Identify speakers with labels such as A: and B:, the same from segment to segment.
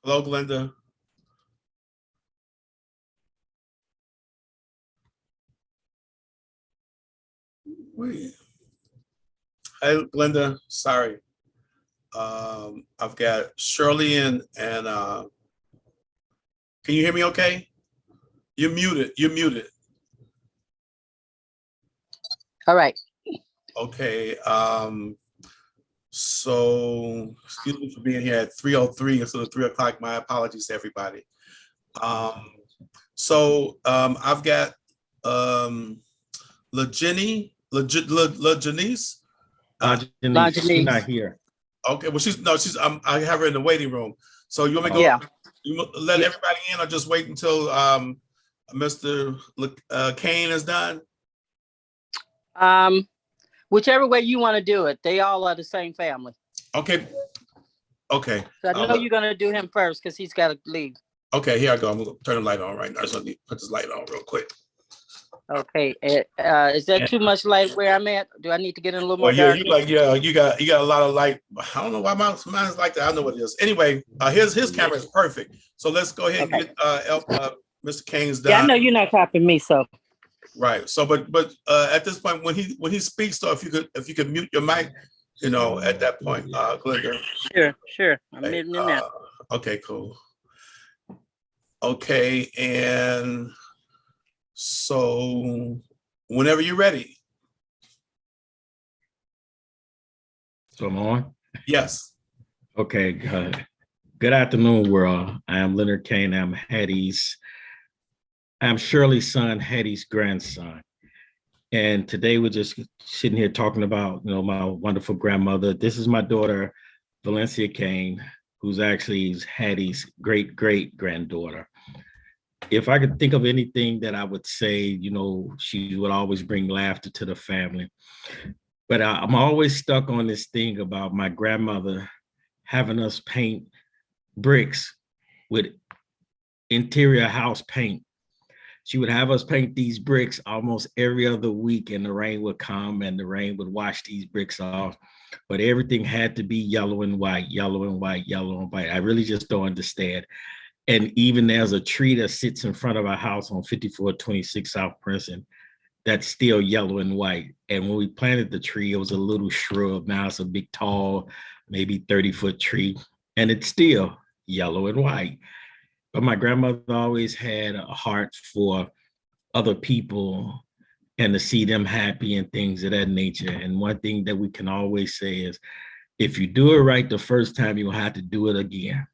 A: Hello, Glenda. Wait. Hey, Glenda. Sorry. I've got Shirley and can you hear me okay? You're muted. You're muted.
B: All right.
A: Okay. So excuse me for being here at 3:03 instead of 3 o'clock. My apologies to everybody. I've got Janice.
C: Janice, she's not here.
A: Okay, well she's I have her in the waiting room. So you want me to go?
B: Yeah.
A: You let everybody in, or just wait until Mr. Kane is done?
B: Whichever way you want to do it. They all are the same family.
A: Okay. Okay.
B: So I know you're gonna do him first because he's got to leave.
A: Okay, here I go. I'm gonna turn the light on right now. So I need to put this light on real quick.
B: Okay. Is that too much light where I'm at? Do I need to get in a little more?
A: Well, you got a lot of light. I don't know why mine's like that. I know what it is. Anyway, his camera is perfect. So let's go ahead and get Mr. Kane's done.
B: Yeah, I know you're not copying me, so.
A: Right. So, but at this point, when he speaks, though, if you could mute your mic, at that point, Glenda.
B: Sure. I'm muting it now.
A: Okay, cool. Okay, and so whenever you're ready.
C: So I'm on?
A: Yes.
C: Okay, good afternoon, world. I am Leonard Kane. I'm Shirley's son, Hattie's grandson. And today we're just sitting here talking about, my wonderful grandmother. This is my daughter, Valencia Kane, who's actually Hattie's great-great-granddaughter. If I could think of anything that I would say, she would always bring laughter to the family. But I'm always stuck on this thing about my grandmother having us paint bricks with interior house paint. She would have us paint these bricks almost every other week, and the rain would come and the rain would wash these bricks off. But everything had to be yellow and white, yellow and white, yellow and white. I really just don't understand. And even there's a tree that sits in front of our house on 5426 South Princeton that's still yellow and white. And when we planted the tree, it was a little shrub. Now it's a big, tall, maybe 30-foot tree, and it's still yellow and white. But my grandmother always had a heart for other people and to see them happy and things of that nature. And one thing that we can always say is, if you do it right the first time, you'll have to do it again.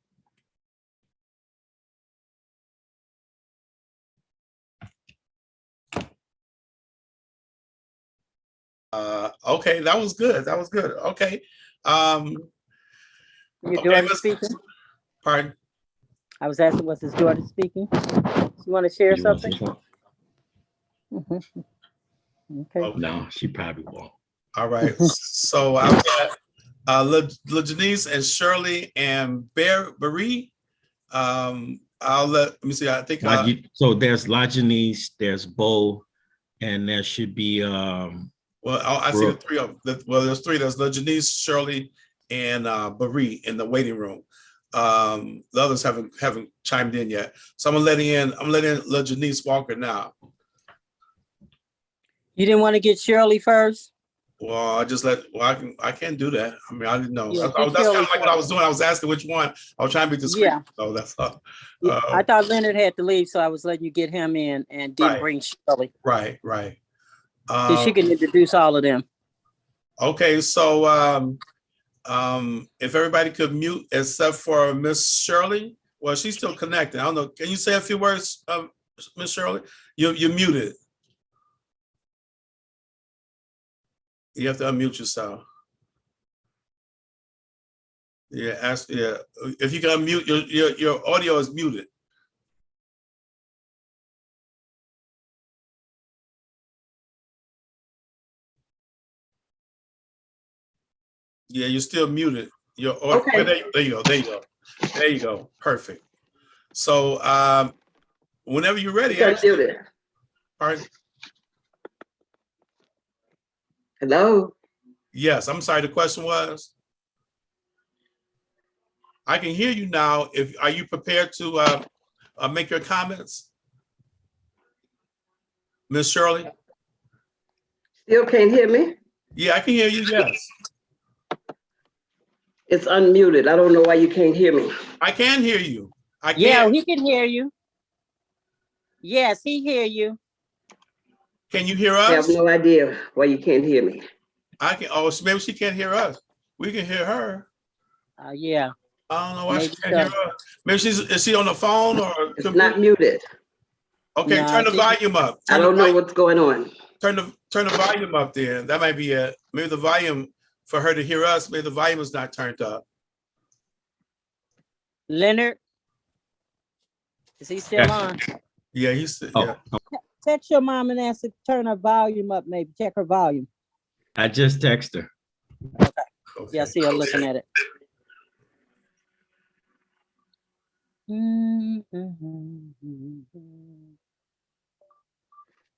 A: Okay, that was good. Okay.
B: Your daughter speaking?
A: Pardon?
B: I was asking, was his daughter speaking? You want to share something? Okay.
C: No, she probably won't.
A: All right. So I've got Janice and Shirley and Barry. Let me see. I think
C: so there's Janice, there's Bo, and there should be
A: well, I see the three of them. Well, there's three. There's Janice, Shirley, and Barry in the waiting room. The others haven't chimed in yet. So I'm letting in Janice Walker now.
B: You didn't want to get Shirley first?
A: Well, I can't do that. I mean, I didn't know.
B: Yeah,
A: that's kind of like what I was doing. I was asking which one. I was trying to be discreet.
B: Yeah.
A: So that's all.
B: I thought Leonard had to leave, so I was letting you get him in and didn't bring Shirley.
A: Right.
B: So she can introduce all of them.
A: Okay, so if everybody could mute except for Miss Shirley. Well, she's still connected. I don't know. Can you say a few words, Miss Shirley? You're muted. You have to unmute yourself. Yeah, if you can unmute, your audio is muted. Yeah, you're still muted. Your audio. Okay. There you go. Perfect. So whenever you're ready. Pardon?
D: Hello.
A: Yes, I'm sorry. The question was. I can hear you now. Are you prepared to make your comments, Miss Shirley?
D: Still can't hear me?
A: Yeah, I can hear you. Yes,
D: It's unmuted. I don't know why you can't hear me.
A: I can hear you. I can.
B: Yeah, he can hear you. Yes, he hear you.
A: Can you hear
D: I have
A: us?
D: no idea why you can't hear me.
A: I can. Oh, maybe she can't hear us. We can hear her.
B: Yeah.
A: I don't know why she
B: Maybe
A: can't
B: so.
A: hear us. Maybe is she on the phone or
D: It's
A: computer?
D: not muted.
A: Okay,
B: No,
A: turn the
B: she-
A: volume up.
D: I don't know what's going on.
A: Turn the volume up there. That might be it. Maybe the volume for her to hear us, maybe the volume is not turned up.
B: Leonard, is he still on?
A: Yeah, he's yeah.
B: Text your mom and ask her to turn her volume up, maybe. Check her volume.
C: I just text her.
A: Okay.
B: Yeah, I see her looking at it.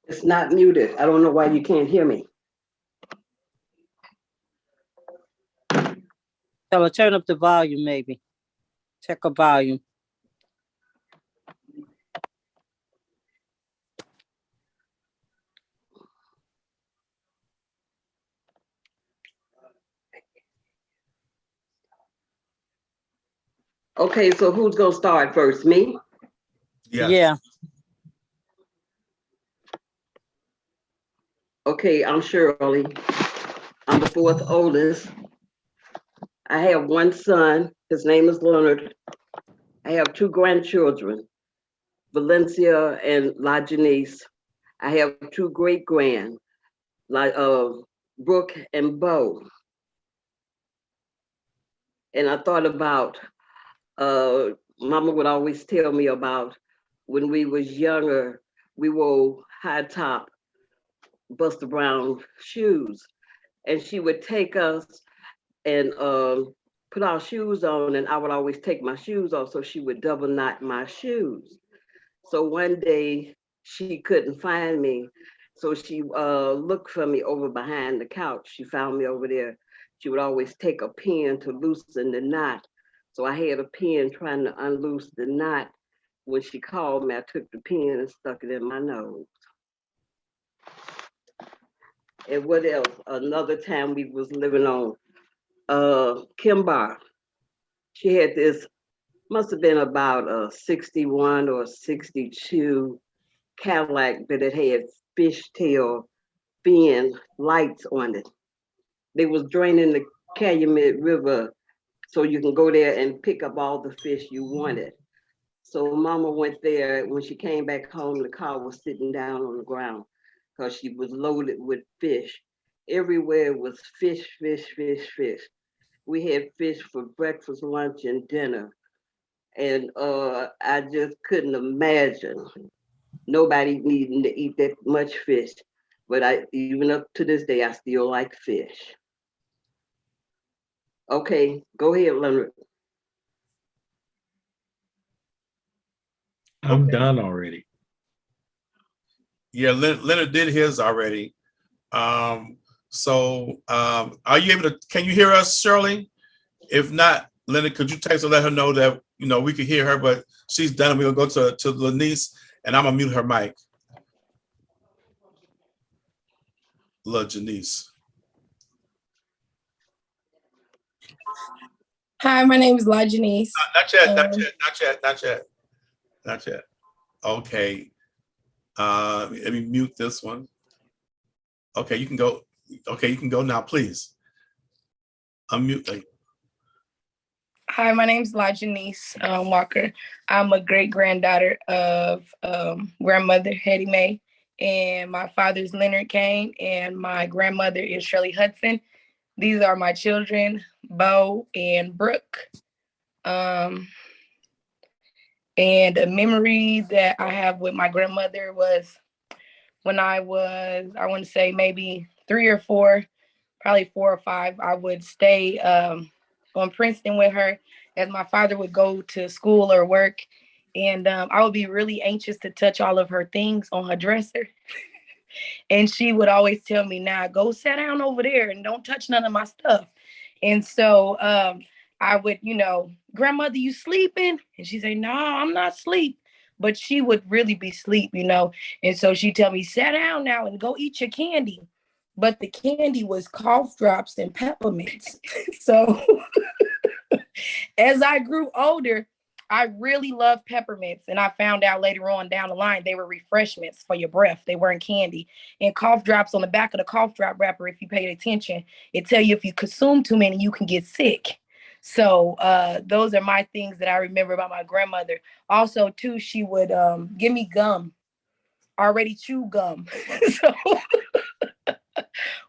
D: It's not muted. I don't know why you can't hear me.
B: Tell her turn up the volume, maybe. Check her volume.
D: Okay, so who's gonna start first? Me?
A: Yes.
B: Yeah.
D: Okay, I'm Shirley. I'm the fourth oldest. I have one son. His name is Leonard. I have two grandchildren, Valencia and La Janice. I have two great grand, like Brooke and Bo. And I thought about, Mama would always tell me about when we was younger, we wore high top Buster Brown shoes, and she would take us and put our shoes on, and I would always take my shoes off, so she would double knot my shoes. So one day she couldn't find me, so she looked for me over behind the couch. She found me over there. She would always take a pin to loosen the knot. So I had a pin trying to unloose the knot. When she called me, I took the pin and stuck it in my nose. And what else? Another time we was living on Kimbar. She had this, must have been about a 61 or 62 Cadillac, but it had fishtail fin lights on it. They was draining the Calumet River, so you can go there and pick up all the fish you wanted. So Mama went there. When she came back home, the car was sitting down on the ground because she was loaded with fish. Everywhere was fish, fish, fish, fish. We had fish for breakfast, lunch, and dinner. And I just couldn't imagine nobody needing to eat that much fish. But even up to this day, I still like fish. Okay, go ahead, Leonard.
C: I'm done already.
A: Yeah, Leonard did his already. Are you able to, can you hear us, Shirley? If not, Leonard, could you text her, let her know that, we could hear her, but she's done. We're gonna go to Lanice, and I'm gonna mute her mic. La Janice.
E: Hi, my name is La Janice.
A: Not yet. Okay. Let me mute this one. Okay, you can go. Okay, you can go now, please. Unmute.
E: Hi, my name is La Janice Walker. I'm a great granddaughter of grandmother Hetty Mae, and my father's Leonard Kane, and my grandmother is Shirley Hudson. These are my children, Bo and Brooke. And a memory that I have with my grandmother was when I was, I want to say maybe 3 or 4, probably 4 or 5, I would stay on Princeton with her as my father would go to school or work. And I would be really anxious to touch all of her things on her dresser. And she would always tell me, now go sit down over there and don't touch none of my stuff. And so I would, grandmother, you sleeping? And she say, no, I'm not asleep. But she would really be asleep, you know. And so she tell me, sit down now and go eat your candy. But the candy was cough drops and peppermints. So as I grew older, I really loved peppermints. And I found out later on down the line, they were refreshments for your breath. They weren't candy. And cough drops, on the back of the cough drop wrapper, if you paid attention, it tell you if you consume too many, you can get sick. So those are my things that I remember about my grandmother. Also, too, she would give me gum, already chewed gum. So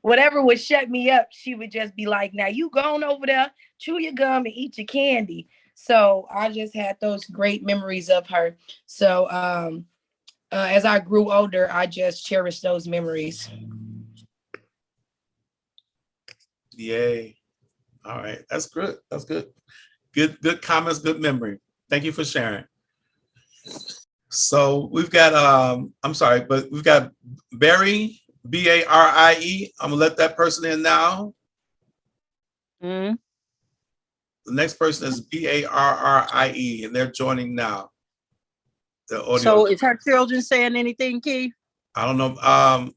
E: whatever would shut me up, she would just be like, now you go on over there, chew your gum and eat your candy. So I just had those great memories of her. So as I grew older, I just cherished those memories.
A: Yay. All right. That's good. That's good. Good comments, good memory. Thank you for sharing. So we've got, I'm sorry, but we've got Barry, B-A-R-I-E. I'm gonna let that person in now.
B: Mm-hmm.
A: The next person is B-A-R-R-I-E, and they're joining now. The audio.
B: So is her children saying anything, Keith?
A: I don't know.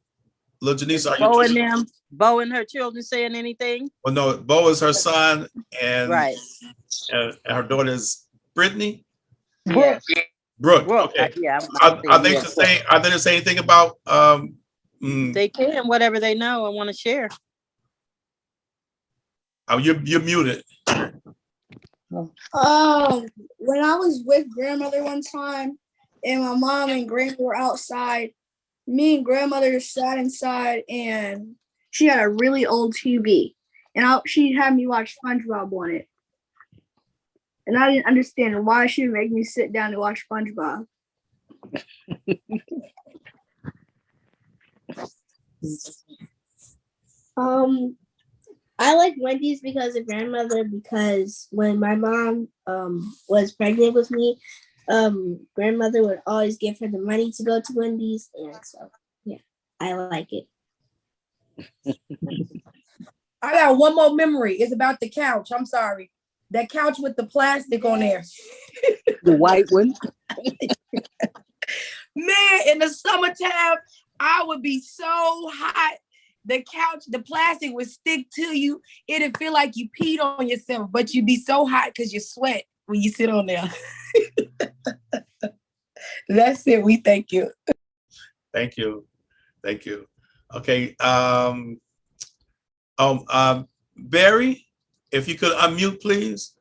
A: Little Janice, are you?
B: Bo and her children saying anything?
A: Well, no, Bo is her son, and,
B: right.
A: And her daughter is Brittany.
B: Yes.
A: Brooke. Okay.
B: Yeah.
A: Are they to say? Are they to say anything about?
B: They can, whatever they know and want to share.
A: Oh, you're muted.
F: When I was with grandmother one time, and my mom and grandma were outside, me and grandmother sat inside, and she had a really old TV, and she had me watch SpongeBob on it. And I didn't understand why she would make me sit down to watch SpongeBob.
G: I like Wendy's because of grandmother, because when my mom was pregnant with me, grandmother would always give her the money to go to Wendy's, and so yeah, I like it.
E: I got one more memory. It's about the couch. I'm sorry. That couch with the plastic on there.
B: The white one.
E: Man, in the summertime, I would be so hot. The couch, the plastic would stick to you. It'd feel like you peed on yourself, but you'd be so hot because you sweat when you sit on there. That's it. We thank you.
A: Thank you. Thank you. Okay. Barry, if you could unmute, please.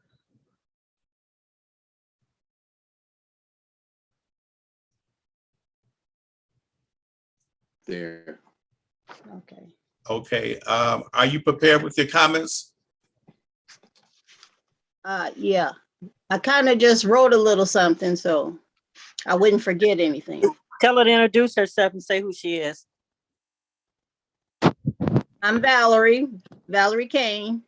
H: There.
B: Okay.
A: Okay. Are you prepared with your comments?
B: Yeah. I kind of just wrote a little something so I wouldn't forget anything. Tell her to introduce herself and say who she is. I'm Valerie Kane.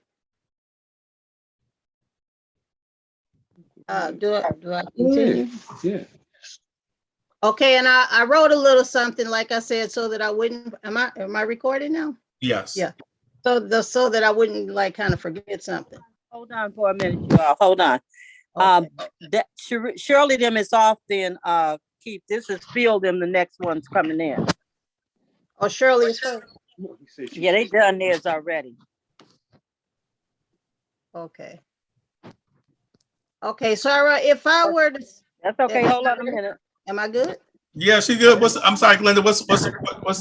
B: Do I continue?
H: Yeah.
B: Okay, and I wrote a little something, like I said, so that I wouldn't. Am I recording now?
A: Yes.
B: Yeah. So that I wouldn't like kind of forget something. Hold on for a minute, you all. Hold on. Okay. That Shirley them is off. Then Keith, this is Phil them. The next one's coming in. Oh, Shirley is first. Yeah, they done theirs already. Okay. Okay, so if I were to, that's okay. Hold on a minute. Am I good?
A: Yeah, she's good. I'm sorry, Glenda. What's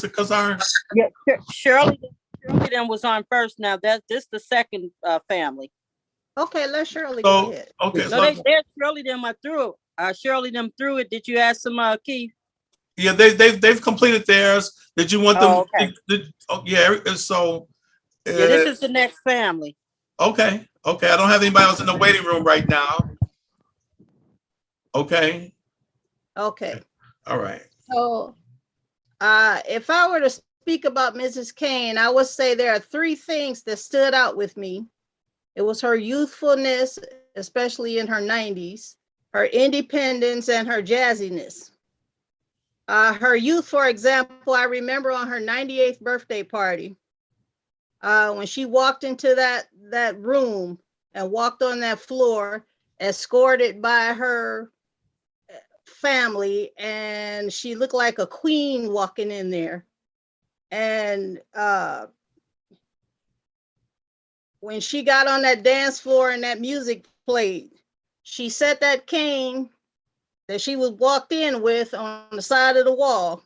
A: the concern?
B: Yeah, Shirley then was on first. Now this the second family. Okay, let Shirley go ahead.
A: Okay,
B: no, Shirley them are through. Shirley them through it. Did you ask them, Keith?
A: Yeah, they've completed theirs. Did you want them?
B: Okay.
A: Yeah. So.
B: Yeah, this is the next family.
A: Okay. Okay. I don't have anybody else in the waiting room right now. Okay.
B: Okay.
A: All right.
B: So, if I were to speak about Mrs. Kane, I would say there are three things that stood out with me. It was her youthfulness, especially in her 90s, her independence, and her jazziness. Her youth, for example, I remember on her 98th birthday party, when she walked into that room and walked on that floor, escorted by her family, and she looked like a queen walking in there. And when she got on that dance floor and that music played, she set that cane that she was walked in with on the side of the wall,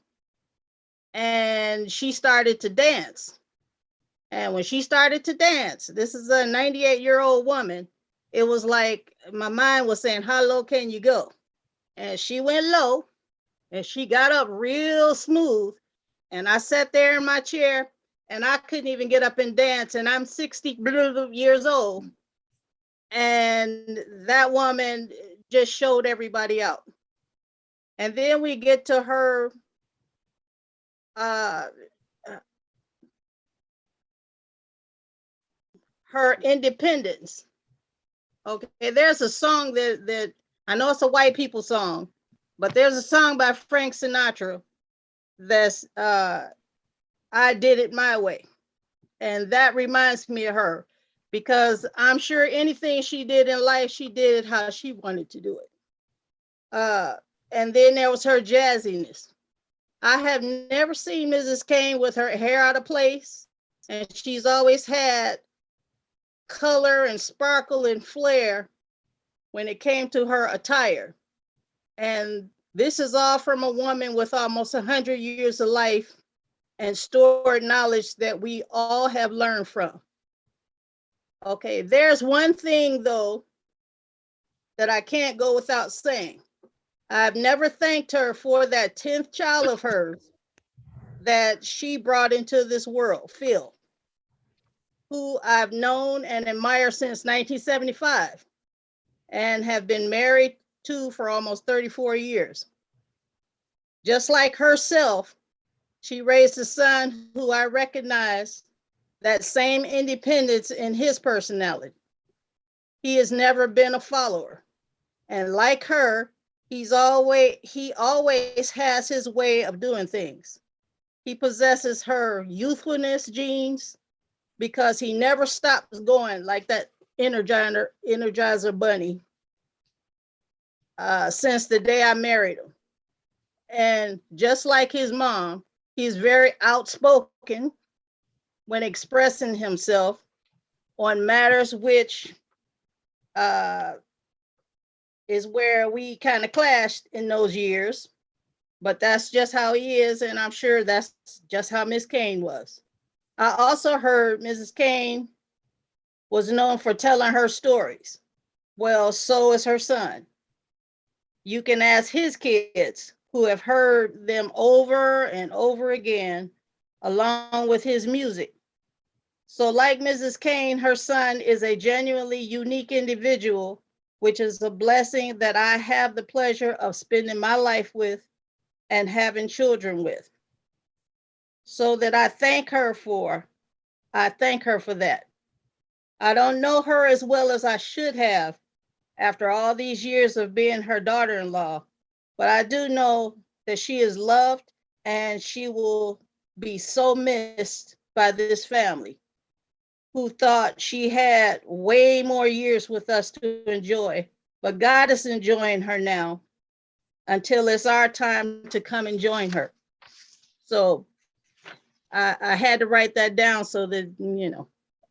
B: and she started to dance. And when she started to dance, this is a 98-year-old woman, it was like my mind was saying, how low can you go? And she went low, and she got up real smooth. And I sat there in my chair, and I couldn't even get up and dance. And I'm 60 years old. And that woman just showed everybody out. And then we get to her her independence. Okay, there's a song that I know it's a white people song, but there's a song by Frank Sinatra that's I Did It My Way. And that reminds me of her, because I'm sure anything she did in life, she did it how she wanted to do it. And then there was her jazziness. I have never seen Mrs. Kane with her hair out of place, and she's always had color and sparkle and flair when it came to her attire. And this is all from a woman with almost 100 years of life and stored knowledge that we all have learned from. Okay, there's one thing though that I can't go without saying. I've never thanked her for that 10th child of hers that she brought into this world, Phil, who I've known and admired since 1975 and have been married to for almost 34 years. Just like herself, she raised a son who I recognize that same independence in his personality. He has never been a follower. And like her, he always has his way of doing things. He possesses her youthfulness genes because he never stops going like that Energizer bunny since the day I married him. And just like his mom, he's very outspoken when expressing himself on matters which is where we kind of clashed in those years. But that's just how he is, and I'm sure that's just how Miss Kane was. I also heard Mrs. Kane was known for telling her stories. Well, so is her son. You can ask his kids, who have heard them over and over again, along with his music. So like Mrs. Kane, her son is a genuinely unique individual, which is a blessing that I have the pleasure of spending my life with and having children with. So that I thank her for that. I don't know her as well as I should have after all these years of being her daughter-in-law, but I do know that she is loved and she will be so missed by this family, who thought she had way more years with us to enjoy, but God is enjoying her now until it's our time to come and join her. So I had to write that down so that,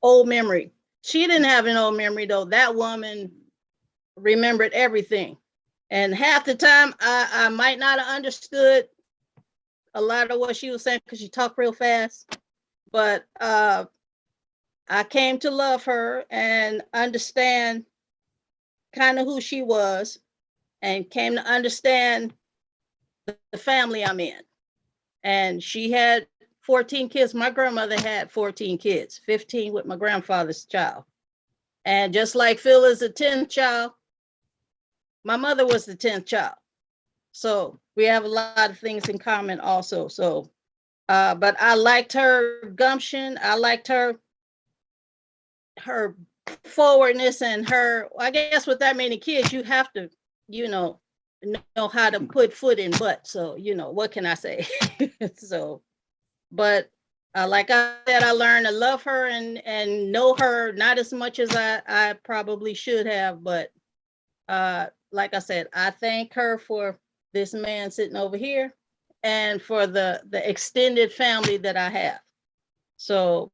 B: old memory. She didn't have an old memory though. That woman remembered everything. And half the time I might not have understood a lot of what she was saying because she talked real fast, but I came to love her and understand kind of who she was, and came to understand the family I'm in. And she had 14 kids. My grandmother had 14 kids, 15 with my grandfather's child. And just like Phil is the 10th child, my mother was the 10th child. So we have a lot of things in common also. So, but I liked her gumption. I liked her forwardness and her, I guess with that many kids, you have to, know how to put foot in butt. So, what can I say? So, but like I said, I learned to love her and know her, not as much as I probably should have, but like I said, I thank her for this man sitting over here and for the extended family that I have. So,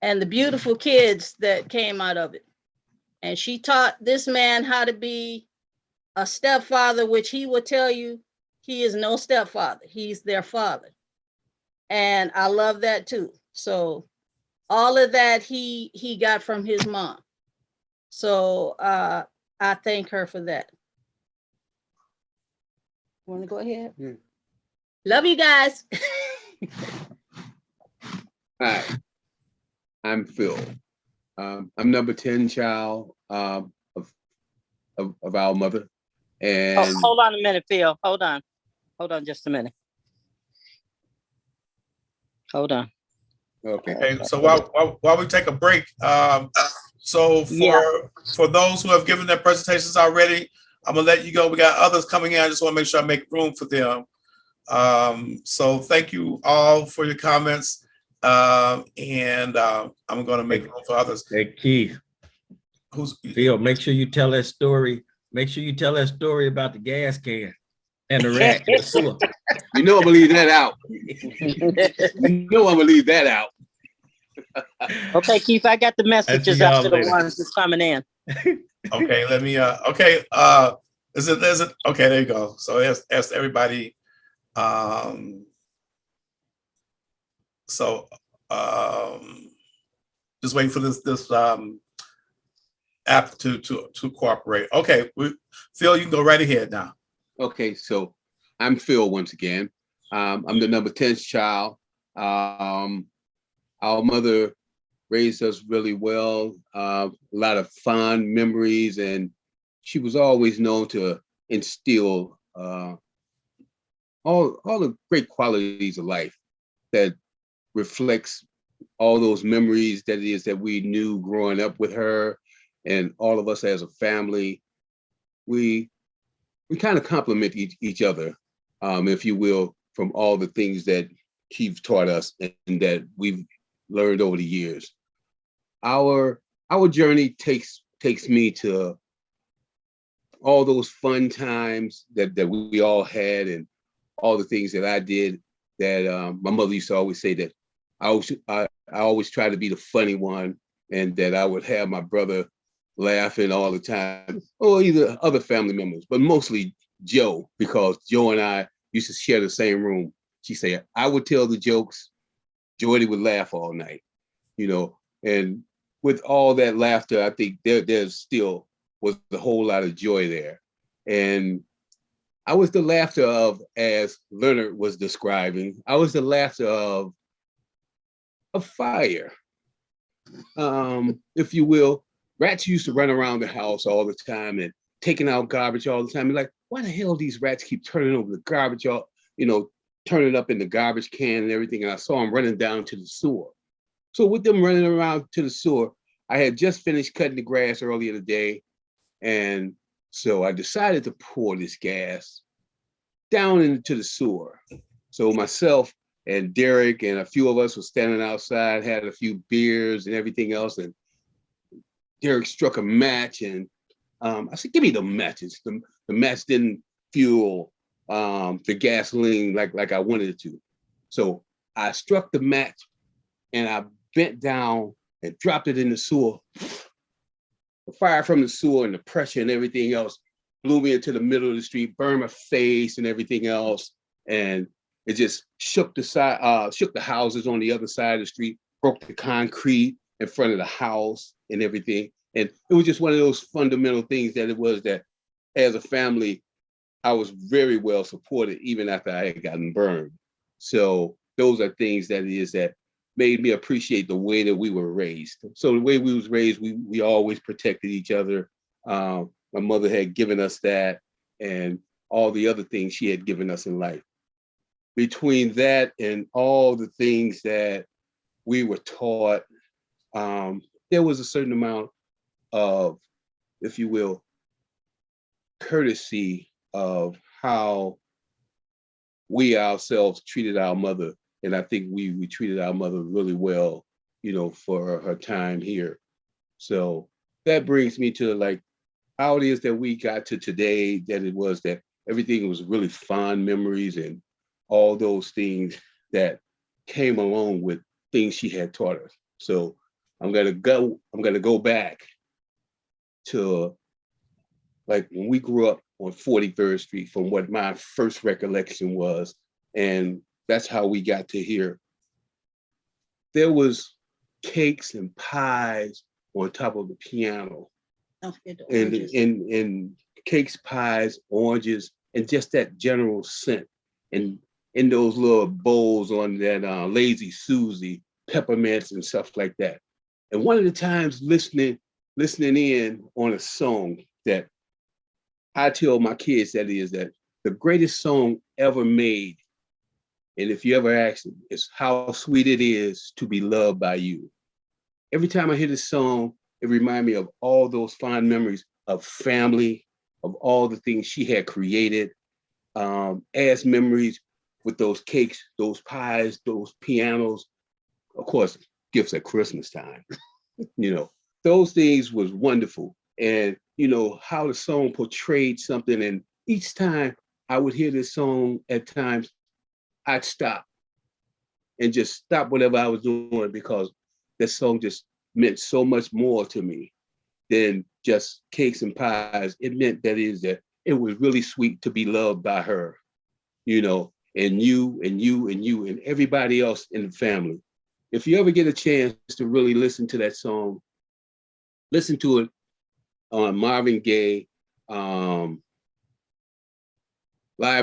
B: and the beautiful kids that came out of it. And she taught this man how to be a stepfather, which he will tell you he is no stepfather. He's their father. And I love that too. So all of that he got from his mom. So I thank her for that. Want to go ahead?
H: Yeah.
B: Love you guys.
H: Hi, I'm Phil. I'm number 10 child of our mother. And
I: hold on a minute, Phil. Hold on just a minute. Hold on.
H: Okay.
A: So while we take a break, so for those who have given their presentations already, I'm gonna let you go. We got others coming in. I just want to make sure I make room for them. So thank you all for your comments. And I'm gonna make room for others.
C: Hey, Keith. Phil, make sure you tell that story. Make sure you tell that story about the gas can and the rat in the sewer.
H: You know I'm gonna leave that out. You know I'm gonna leave that out.
I: Okay, Keith, I got the messages after the ones that's coming in.
A: Okay, let me is it okay, there you go. So ask everybody. Just waiting for this app to cooperate. Okay, Phil, you can go right ahead now.
H: Okay, so I'm Phil once again. I'm the number 10th child. Our mother raised us really well, a lot of fond memories, and she was always known to instill all the great qualities of life that reflects all those memories that it is that we knew growing up with her, and all of us as a family. We kind of complement each other, if you will, from all the things that Keith taught us and that we've learned over the years. Our journey takes me to all those fun times that we all had, and all the things that I did that my mother used to always say that I always try to be the funny one, and that I would have my brother laughing all the time, or either other family members, but mostly Joe, because Joe and I used to share the same room. She said, I would tell the jokes, Jordy would laugh all night, and with all that laughter, I think there's still was a whole lot of joy there. And I was the laughter of, as Leonard was describing, I was the laughter of fire, if you will. Rats used to run around the house all the time and taking out garbage all the time. And like, why the hell these rats keep turning over the garbage, turning up in the garbage can and everything. And I saw them running down to the sewer. So with them running around to the sewer, I had just finished cutting the grass earlier today. And so I decided to pour this gas down into the sewer. So myself and Derek and a few of us were standing outside, had a few beers and everything else. And Derek struck a match, and I said, give me the matches. The match didn't fuel the gasoline like I wanted it to. So I struck the match and I bent down and dropped it in the sewer. The fire from the sewer and the pressure and everything else blew me into the middle of the street, burned my face and everything else. And it just shook the houses on the other side of the street, broke the concrete in front of the house and everything. And it was just one of those fundamental things that it was that as a family, I was very well supported even after I had gotten burned. So those are things that made me appreciate the way that we were raised. So the way we was raised, we always protected each other. My mother had given us that, and all the other things she had given us in life. Between that and all the things that we were taught, there was a certain amount of, if you will, courtesy of how we ourselves treated our mother. And I think we treated our mother really well, for her time here. So that brings me to how it is that we got to today, that it was that everything was really fond memories and all those things that came along with things she had taught us. So I'm gonna go back to like when we grew up on 43rd Street, from what my first recollection was. And that's how we got to here. There was cakes and pies on top of the piano.
B: Don't forget the
H: And
B: oranges.
H: in cakes, pies, oranges, and just that general scent. And in those little bowls on that Lazy Susie, peppermints and stuff like that. And one of the times listening in on a song that I tell my kids that is that the greatest song ever made, and if you ever ask them, is How Sweet It Is to Be Loved by You. Every time I hear this song, it reminds me of all those fond memories of family, of all the things she had created, as memories with those cakes, those pies, those pianos, of course, gifts at Christmas time. You know, those things was wonderful. And, you know, how the song portrayed something. And each time I would hear this song, at times, I'd stop and just stop whatever I was doing, because this song just meant so much more to me than just cakes and pies. It meant that it was really sweet to be loved by her, you know, and you and you and you and everybody else in the family. If you ever get a chance to really listen to that song, listen to it on Marvin Gaye live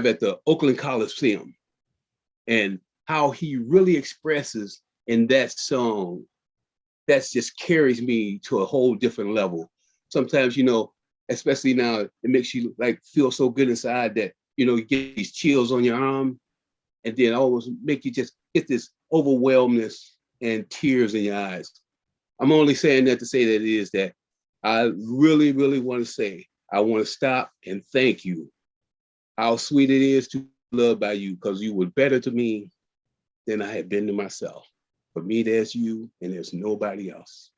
H: at the Oakland Coliseum, and how he really expresses in that song, that just carries me to a whole different level. Sometimes, you know, especially now, it makes you like feel so good inside that, you know, you get these chills on your arm, and then almost make you just get this overwhelmness and tears in your eyes. I'm only saying that to say that it is that I really, really want to say, I want to stop and thank you. How sweet it is to be loved by you, because you were better to me than I had been to myself. For me, there's you and there's nobody else.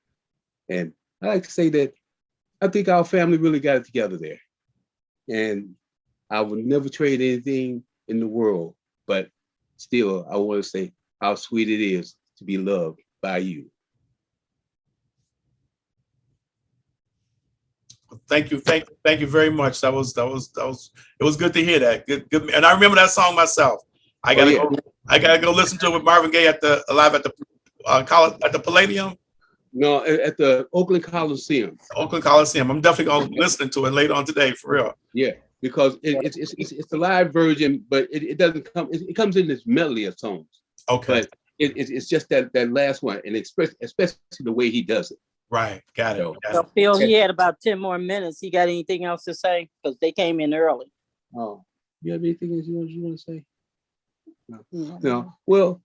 H: And I like to say that I think our family really got it together there. And I would never trade anything in the world, but still, I want to say how sweet it is to be loved by you.
A: Thank you very much. That was it was good to hear that. Good. And I remember that song myself. I gotta go listen to it with Marvin Gaye at the Palladium.
H: No, at the Oakland Coliseum.
A: Oakland Coliseum. I'm definitely gonna listen to it later on today, for real.
H: Yeah, because it's a live version, but it doesn't come. It comes in this medley of songs.
A: Okay.
H: But it's just that last one, and especially the way he does it.
A: Right. Got it.
I: So Phil, he had about 10 more minutes. He got anything else to say? Because they came in early.
H: Oh, you have anything else you want to say? No. Well,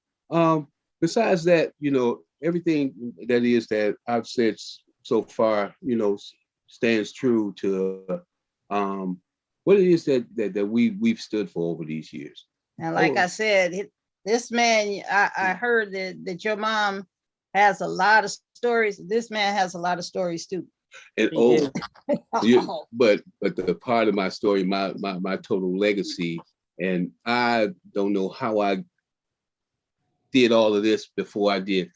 H: besides that, you know, everything that is that I've said so far, you know, stands true to what it is that we've stood for over these years.
B: And like I said, this man, I heard that your mom has a lot of stories. This man has a lot of stories too.
H: And but the part of my story, my total legacy, and I don't know how I did all of this before I did.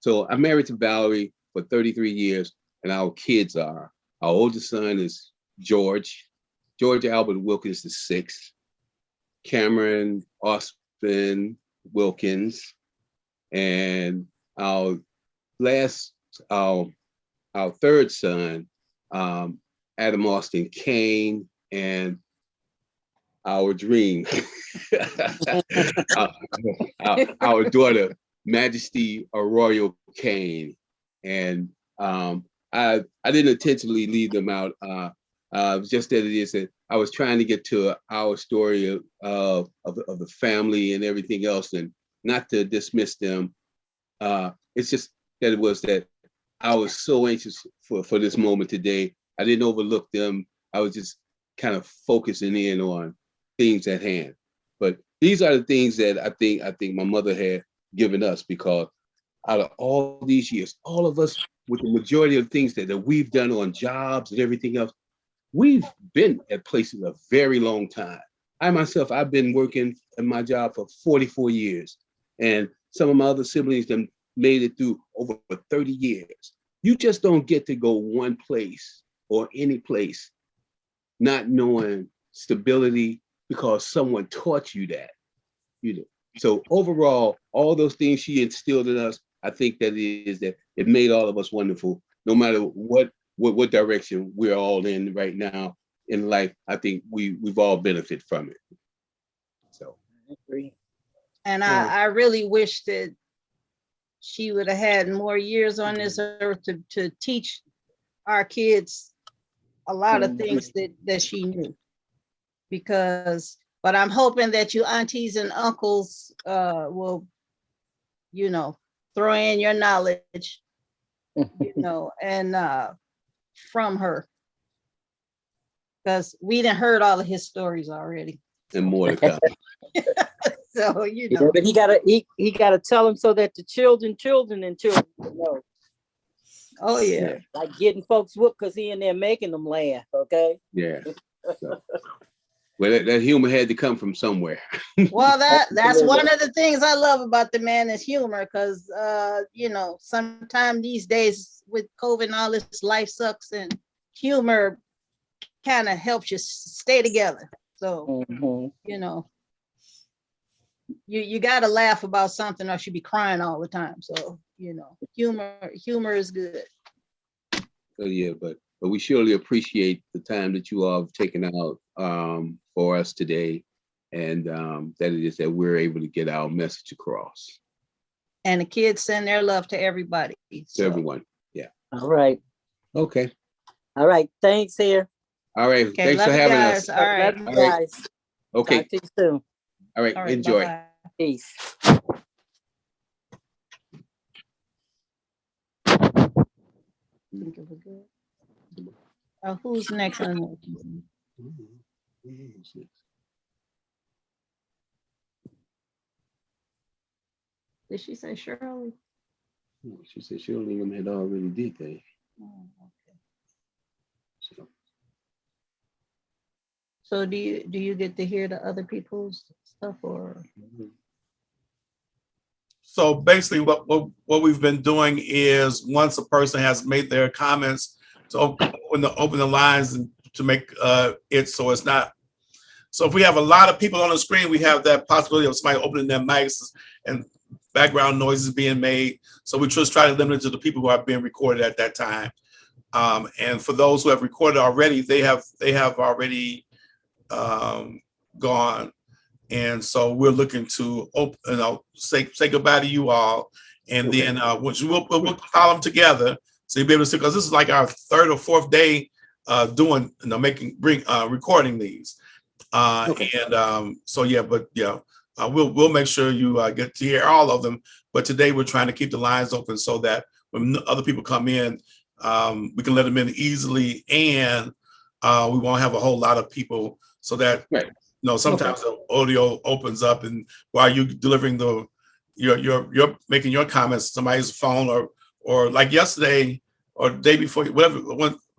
H: So I'm married to Valerie for 33 years, and our kids are. Our oldest son is George Albert Wilkins the sixth, Cameron Austin Wilkins, and our third son, Adam Austin Kane, and our dream, our daughter, Majesty Arroyo Kane. And I didn't intentionally leave them out. Just that it is that I was trying to get to our story of the family and everything else, and not to dismiss them. It's just that it was that I was so anxious for this moment today. I didn't overlook them. I was just kind of focusing in on things at hand. But these are the things that I think my mother had given us, because out of all these years, all of us, with the majority of things that we've done on jobs and everything else, we've been at places a very long time. I myself, I've been working at my job for 44 years, and some of my other siblings them made it through over 30 years. You just don't get to go one place or any place not knowing stability because someone taught you that. You know. So overall, all those things she instilled in us, I think that it made all of us wonderful, no matter what direction we're all in right now in life. I think we've all benefited from it. So
I: I agree.
B: And I really wish that she would have had more years on this earth to teach our kids a lot of things that she knew. But I'm hoping that you aunties and uncles will, throw in your knowledge, and from her. Because we done heard all of his stories already.
H: And more to come.
B: So,
I: Yeah, but he gotta tell them so that the children know.
B: Oh yeah.
I: Like getting folks whooped because he in there making them laugh, okay?
H: Yeah. So, well, that humor had to come from somewhere.
B: Well, that's one of the things I love about the man is humor, because sometimes these days with COVID and all this, life sucks, and humor kind of helps you stay together. So you got to laugh about something, or she'd be crying all the time. So humor is good.
H: So yeah, but we surely appreciate the time that you all have taken out for us today, and that it is that we're able to get our message across.
B: And the kids send their love to everybody.
H: To everyone. Yeah.
I: All right.
H: Okay.
I: All right. Thanks here.
H: All right.
B: Okay,
H: thanks for having us.
B: All right.
I: Love you guys.
H: Okay.
I: Talk to you soon.
H: All right. Enjoy.
B: Bye-bye.
I: Peace.
B: Who's next on the Did she say Shirley?
H: She said Shirley had already did that.
B: Oh, okay. So do you get to hear the other people's stuff, or?
A: So basically what we've been doing is, once a person has made their comments, to open the lines and to make it so it's not. So if we have a lot of people on the screen, we have that possibility of somebody opening their mics and background noises being made. So we just try to limit it to the people who are being recorded at that time. And for those who have recorded already, they have already gone. And so we're looking to say goodbye to you all, and then we'll call them together, so you'll be able to see, because this is like our third or fourth day recording these. So yeah, but yeah, we'll make sure you get to hear all of them. But today we're trying to keep the lines open so that when other people come in, we can let them in easily, and we won't have a whole lot of people, so that sometimes the audio opens up, and while you're delivering you're making your comments, somebody's phone or like yesterday or the day before, whatever,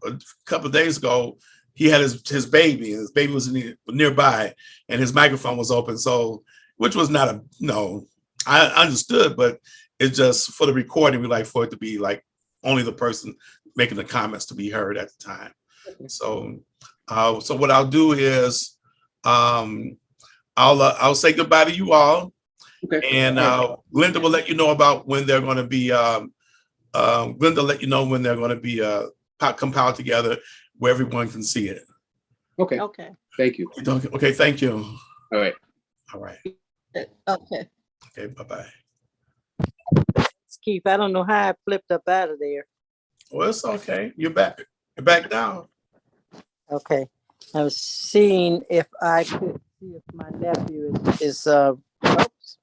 A: a couple of days ago, he had his baby, and his baby was nearby, and his microphone was open. So, which was not I understood, but it's just for the recording, we like for it to be like only the person making the comments to be heard at the time. So what I'll do is, I'll say goodbye to you all, and Glenda will let you know about when they're going to be. Glenda let you know when they're going to be compiled together, where everyone can see it.
H: Okay.
B: Okay.
H: Thank you.
A: Okay. Thank you.
H: All right.
A: All right.
B: Okay.
A: Okay. Bye-bye.
I: Keith, I don't know how I flipped up out of there.
A: Well, it's okay. You're back. You're back down.
I: Okay. I was seeing if I could see if my nephew is oops,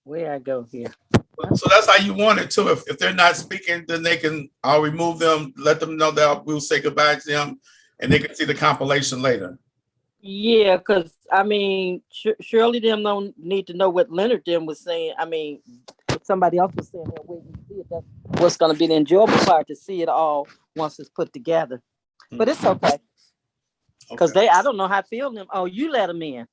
I: where I go here.
A: So that's how you want it too. If they're not speaking, then I'll remove them, let them know that we'll say goodbye to them, and they can see the compilation later.
I: Yeah, because I mean, surely them don't need to know what Leonard them was saying. I mean, if somebody else was saying they're waiting to see it, that's what's going to be the enjoyable part, to see it all once it's put together. But it's okay. Because
A: Okay.
I: I don't know how I feel them. Oh, you let them in.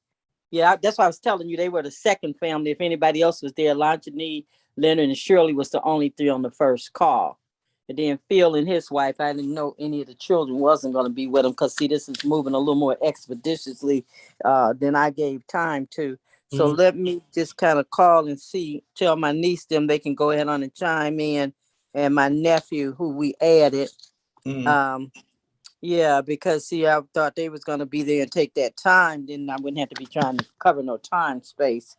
I: Yeah, that's why I was telling you they were the second family. If anybody else was there, Lonjanie, Leonard, and Shirley was the only three on the first call. And then Phil and his wife, I didn't know any of the children wasn't going to be with them because, see, this is moving a little more expeditiously than I gave time to. So let me just kind of call and see, tell my niece them they can go ahead on and chime in, and my nephew who we added. Yeah, because see, I thought they was gonna be there and take that time, then I wouldn't have to be trying to cover no time space.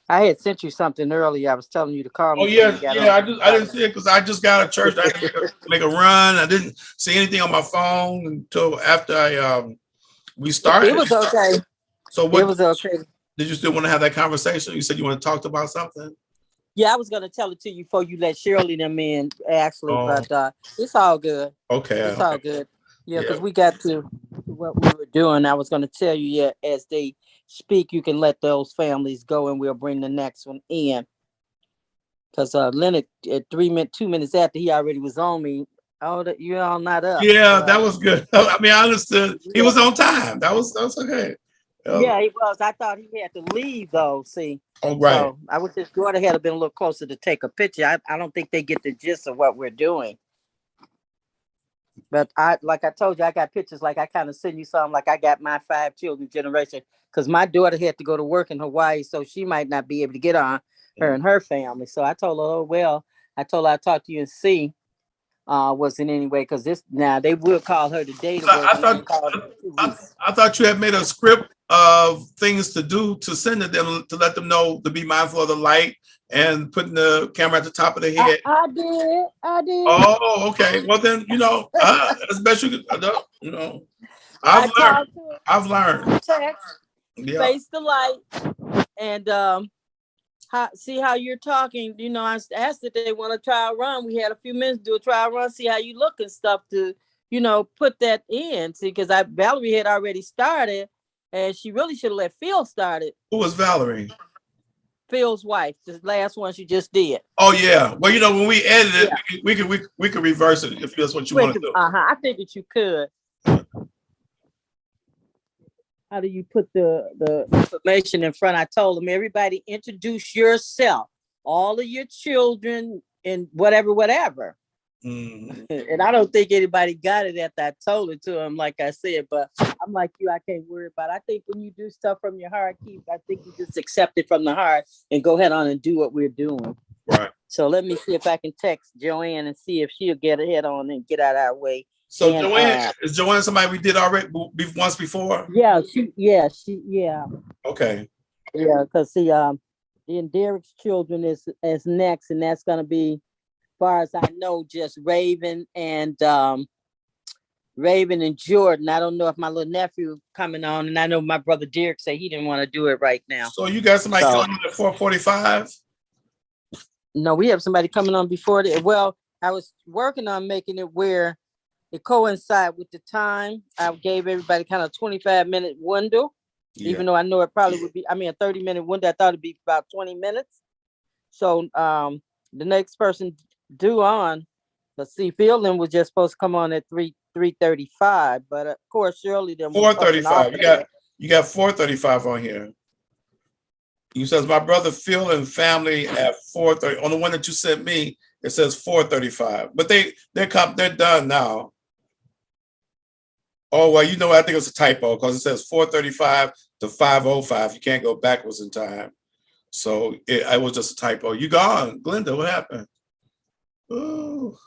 I: I had sent you something earlier. I was telling you to call
A: Oh
I: me before you
A: yeah,
I: got
A: yeah.
I: on.
A: I didn't see it because I just got out of church. I had to make a run. I didn't see anything on my phone until after we started.
I: It was okay.
A: So what?
I: It was okay.
A: Did you still want to have that conversation? You said you want to talk about something.
I: Yeah, I was gonna tell it to you before you let Shirley them in, actually,
A: Oh,
I: but it's all good.
A: okay.
I: It's
A: Okay.
I: all good. Yeah,
A: Yeah.
I: because we got to what we were doing. I was gonna tell you, yeah, as they speak, you can let those families go, and we'll bring the next one in. Because Leonard, at 2 minutes after, he already was on me. Oh, that you're all not up.
A: Yeah,
I: So
A: that was good. I mean, I understood. He
I: yeah,
A: was on time. That's okay.
I: yeah, he was. I thought he had to leave though. See,
A: Oh, right.
I: so I wish his daughter had been a little closer to take a picture. I don't think they get the gist of what we're doing. But like I told you, I got pictures. Like I kind of send you something. Like I got my 5 children generation because my daughter had to go to work in Hawaii, so she might not be able to get on, her and her family. So I told her, oh well. I told her I'd talk to you and see. Was in any way because this now they will call her today to work
A: I
I: and I
A: thought
I: ain't called her in 2
A: I,
I: weeks.
A: I thought you had made a script of things to do to send to them to let them know to be mindful of the light and putting the camera at the top of the head.
I: I did.
A: Oh, okay. Well then, as best you could, I've
I: I
A: learned.
I: talked to her
A: I've learned.
I: text,
A: Yeah.
I: face the light, and see how you're talking. I asked if they want to try a run. We had a few minutes to do a trial run, see how you look and stuff to, put that in. See, because Valerie had already started, and she really should have let Phil start it.
A: Who was Valerie?
I: Phil's wife, the last one she just did.
A: Oh yeah. Well, when we edit it, yeah, we could reverse it if that's what you want to do.
I: I figured you could. How do you put the information in front? I told them, everybody introduce yourself, all of your children and whatever. And I don't think anybody got it after I told it to them, like I said, but I'm like you, I can't worry about it. I think when you do stuff from your heart, I think you just accept it from the heart and go ahead on and do what we're doing.
A: Right.
I: So let me see if I can text Joanne and see if she'll get ahead on and get out of our way.
A: So Joanne, is Joanne somebody we did already once before?
I: Yeah, she.
A: Okay.
I: Yeah, because then Derek's children is next, and that's gonna be, as far as I know, just Raven and Jordan. I don't know if my little nephew coming on, and I know my brother Derek said he didn't want to do it right now.
A: So you got somebody coming at 4:45?
I: No, we have somebody coming on before that. Well, I was working on making it where it coincide with the time. I gave everybody kind of 25-minute window, even though I know it probably would be, a 30-minute window. I thought it'd be about 20 minutes. So the next person due on, let's see, Fielding was just supposed to come on at 3:35, but of course, Shirley them
A: 4:35. You got 4:35 on here. You says my brother Phil and family at 4:30. On the one that you sent me, it says 4:35. But they're done now. Oh well, I think it's a typo because it says 4:35 to 5:05. You can't go backwards in time. So it was just a typo. You gone, Glenda? What happened? Oh.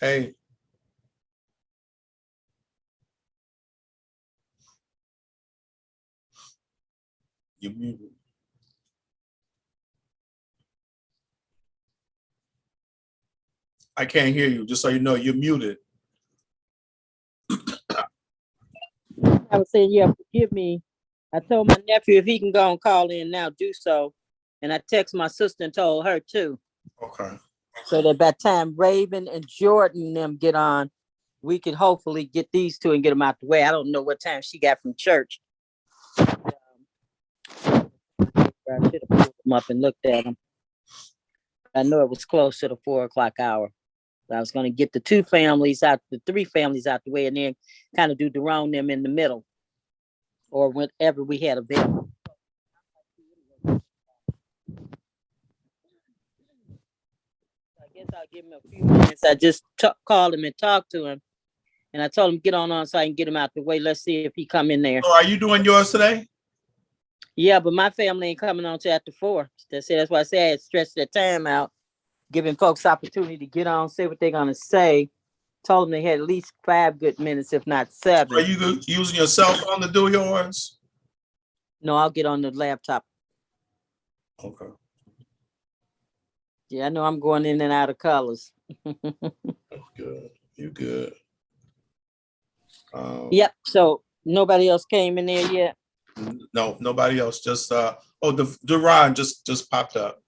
A: Hey. You muted. I can't hear you. Just so you know, you're muted.
I: I was saying, yeah, forgive me. I told my nephew if he can go and call in now, do so. And I text my sister and told her too.
A: Okay.
I: So that by the time Raven and Jordan and them get on, we could hopefully get these two and get them out the way. I don't know what time she got from church. I should have pulled them up and looked at them. I know it was close to the 4 o'clock hour. I was going to get the three families out the way, and then kind of do Jerome them in the middle, or whenever we had available. I guess I'll give him a few minutes. I just called him and talked to him, and I told him get on so I can get him out the way. Let's see if he come in there.
A: So are you doing yours today?
I: Yeah, but my family ain't coming on till after 4. That's why I say I had stretched that time out, giving folks opportunity to get on, say what they're gonna say. Told them they had at least 5 good minutes, if not 7.
A: Are you using your cell phone to do yours?
I: No, I'll get on the laptop.
A: Okay.
I: Yeah, I know I'm going in and out of colors.
A: Good. You good.
I: Yep. So nobody else came in there yet?
A: No, nobody else. Just Duran just popped up.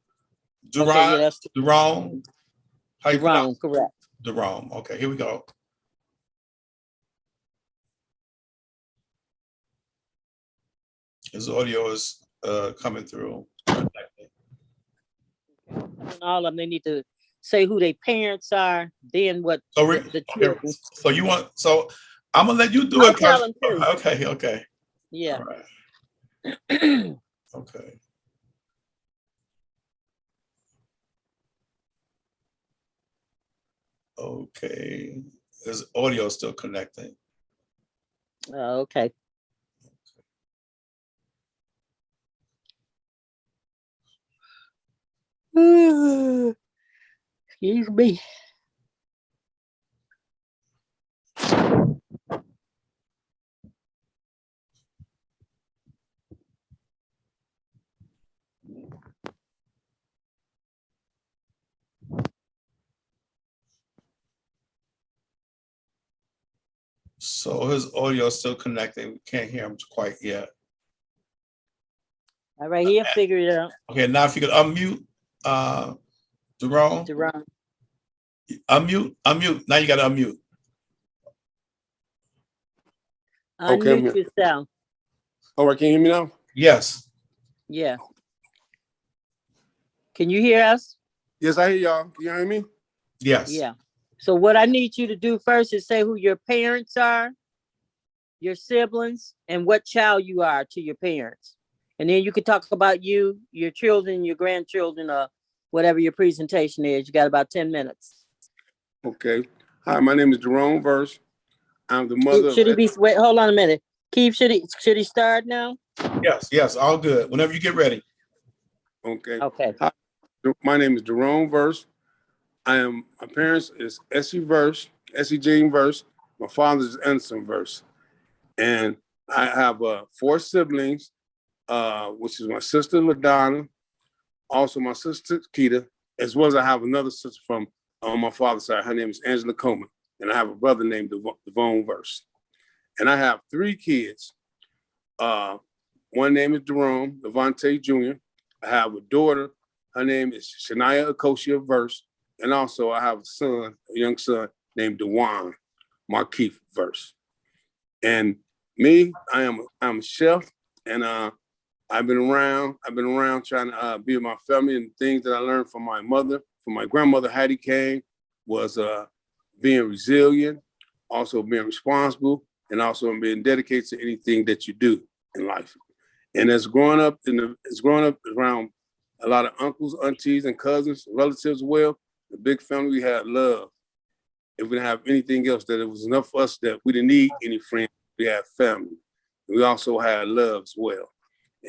A: Duran,
I: Okay, yeah, that's
A: Duran.
I: Duran, correct.
A: Duran. Okay, here we go. His audio is coming through.
I: All of them, they need to say who their parents are, then what the children.
A: So you want, so I'm gonna let you do
I: I'll
A: it.
I: tell them too.
A: Okay.
I: Yeah.
A: All right. Okay. Okay. His audio is still connecting.
I: Okay. Excuse me.
A: So his audio is still connecting. We can't hear him quite yet.
I: All right, he'll figure it out.
A: Okay, now if you could unmute, Jerome. Unmute. Now you got to unmute.
I: Unmute yourself.
J: All right, can you hear me now?
A: Yes.
I: Yeah. Can you hear us?
J: Yes, I hear y'all. Can you hear me?
A: Yes.
I: Yeah. So what I need you to do first is say who your parents are, your siblings, and what child you are to your parents. And then you can talk about you, your children, your grandchildren, or whatever your presentation is. You got about 10 minutes.
J: Okay. Hi, my name is Jerome Verse. I'm the mother.
I: Should he be, wait, hold on a minute. Keith, should he start now?
A: Yes, all good. Whenever you get ready.
J: Okay.
I: Okay.
J: Hi, my name is Jerome Verse. My parents is Essie Jean Verse. My father is Anderson Verse. And I have 4 siblings, which is my sister LaDonna, also my sister Keita, as well as I have another sister from on my father's side. Her name is Angela Coleman. And I have a brother named Devon Verse. And I have 3 kids. One name is Jerome Devontae Jr. I have a daughter. Her name is Shania Akosia Verse. And also I have a young son named Dewan Markeith Verse. And me, I'm a chef, and I've been around trying to be with my family, and things that I learned from my mother, from my grandmother Hattie Kane, was being resilient, also being responsible, and also being dedicated to anything that you do in life. And as growing up around a lot of uncles, aunties, and cousins, relatives as well, the big family, we had love. If we didn't have anything else, that it was enough for us that we didn't need any friends. We had family. We also had love as well.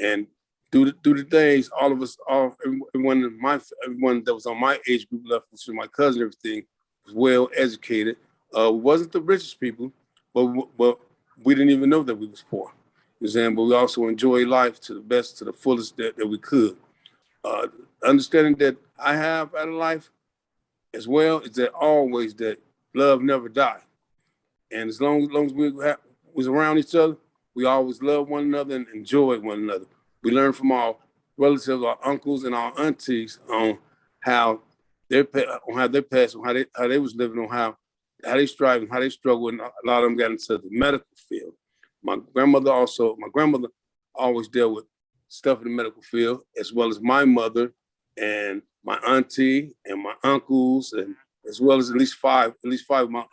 J: And through the days, all of us, everyone that was on my age group left, with my cousin, everything, was well educated. We wasn't the richest people, but we didn't even know that we was poor. You know what I'm saying? But we also enjoyed life to the best, to the fullest that we could. Understanding that I have out of life as well is that always that love never dies. And as long as we was around each other, we always loved one another and enjoyed one another. We learned from our relatives, our uncles and our aunties on how their past, on how they was living, on how they strived, how they struggled, and a lot of them got into the medical field. My grandmother always dealt with stuff in the medical field, as well as my mother and my auntie and my uncles, and as well as at least five of my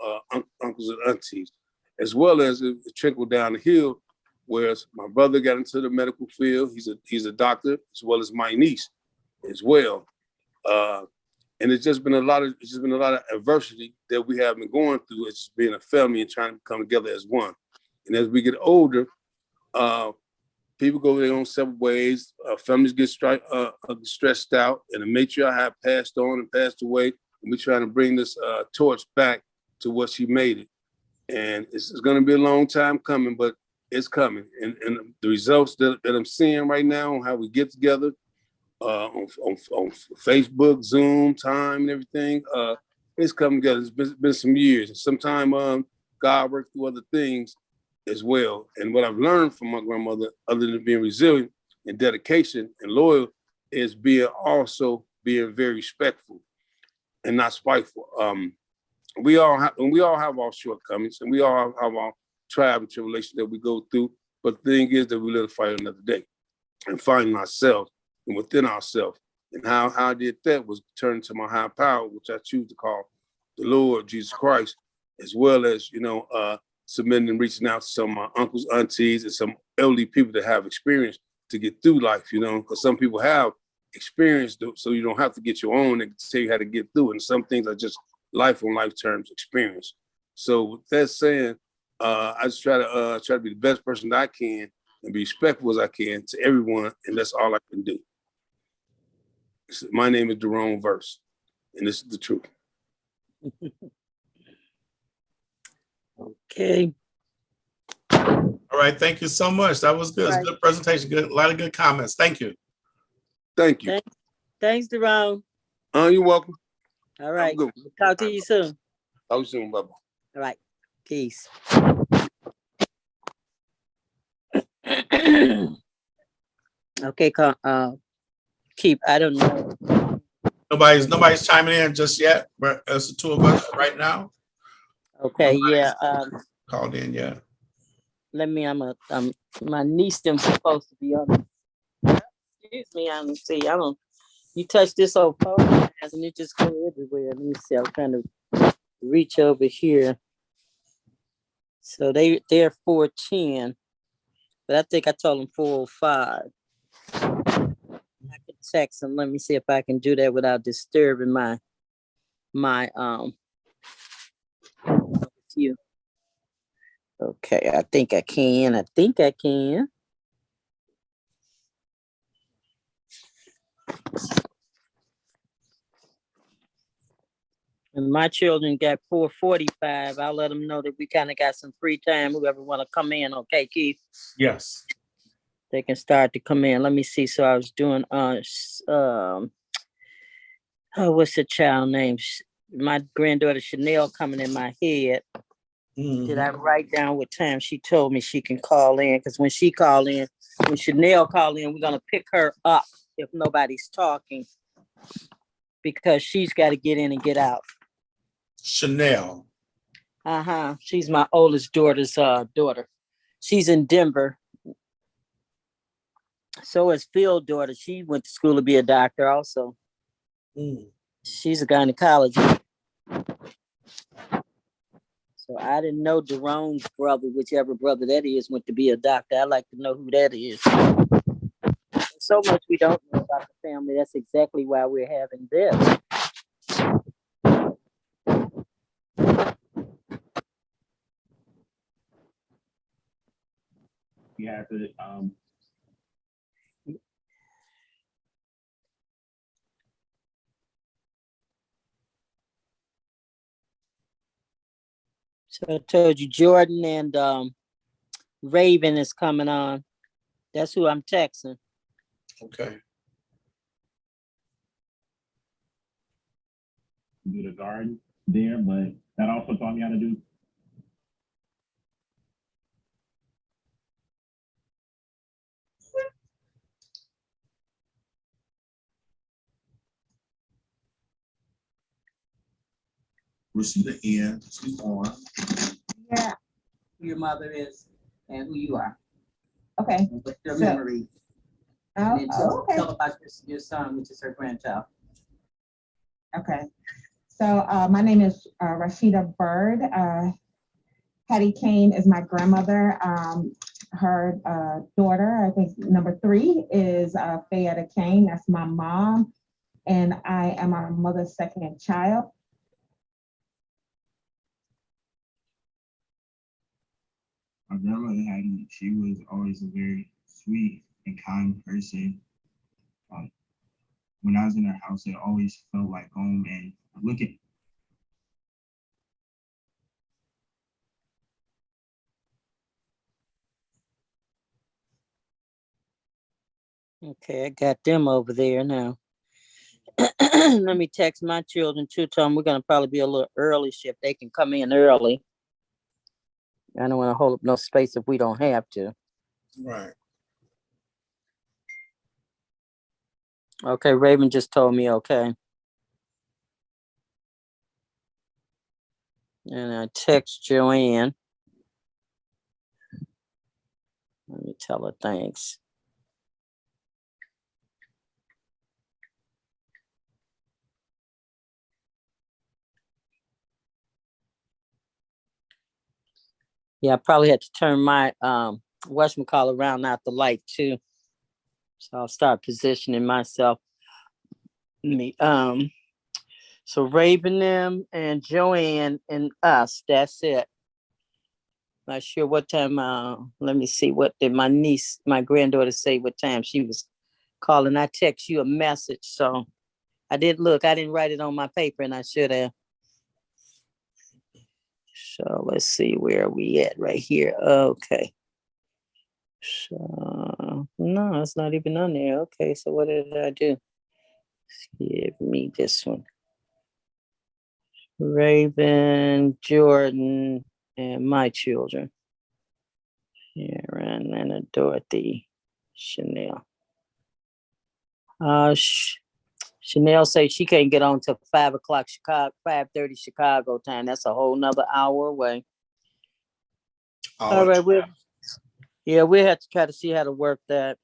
J: uncles and aunties, as well as it trickled down the hill. Whereas my brother got into the medical field, he's a doctor, as well as my niece, as well. And it's just been a lot of adversity that we have been going through. It's just being a family and trying to come together as one. And as we get older, people go their own separate ways. Families get stressed out, and the matriarch have passed on and passed away. And we're trying to bring this torch back to what she made it. And it's going to be a long time coming, but it's coming. And the results that I'm seeing right now on how we get together on Facebook, Zoom, time, and everything, it's coming together. It's been some years. And sometimes God worked through other things as well. And what I've learned from my grandmother, other than being resilient and dedication and loyal, is being very respectful and not spiteful. We all have our shortcomings, and we all have our trial and tribulation that we go through. But the thing is that we live to fight another day and finding ourselves and within ourselves. And how I did that was turn to my higher power, which I choose to call the Lord Jesus Christ, as well as, submitting and reaching out to some of my uncles, aunties, and some elderly people that have experience to get through life, because some people have experience, so you don't have to get your own and tell you how to get through. And some things are just life on life terms experience. So with that saying, I just try to be the best person that I can and be respectful as I can to everyone, and that's all I can do. My name is Jerome Verse, and this is the truth.
I: Okay.
A: All right, thank you so much. That was good. Right. Good presentation. Good, a lot of good comments. Thank you.
J: Thank you.
I: Thanks, Jerome.
J: You're welcome.
I: All right. Talk to you soon.
J: Talk to you soon. Bye-bye.
I: All right. Peace. Okay, Keep. I don't know.
A: Nobody's chiming in just yet, but it's the two of us right now.
I: Okay, yeah.
A: Called in, yeah.
I: Let me. My niece them supposed to be on. Excuse me. See. I don't. You touch this old phone and it just go everywhere. Let me see. I'm trying to reach over here. So they're 410, but I think I told them 405. I could text them. Let me see if I can do that without disturbing my you. Okay, I think I can. And my children got 4:45. I'll let them know that we kind of got some free time. Whoever want to come in, okay, Keith?
A: Yes.
I: They can start to come in. Let me see. So I was doing what's the child name? My granddaughter Chanel coming in my head. Mm-hmm. Did I write down what time she told me she can call in? Because when Chanel call in, we're gonna pick her up if nobody's talking, because she's got to get in and get out.
A: Chanel.
I: She's my oldest daughter's daughter. She's in Denver. So is Phil's daughter. She went to school to be a doctor also. She's a gynecologist. So I didn't know Jerome's brother, whichever brother that is, went to be a doctor. I'd like to know who that is. So much we don't know about the family. That's exactly why we're having this.
C: Yeah,
I: So I told you Jordan and Raven is coming on. That's who I'm texting.
A: Okay.
K: Do the garden there, but that also taught me how to do.
A: Rashida in. She's on.
L: Yeah. Who your mother is and who you are. Okay. And with your memory. And then tell about your son, which is her grandchild. Okay. So my name is Rashida Bird. Hattie Kane is my grandmother. Her daughter, I think number 3, is Fayetta Kane. That's my mom. And I am my mother's second child.
K: My grandmother Hattie, she was always a very sweet and kind person. When I was in her house, it always felt like home. And looking.
I: Okay, I got them over there now. Let me text my children too. Tell them we're gonna probably be a little early shift. They can come in early. I don't want to hold up no space if we don't have to.
A: Right.
I: Okay, Raven just told me okay. And I text Joanne. Let me tell her thanks. Yeah, I probably had to turn my whatchamacallit around out the light too. So I'll start positioning myself. So Raven them and Joanne and us, that's it. Not sure what time, let me see, what did my granddaughter say what time she was calling. I text you a message, so I didn't look. I didn't write it on my paper and I should have. So let's see, where are we at right here? Okay. So, no, it's not even on there. Okay, so what did I do? Give me this one. Raven, Jordan, and my children. Aaron and Dorothy, Chanel. Chanel says she can't get on till 5 o'clock Chicago, 5:30 Chicago time. That's a whole nother hour away. All right, we'll have to try to see how to work that.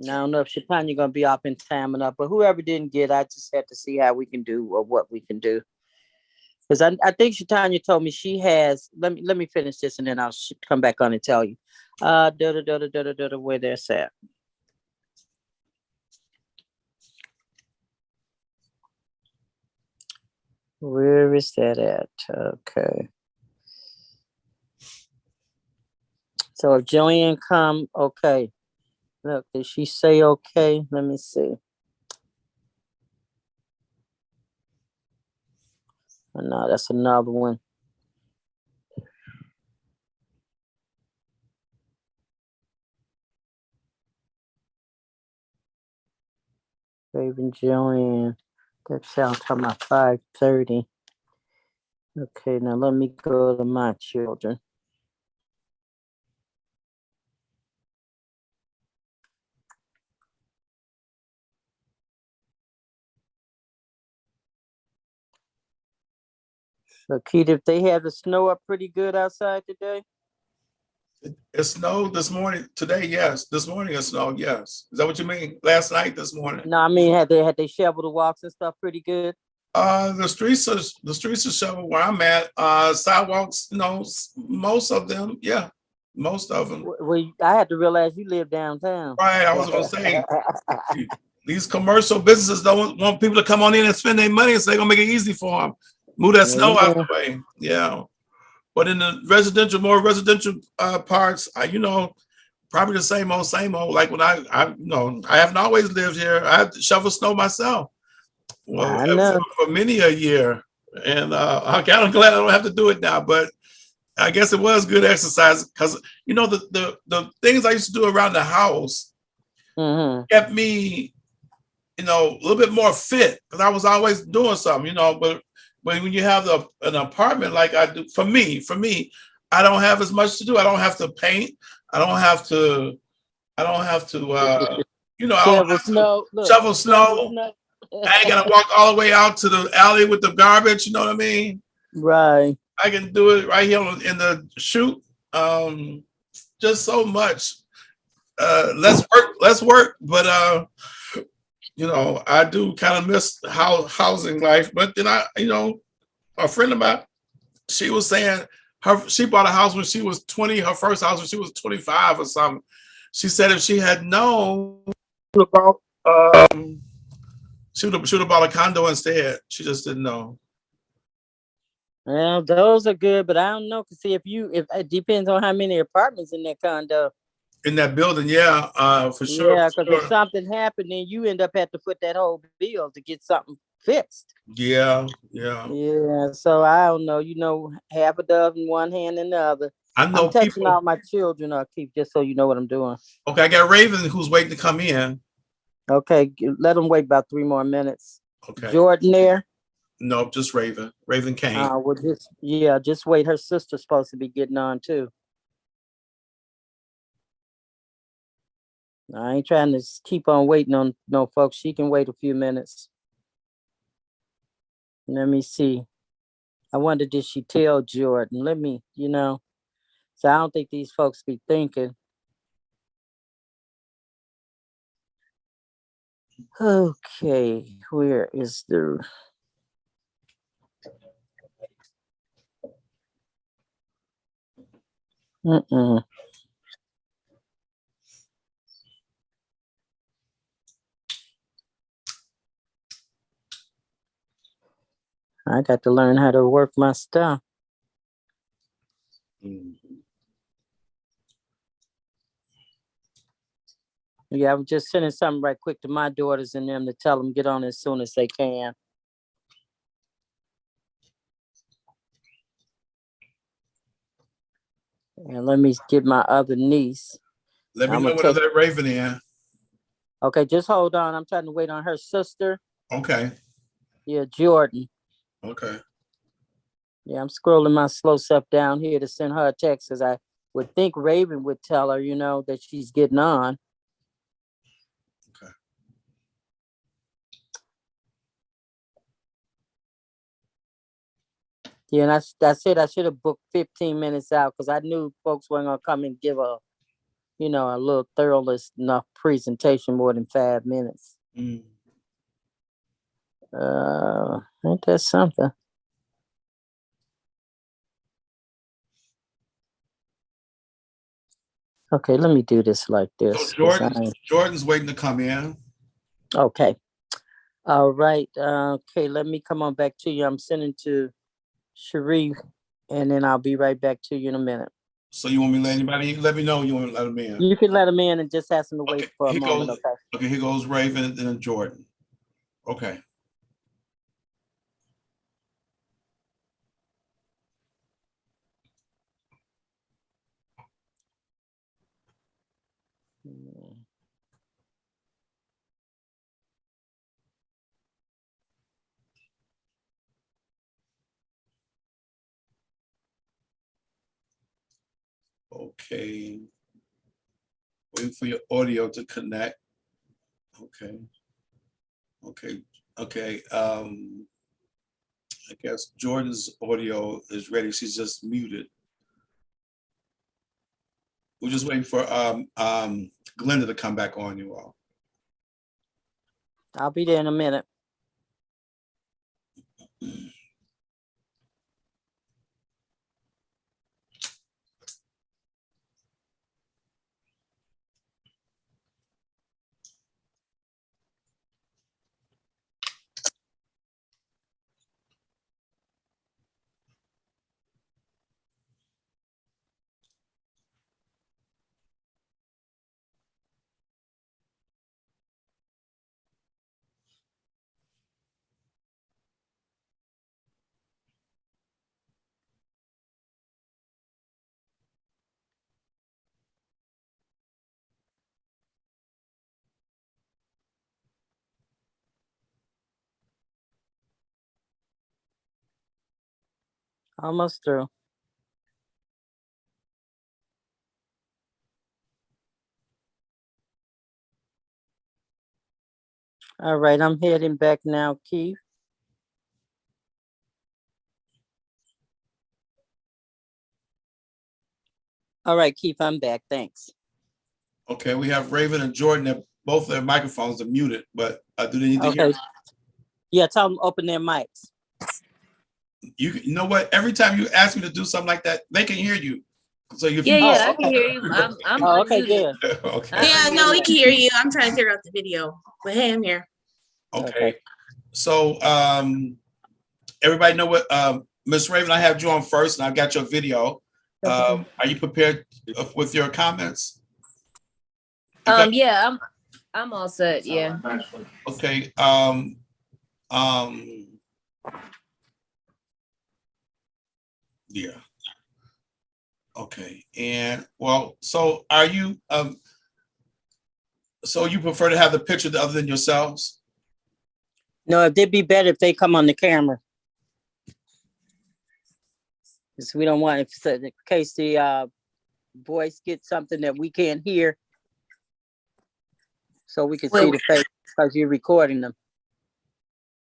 I: I don't know if Shatanya gonna be up in time enough, but whoever didn't get, I just had to see how we can do or what we can do. Because I think Shatanya told me she has. Let me finish this and then I'll come back on and tell you. Where that's at. Where is that at? Okay. So if Joanne come, okay. Look, did she say okay? Let me see. Oh, no, that's another one. Raven Joanne. That sounds talking about 5:30. Okay, now let me go to my children. So, Keith, if they have the snow up pretty good outside today?
A: It snowed this morning. Today, yes. This morning it snowed, yes. Is that what you mean? Last night, this morning?
I: No, I mean, had they shoveled the walks and stuff pretty good?
A: The streets are shoveled where I'm at. Sidewalks, most of them, yeah. Most of them.
I: Well, I had to realize you live downtown.
A: Right, I was gonna say these commercial businesses don't want people to come on in and spend their money, so they're gonna make it easy for them. Move that snow out the way. Yeah. But in the more residential parts, probably the same old. Like when I haven't always lived here. I have to shovel snow myself. Well, for many a year. And I'm glad I don't have to do it now, but I guess it was good exercise because the things I used to do around the house kept me, a little bit more fit because I was always doing something, but when you have an apartment like I do, for me, I don't have as much to do. I don't have to paint. I don't have to, I don't have to, I don't have to shovel snow. I ain't gotta walk all the way out to the alley with the garbage. You know what I mean?
I: Right.
A: I can do it right here in the chute. Just so much. Less work, but I do kind of miss housing life. But then a friend of mine, she was saying she bought a house when she was 20, her first house when she was 25 or something. She said if she had known about she would have bought a condo instead. She just didn't know.
I: Well, those are good, but I don't know. Cause see, if it depends on how many apartments in that condo.
A: In that building, yeah, for sure.
I: Yeah, because if something happened, then you end up having to put that whole bill to get something fixed.
A: Yeah.
I: So I don't know. Half a dozen in one hand and the other.
A: I know
I: I'm touching all my children up, Keith, just so you know what I'm doing.
A: Okay, I got Raven who's waiting to come in.
I: Okay, let them wait about 3 more minutes.
A: Okay.
I: Jordan there?
A: No, just Raven. Raven came.
I: Well, just wait. Her sister's supposed to be getting on too. I ain't trying to keep on waiting on no folks. She can wait a few minutes. Let me see. I wonder, did she tell Jordan? Let me, So I don't think these folks be thinking. Okay, where is the... I got to learn how to work my stuff. Yeah, I'm just sending something right quick to my daughters and them to tell them get on as soon as they can. And let me get my other niece.
A: Let me know when that Raven in.
I: Okay, just hold on. I'm trying to wait on her sister.
A: Okay.
I: Yeah, Jordan.
A: Okay.
I: Yeah, I'm scrolling my slow stuff down here to send her a text because I would think Raven would tell her, that she's getting on.
A: Okay.
I: Yeah, and that's it. I should have booked 15 minutes out because I knew folks weren't gonna come and give a little thorough enough presentation more than 5 minutes. Ain't that something? Okay, let me do this like this.
A: So Jordan's waiting to come in.
I: Okay. All right. Okay, let me come on back to you. I'm sending to Sheree, and then I'll be right back to you in a minute.
A: So you want me to let anybody? Let me know you want to let them in.
I: You can let them in and just ask them to wait for a moment.
A: Okay, here goes Raven and then Jordan. Okay. Okay. Waiting for your audio to connect. Okay. I guess Jordan's audio is ready. She's just muted. We're just waiting for Glenda to come back on, you all.
I: I'll be there in a minute. Almost through. All right, I'm heading back now, Keith. All right, Keith, I'm back. Thanks.
A: Okay, we have Raven and Jordan. Both their microphones are muted, but do they need to hear?
I: Yeah, tell them open their mics.
A: You know what? Every time you ask me to do something like that, they can hear you. So
M: I can hear you. I'm
I: okay, good.
A: Okay.
M: Yeah, no, we can hear you. I'm trying to figure out the video, but hey, I'm here.
A: Okay. So everybody know what Miss Raven, I have you on first, and I got your video. Are you prepared with your comments?
M: Yeah, I'm all set. Yeah.
A: Okay. Yeah. Okay. And well, so are you so you prefer to have the picture other than yourselves?
I: No, it'd be better if they come on the camera. Because we don't want, in case the voice gets something that we can't hear, so we can see the face because you're recording them.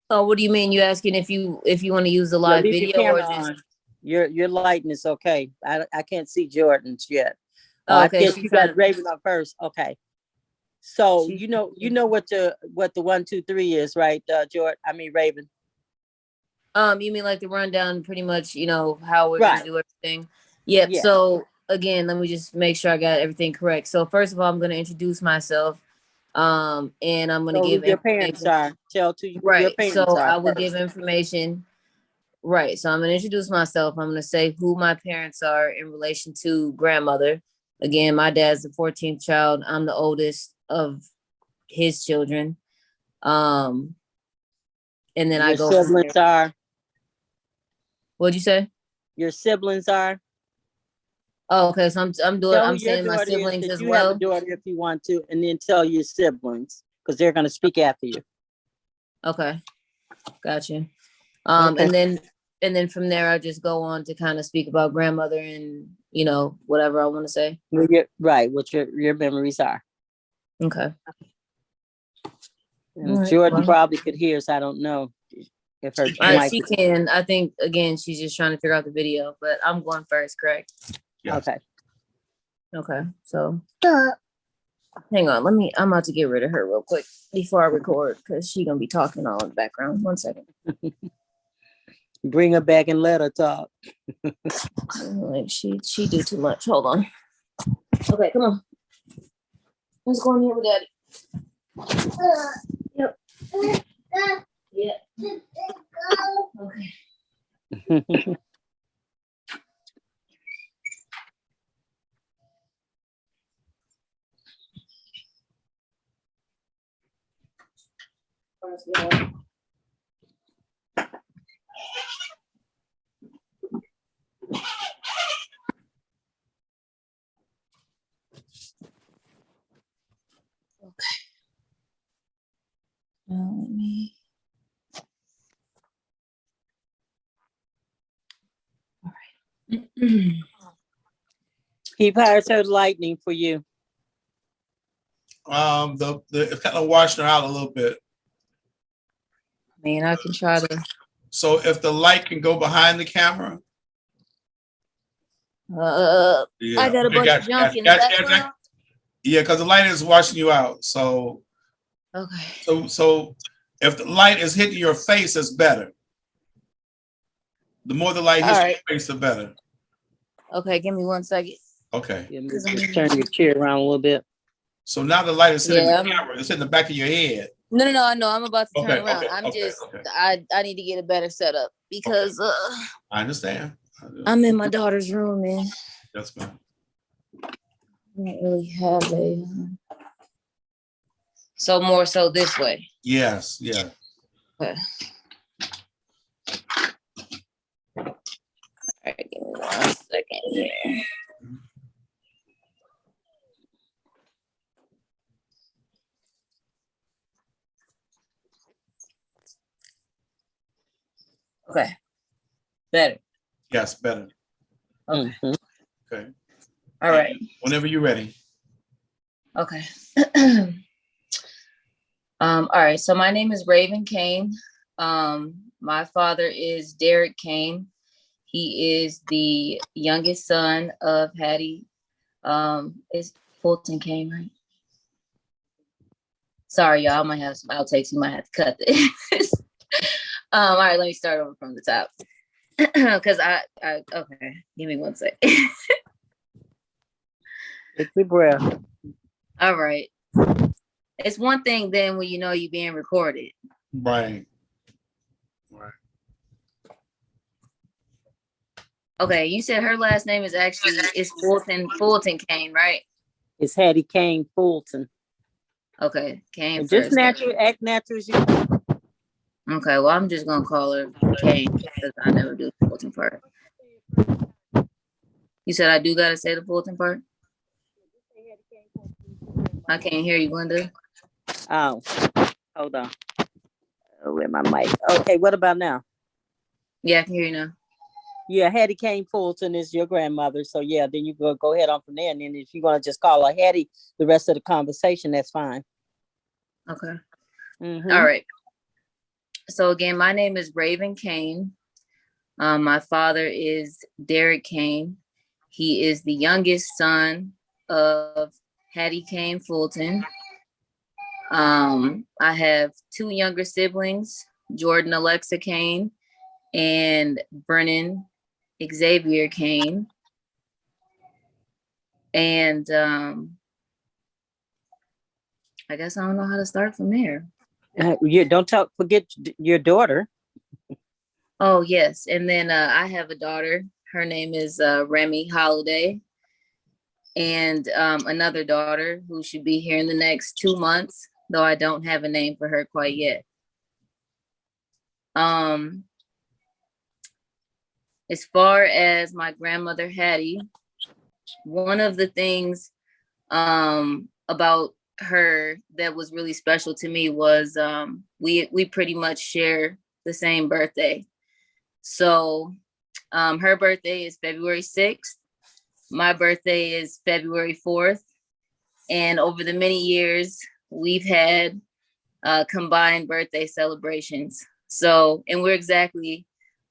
M: Oh, what do you mean? You asking if you want to use the live video or just
I: on. Your lighting is okay. I can't see Jordan's yet.
M: Oh, okay,
I: I guess you got Raven up first. Okay. So you know what the 1, 2, 3 is, right, Jordan? I mean Raven.
M: You mean like the rundown, pretty much, how we're gonna do everything. Yep. Yeah. So again, let me just make sure I got everything correct. So first of all, I'm gonna introduce myself. And I'm gonna give
I: your parents are. Tell to your parents
M: so
I: are
M: I will give information. Right. So I'm gonna introduce myself. I'm gonna say who my parents are in relation to grandmother. Again, my dad's the 14th child. I'm the oldest of his children. And then
I: your
M: I go.
I: Siblings are.
M: What'd you say?
I: Your siblings are.
M: Oh, okay. So I'm saying my siblings as well.
I: Have a daughter if you want to, and then tell your siblings because they're gonna speak after you.
M: Okay, gotcha.
I: Okay.
M: And then from there I just go on to kind of speak about grandmother and whatever I want to say.
I: Right, what your memories are.
M: Okay.
I: Jordan probably could hear us. I don't know if her
M: she can. I think again she's just trying to figure out the video, but I'm going first, correct?
A: Yes.
M: Okay. So hang on, I'm about to get rid of her real quick before I record because she's gonna be talking all in the background. 1 second.
I: Bring her back and let her talk.
M: Like she do too much. Hold on. Okay, come on. Let's go in here with Daddy. Yep. Yeah. Okay. Now let me. All right.
I: Keep her lightning for you.
A: It's kind of washing her out a little bit.
M: Man, I can try to.
A: So if the light can go behind the camera.
M: I got a bunch of junk in the background.
A: Yeah, because the light is washing you out. So
M: okay.
A: So if the light is hitting your face, it's better. The more the light hits your face, the better.
M: Okay, give me 1 second.
A: Okay.
I: Just turn your chair around a little bit.
A: So now the light is hitting the camera. It's in the back of your head.
M: No, I know. I'm about to turn around. I need to get a better setup because
A: I understand.
M: I'm in my daughter's room, man.
A: That's fine.
M: I don't really have a. So more so this way.
A: Yes. Yeah.
M: Okay. All right, give me 1 second here. Okay. Better.
A: Yes, better.
I: Okay.
A: Okay.
B: All right.
A: Whenever you're ready.
B: Okay. All right. So my name is Raven Kane. My father is Derek Kane. He is the youngest son of Hattie. Is Fulton Kane, right? Sorry, y'all. I might have some outtakes. You might have to cut this. All right, let me start over from the top. Because I okay, give me one sec.
I: Take your breath.
B: All right. It's one thing then when you know you're being recorded.
A: Right. Right.
B: Okay, you said her last name is actually Fulton Kane, right?
I: It's Hattie Kane Fulton.
B: Okay, Kane
I: And
B: first.
I: just act natural as you.
B: Okay, well, I'm just gonna call her Kane because I never do the Fulton part. You said I do gotta say the Fulton part? I can't hear you, Glenda.
I: Oh, hold on. Oh, where my mic? Okay, what about now?
B: Yeah, I can hear you now.
I: Yeah, Hattie Kane Fulton is your grandmother. So yeah, then you go ahead on from there. And then if you want to just call her Hattie the rest of the conversation, that's fine.
B: Okay.
I: Mm-hmm.
B: All right. So again, my name is Raven Kane. My father is Derek Kane. He is the youngest son of Hattie Kane Fulton. I have two younger siblings, Jordan Alexa Kane and Brennan Xavier Kane. And I guess I don't know how to start from there.
I: You don't forget your daughter.
B: Oh, yes. And then I have a daughter. Her name is Remy Holiday. And another daughter who should be here in the next 2 months, though I don't have a name for her quite yet. As far as my grandmother Hattie, one of the things about her that was really special to me was we pretty much share the same birthday. So her birthday is February 6th. My birthday is February 4th. And over the many years, we've had combined birthday celebrations. So, and we're exactly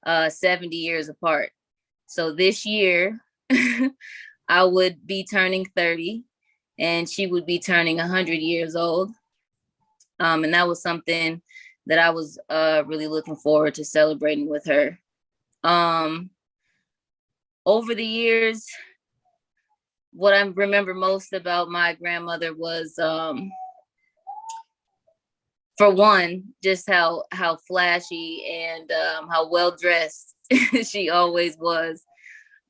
B: 70 years apart. So this year, I would be turning 30 and she would be turning 100 years old. And that was something that I was really looking forward to celebrating with her. Over the years, what I remember most about my grandmother was, for one, just how flashy and how well dressed she always was.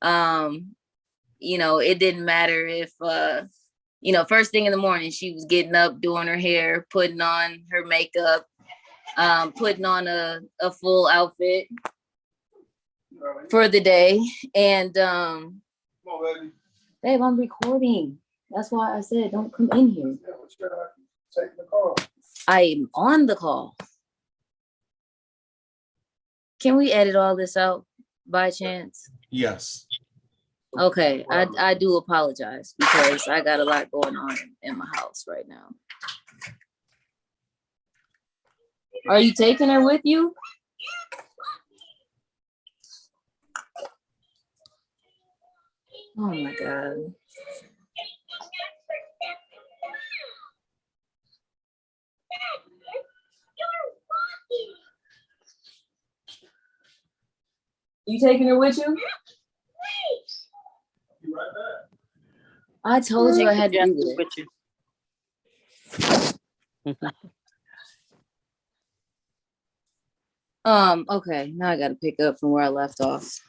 B: You know, it didn't matter if, you know, first thing in the morning, she was getting up, doing her hair, putting on her makeup, putting on a full outfit for the day. And babe, I'm recording. That's why I said don't come in here. I'm on the call. Can we edit all this out by chance?
A: Yes.
B: Okay, I do apologize because I got a lot going on in my house right now. Are you taking her with you? Oh my God. You taking her with you? I told you I had to do this. Okay, now I gotta pick up from where I left off.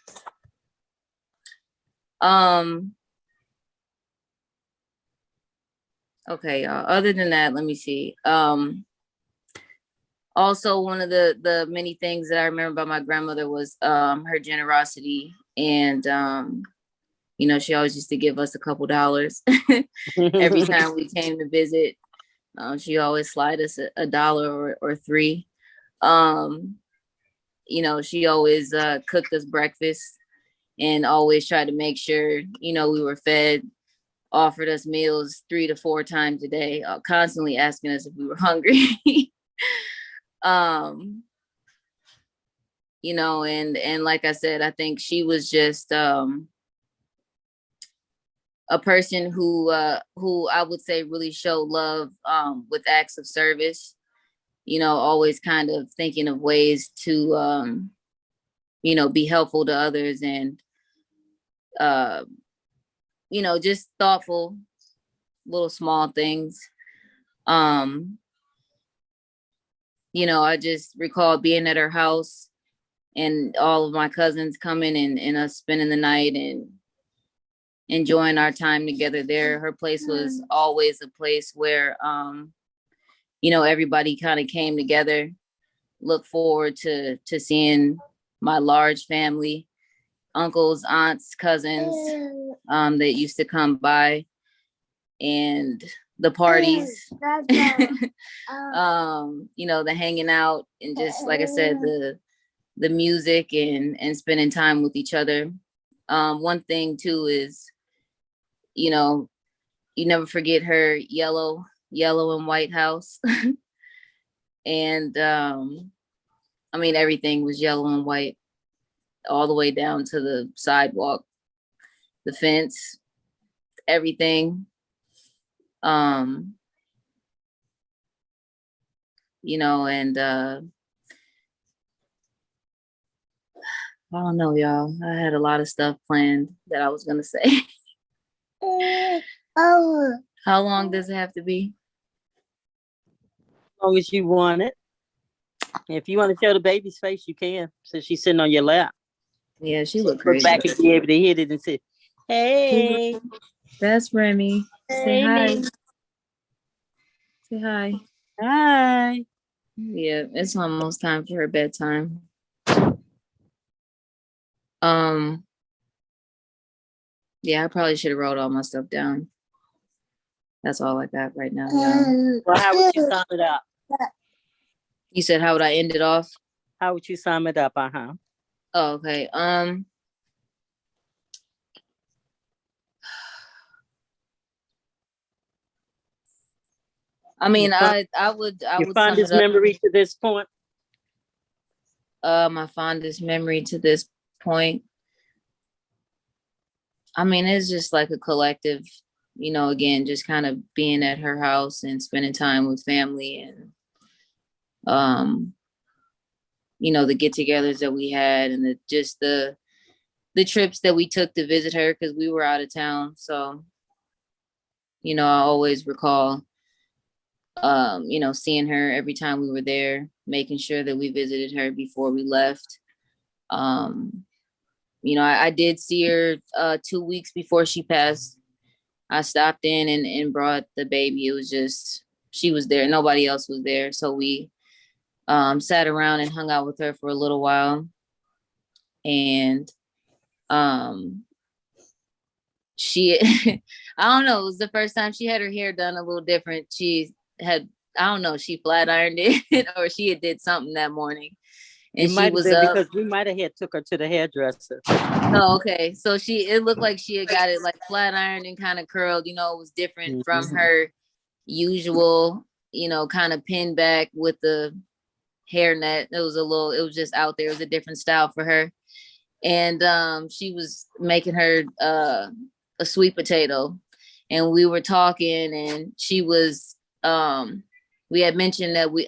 B: Okay, y'all. Other than that, let me see. Also, one of the many things that I remember about my grandmother was her generosity, and you know, she always used to give us a couple dollars every time we came to visit. She always slide us a dollar or three. You know, she always cooked us breakfast,
M: and always tried to make sure, we were fed, offered us meals 3 to 4 times a day, constantly asking us if we were hungry. And like I said, I think she was just a person who I would say really showed love with acts of service, always kind of thinking of ways to be helpful to others, and just thoughtful little small things. I just recall being at her house and all of my cousins coming and us spending the night and enjoying our time together there. Her place was always a place where, everybody kind of came together, look forward to seeing my large family, uncles, aunts, cousins, that used to come by, and the parties, the hanging out, and just, like I said, the music and spending time with each other. One thing too is, you never forget her yellow and white house. And everything was yellow and white, all the way down to the sidewalk, the fence, everything. And I don't know, y'all. I had a lot of stuff planned that I was gonna say. How long does it have to be?
I: As long as you want it. If you want to show the baby's face, you can. Since she's sitting on your lap.
M: Yeah, she looked
I: Look
M: crazy.
I: back and be able to hit it and say, "Hey,
M: that's Remy. Say hi.
I: Amy.
M: Say hi.
I: Hi."
M: Yeah, it's almost time for her bedtime. Yeah, I probably should have wrote all my stuff down. That's all I got right now. Y'all.
I: Well, how would you sum it up?
M: You said, how would I end it off?
I: How would you sum it up?
M: Oh, okay. I would
I: your fondest memory to this point.
M: My fondest memory to this point. It's just like a collective, again, just kind of being at her house and spending time with family, and the get-togethers that we had, and the trips that we took to visit her because we were out of town. So, I always recall, seeing her every time we were there, making sure that we visited her before we left. I did see her 2 weeks before she passed. I stopped in and brought the baby. It was just, she was there. Nobody else was there. So we sat around and hung out with her for a little while. And she, I don't know, it was the first time she had her hair done a little different. She had, I don't know, she flat ironed it or she had did something that morning. And
I: she
M: was up
I: because we might have took her to the hairdresser.
M: Oh, okay. So it looked like she had got it like flat ironed and kind of curled, it was different from her usual, kind of pinned back with the hairnet. It was just out there. It was a different style for her. And she was making her a sweet potato, and we were talking, and she was I had mentioned that we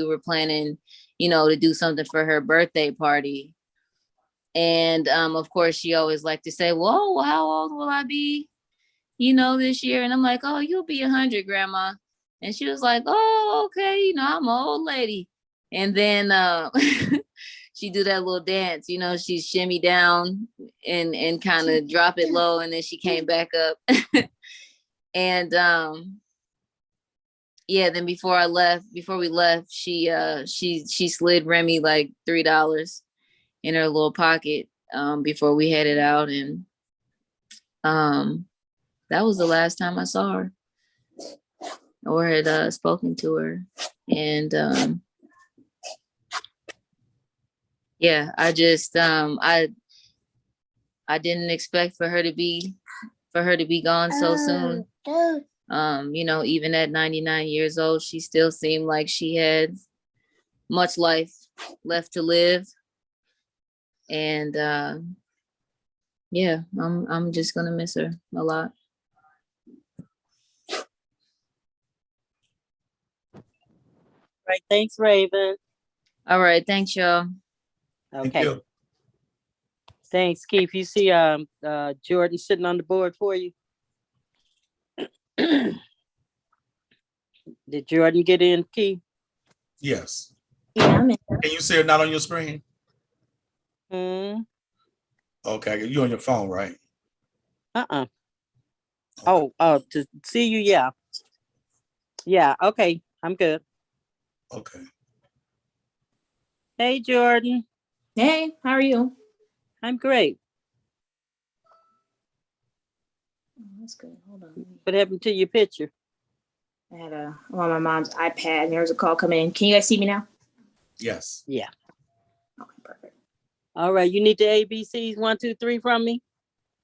M: were planning, to do something for her birthday party. And of course, she always liked to say, "Well, how old will I be, this year?" And I'm like, "Oh, you'll be 100, Grandma." And she was like, "Oh, okay, I'm an old lady." And then she do that little dance, she shimmy down and kind of drop it low, and then she came back up. And yeah, then before we left, she slid Remy like $3 in her little pocket before we headed out. And that was the last time I saw her or had spoken to her. And yeah, I just I didn't expect for her to be gone so soon. You know, even at 99 years old, she still seemed like she had much life left to live. And yeah, I'm just gonna miss her a lot.
I: Right. Thanks, Raven.
M: All right, thanks, y'all.
I: Okay.
A: Thank you.
I: Thanks, Keith. You see Jordan sitting on the board for you? Did Jordan get in, Keith?
A: Yes.
G: Yeah, I'm in.
A: Can you see her not on your screen?
I: Hmm.
A: Okay, you on your phone, right?
I: Uh-uh. Oh, to see you, yeah. Yeah, okay. I'm good.
A: Okay.
I: Hey, Jordan.
G: Hey, how are you?
I: I'm great.
G: Oh, that's good. Hold on.
I: What happened to your picture?
G: I had I'm on my mom's iPad and there was a call coming in. Can you guys see me now?
A: Yes.
I: Yeah.
G: Okay, perfect.
I: All right. You need the ABCs 1, 2, 3 from me?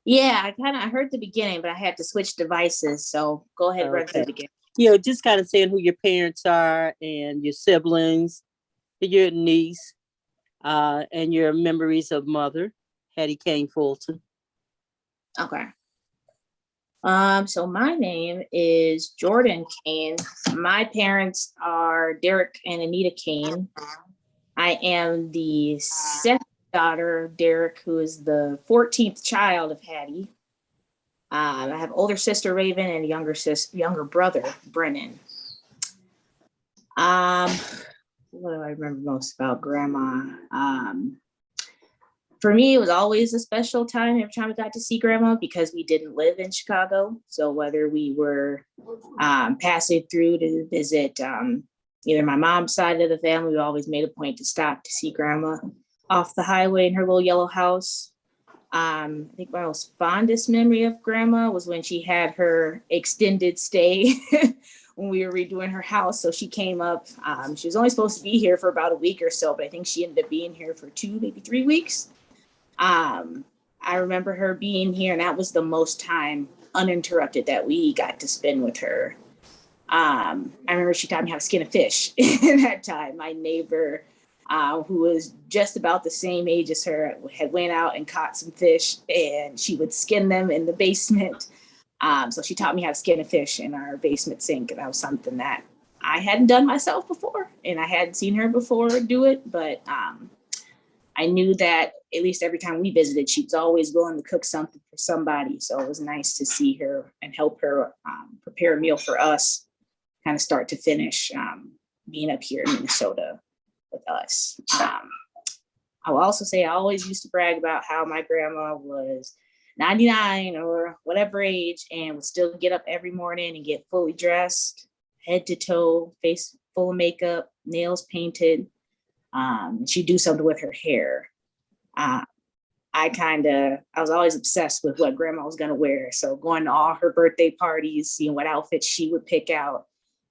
G: Yeah, I heard the beginning, but I had to switch devices. So go ahead and run through it again.
I: You know, just kind of saying who your parents are and your siblings, your niece, and your memories of mother, Hattie Kane Fulton.
G: Okay. So my name is Jordan Kane. My parents are Derek and Anita Kane. I am the second daughter of Derek, who is the 14th child of Hattie. I have older sister Raven and a younger brother Brennan. What do I remember most about Grandma? For me, it was always a special time every time I got to see Grandma because we didn't live in Chicago. So whether we were passing through to visit either my mom's side of the family, we always made a point to stop to see Grandma off the highway in her little yellow house. I think my most fondest memory of Grandma was when she had her extended stay when we were redoing her house. So she came up, she was only supposed to be here for about a week or so, but I think she ended up being here for 2, maybe 3 weeks. I remember her being here, and that was the most time uninterrupted that we got to spend with her. I remember she taught me how to skin a fish in that time. My neighbor, who was just about the same age as her, had went out and caught some fish, and she would skin them in the basement. So she taught me how to skin a fish in our basement sink, and that was something that I hadn't done myself before, and I hadn't seen her before do it, but I knew that at least every time we visited, she was always willing to cook something for somebody. So it was nice to see her and help her prepare a meal for us, kind of start to finish, being up here in Minnesota with us. I will also say I always used to brag about how my grandma was 99 or whatever age and would still get up every morning and get fully dressed, head to toe, face full of makeup, nails painted. She'd do something with her hair. I was always obsessed with what grandma was going to wear. So going to all her birthday parties, seeing what outfits she would pick out,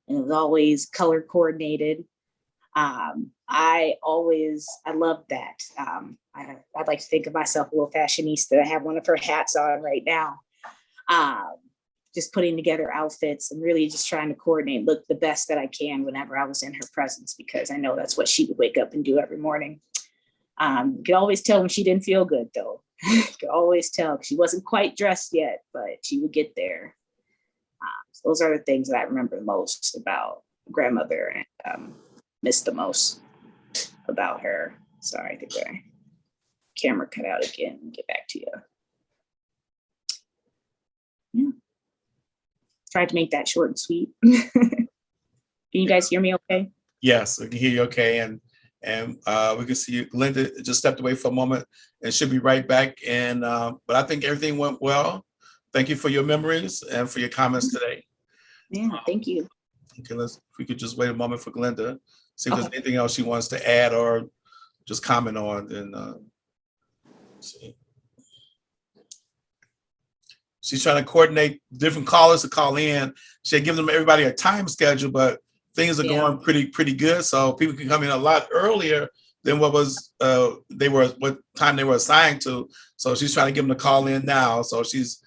G: and it was always color coordinated. I loved that. I'd like to think of myself a little fashionista. I have one of her hats on right now. Just putting together outfits and really just trying to coordinate, look the best that I can whenever I was in her presence, because I know that's what she would wake up and do every morning. You could always tell when she didn't feel good though. You could always tell she wasn't quite dressed yet, but she would get there. So those are the things that I remember most about grandmother and miss the most about her. Sorry, I think the camera cut out again. Get back to you. Yeah. Tried to make that short and sweet. Can you guys hear me okay?
A: Yes, I can hear you okay. And we can see you. Glenda just stepped away for a moment and should be right back. And but I think everything went well. Thank you for your memories and for your comments today.
G: Yeah, thank you.
A: Okay, if we could just wait a moment for Glenda, see if there's anything else she wants to add or just comment on. Then see. She's trying to coordinate different callers to call in. She had given everybody a time schedule, but things are going pretty good. So people can come in a lot earlier than what time they were assigned to. So she's trying to give them a call in now. So she's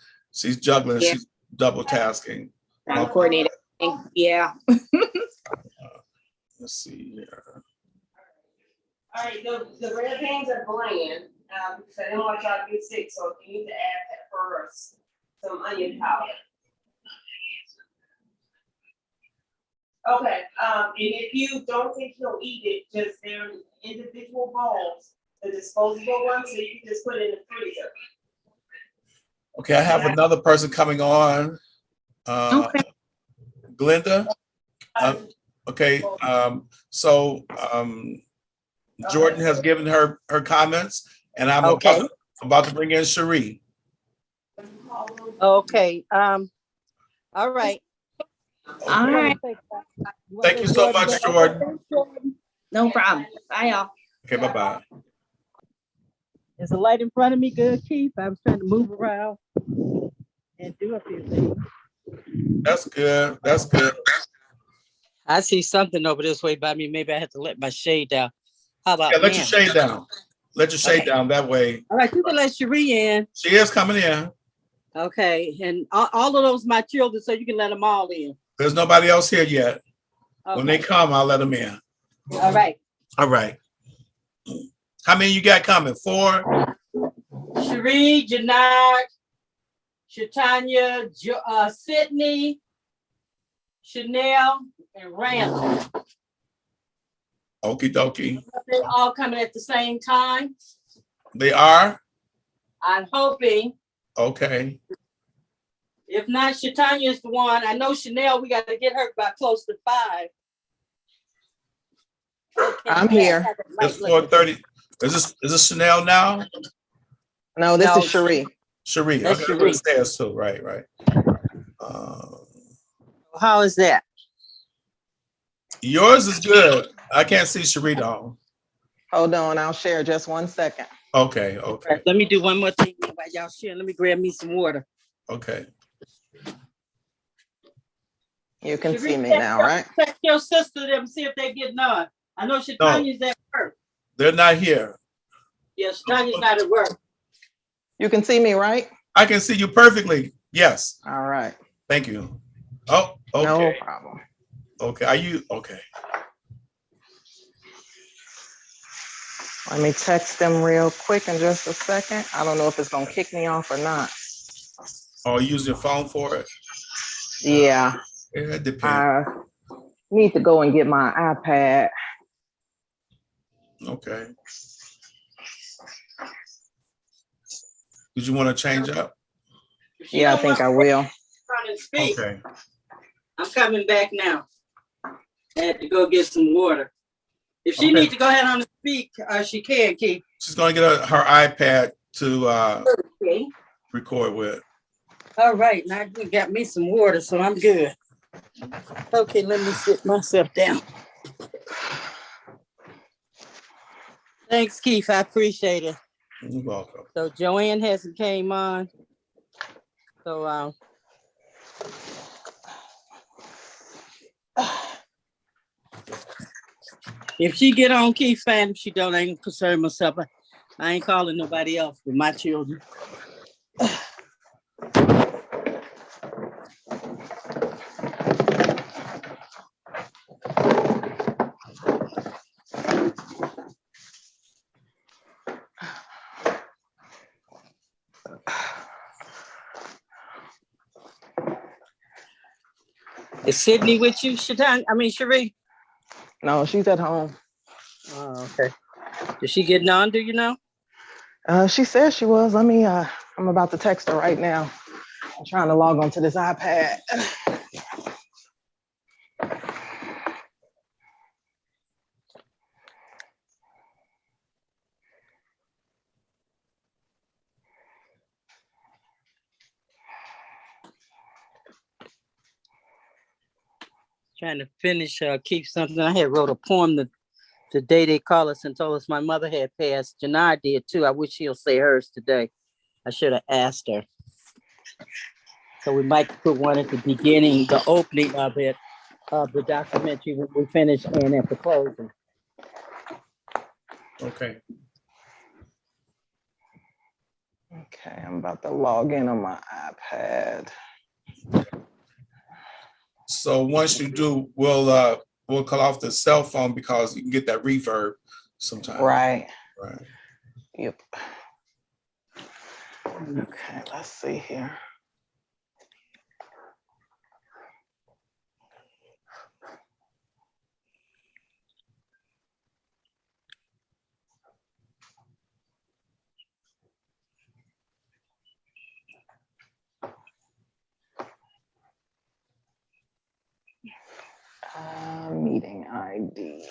A: juggling,
N: Yeah.
A: she's double tasking.
N: Trying to coordinate everything. Yeah.
A: Let's see here.
O: All right, the red beans are bland, because I didn't want y'all to get sick, so if you need to add pepper or some onion powder. Okay, and if you don't think he'll eat it, just they're in individual bowls, the disposable ones, so you can just put it in the freezer.
A: Okay, I have another person coming on.
N: Okay.
A: Glenda. Okay, so Jordan has given her comments, and I'm about to bring in Sheree.
I: Okay. All right.
N: All right.
A: Thank you so much, Jordan.
N: No problem. Bye, y'all.
A: Okay, bye-bye.
I: Is the light in front of me good, Keith? I was trying to move around and do a few things.
A: That's good. That's good.
I: I see something over this way by me. Maybe I have to let my shade down. How about
A: let your shade down. Let your shade down that way.
I: All right, you can let Sheree in.
A: She is coming in.
I: Okay, and all of those my children, so you can let them all in.
A: There's nobody else here yet.
I: Okay.
A: When they come, I'll let them in.
I: All right.
A: All right. How many you got coming? 4?
I: Sheree, Janard, Shatanya, Sydney, Chanel, and Randall.
A: Okie dokie.
I: They all coming at the same time.
A: They are?
I: I'm hoping.
A: Okay.
I: If not, Shatanya is the one. I know Chanel, we got to get her by close to 5. Okay,
P: I'm here.
A: It's 4:30. Is this Chanel now?
P: No, this is Sheree.
A: Sheree.
I: That's
A: Okay,
I: Sheree.
A: Stairs too. Right.
I: How is that?
A: Yours is good. I can't see Sheree though.
P: Hold on, I'll share just 1 second.
A: Okay.
I: Let me do one more thing while y'all share. Let me grab me some water.
A: Okay.
P: You can
I: Sheree,
P: see me now, right?
I: Text your sister them, see if they're getting on. I know Shatanya's at work.
A: They're not here.
I: Yes, Shatanya's not at work.
P: You can see me, right?
A: I can see you perfectly. Yes.
P: All right.
A: Thank you. Oh, okay.
P: No problem.
A: Okay. Are you okay?
P: Let me text them real quick in just a second. I don't know if it's gonna kick me off or not.
A: Oh, use your phone for it?
P: Yeah.
A: It depends.
P: I need to go and get my iPad.
A: Okay. Did you want to change up?
P: Yeah, I think I will.
A: Okay.
I: I'm coming back now. I had to go get some water. If she needs to go ahead on the speak, she can, Keith.
A: She's going to get her iPad to record with.
I: All right, now you got me some water, so I'm good. Okay, let me sit myself down. Thanks, Keith. I appreciate it.
A: You're welcome.
I: So Joanne hasn't came on. So if she get on, Keith, fine. If she don't, I ain't concern myself. I ain't calling nobody else but my children. Is Sydney with you, Sheree?
P: No, she's at home.
I: Oh, okay. Is she getting on, do you know?
P: She said she was. I'm about to text her right now. I'm trying to log onto this iPad.
I: Trying to finish, keep something. I had wrote a poem the day they called us and told us my mother had passed. Janai did too. I wish she'll say hers today. I should have asked her. So we might put one at the beginning, the opening of it, of the documentary when we finish, and at the closing.
A: Okay.
P: Okay, I'm about to log in on my iPad.
A: So once you do, we'll cut off the cell phone because you can get that reverb sometimes.
P: Right.
A: Right.
P: Yep. Okay, let's see here. Meeting ID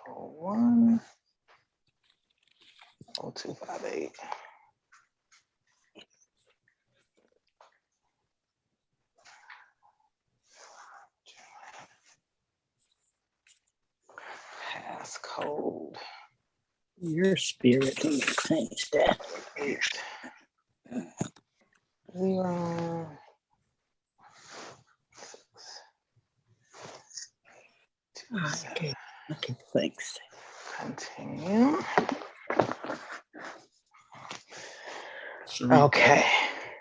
P: 8495101 0258. Passcode.
I: Your spirit. Let me change that.
P: 8 0
I: Okay. Okay. Thanks.
P: Continue.
A: Sheree.
P: Okay.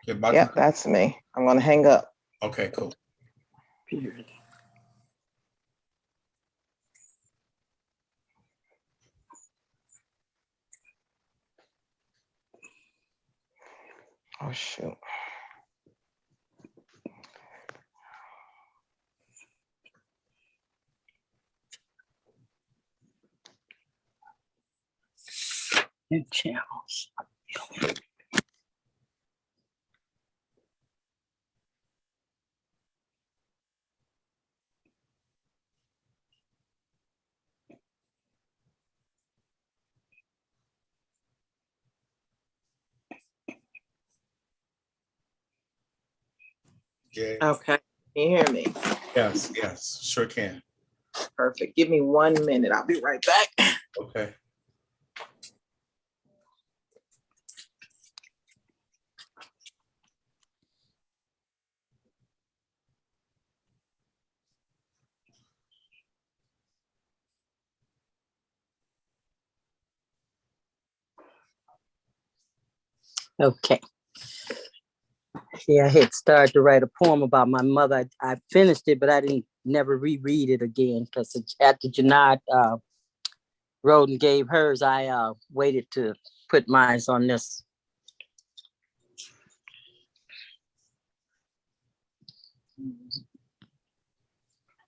A: Okay,
P: yep, that's me. I'm gonna hang up.
A: Okay, cool.
P: Oh shoot.
I: New channels.
A: Yeah.
Q: Okay, can you hear me?
A: Yes, yes, sure can.
Q: Perfect. Give me 1 minute. I'll be right back.
A: Okay.
I: Okay. Yeah, I had started to write a poem about my mother. I finished it, but I didn't never reread it again because after Janad wrote and gave hers, I waited to put mine on this.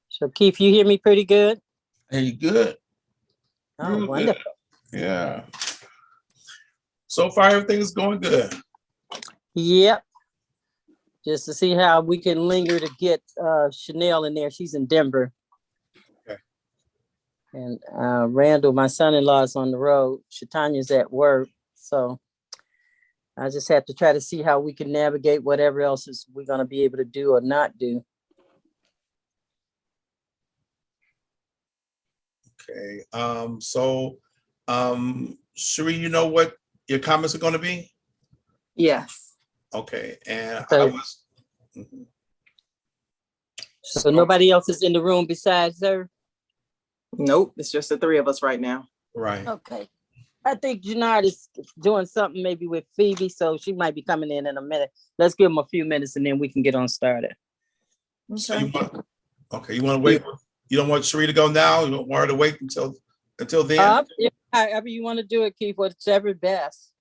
I: So Keith, you hear me pretty good?
A: Hey, good.
I: Oh,
A: Real
I: wonderful.
A: Good. Yeah. So far, everything's going good.
I: Yep. Just to see how we can linger to get Chanel in there. She's in Denver.
A: Okay.
I: And Randall, my son-in-law, is on the road. Shatanya's at work. So I just have to try to see how we can navigate whatever else is we're going to be able to do or not do.
A: Okay. Sheree, you know what your comments are going to be?
Q: Yes.
A: Okay. And
I: Okay.
A: I was. Mhm.
I: So nobody else is in the room besides her?
Q: Nope, it's just the three of us right now.
A: Right.
I: Okay. I think Janard is doing something maybe with Phoebe, so she might be coming in a minute. Let's give them a few minutes and then we can get on started.
Q: Okay.
A: So you want to wait? You don't want Sheree to go now? You don't want her to wait until then?
I: Yeah, however you want to do it, Keith, whatever best.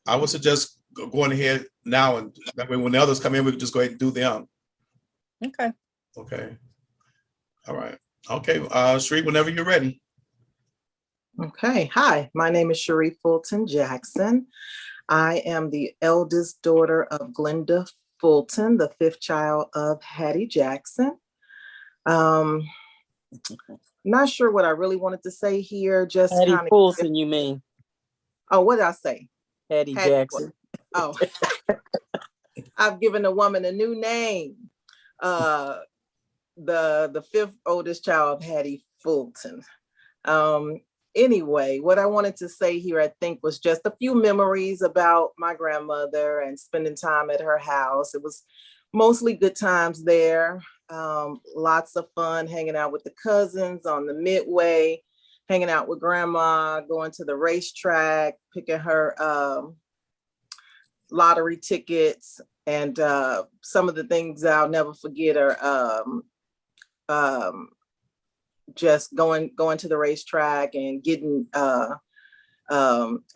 A: I would suggest going ahead now, and that way when the others come in, we can just go ahead and do them.
I: Okay.
A: Okay. All right. Okay. Sheree, whenever you're ready.
Q: Okay. Hi, my name is Sheree Fulton Jackson. I am the eldest daughter of Glenda Fulton, the fifth child of Hattie Jackson. Not sure what I really wanted to say here. Just
I: Hattie
Q: kind of.
I: Fulton, you mean?
Q: Oh, what did I say?
I: Hattie Jackson.
Q: Oh, I've given a woman a new name. The fifth oldest child of Hattie Fulton. Anyway, what I wanted to say here, I think, was just a few memories about my grandmother and spending time at her house. It was mostly good times there. Lots of fun hanging out with the cousins on the midway, hanging out with grandma, going to the racetrack, picking her lottery tickets. And some of the things I'll never forget are just going to the racetrack and getting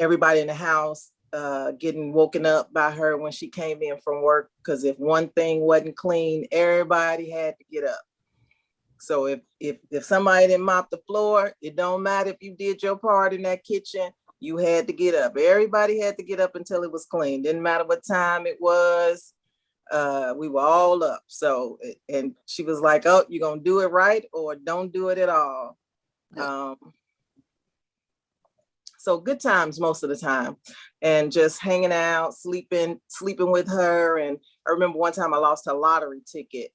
Q: everybody in the house getting woken up by her when she came in from work, because if one thing wasn't clean, everybody had to get up. So if somebody didn't mop the floor, it don't matter if you did your part in that kitchen, you had to get up. Everybody had to get up until it was clean. Didn't matter what time it was. We were all up. So, and she was like, oh, you're gonna do it right or don't do it at all. So good times most of the time, and just hanging out, sleeping with her. And I remember one time I lost a lottery ticket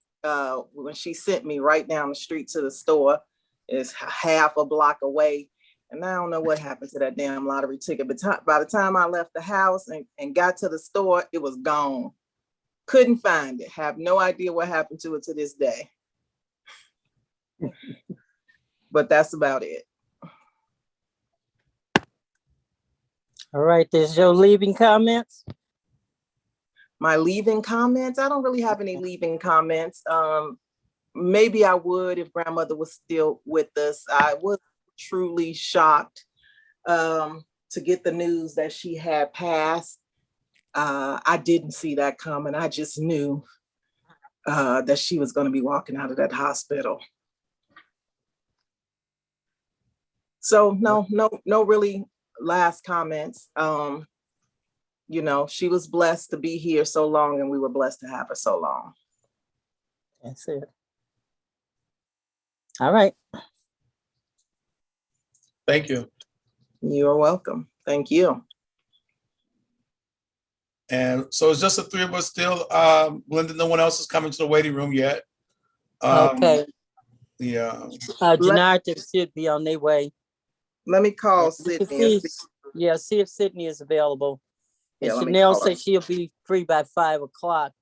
Q: when she sent me right down the street to the store. It's half a block away. And I don't know what happened to that damn lottery ticket. But by the time I left the house and got to the store, it was gone. Couldn't find it. Have no idea what happened to it to this day. But that's about it.
I: All right, there's your leaving comments.
Q: My leaving comments? I don't really have any leaving comments. Maybe I would if grandmother was still with us. I was truly shocked to get the news that she had passed. I didn't see that coming. I just knew that she was going to be walking out of that hospital. So no really last comments. You know, she was blessed to be here so long, and we were blessed to have her so long.
I: That's it. All right.
A: Thank you.
Q: You're welcome. Thank you.
A: And so it's just the three of us still. Linda, no one else is coming to the waiting room yet.
I: Okay.
A: Yeah.
I: Janarta should be on their way.
Q: Let me call
I: Sydney. See if Sydney is available. And Chanel said she'll be free by 5 o'clock.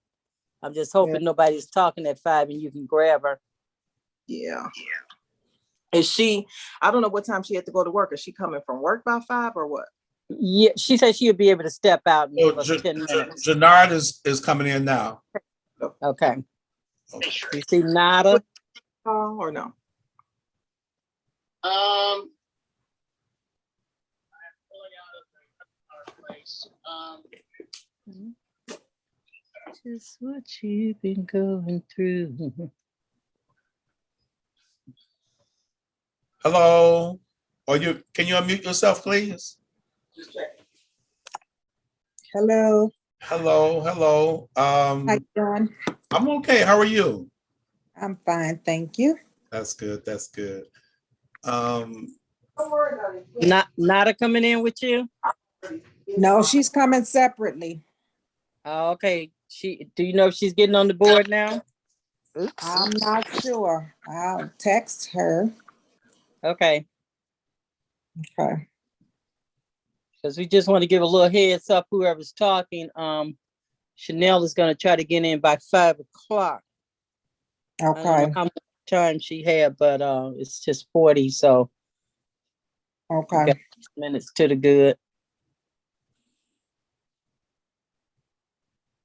I: I'm just hoping nobody's talking at 5 and you can grab her.
Q: Yeah. Is she, I don't know what time she had to go to work. Is she coming from work by 5 or what?
I: Yeah, she said she'll be able to step out and give us 10 minutes.
A: Janard is coming in now.
I: Okay. You see Nada?
Q: Or no?
I: Just what you've been going through.
A: Hello. Can you unmute yourself, please?
R: Hello.
A: Hello.
R: How you doing?
A: I'm okay. How are you?
R: I'm fine, thank you.
A: That's good.
I: Nada coming in with you?
R: No, she's coming separately.
I: Oh, okay. Do you know if she's getting on the board now?
R: I'm not sure. I'll text her.
I: Okay.
R: Okay.
I: Because we just want to give a little heads up, whoever's talking. Chanel is going to try to get in by 5 o'clock.
R: Okay.
I: I don't know how much time she had, but it's just 40, so.
R: Okay.
I: Minutes to the good.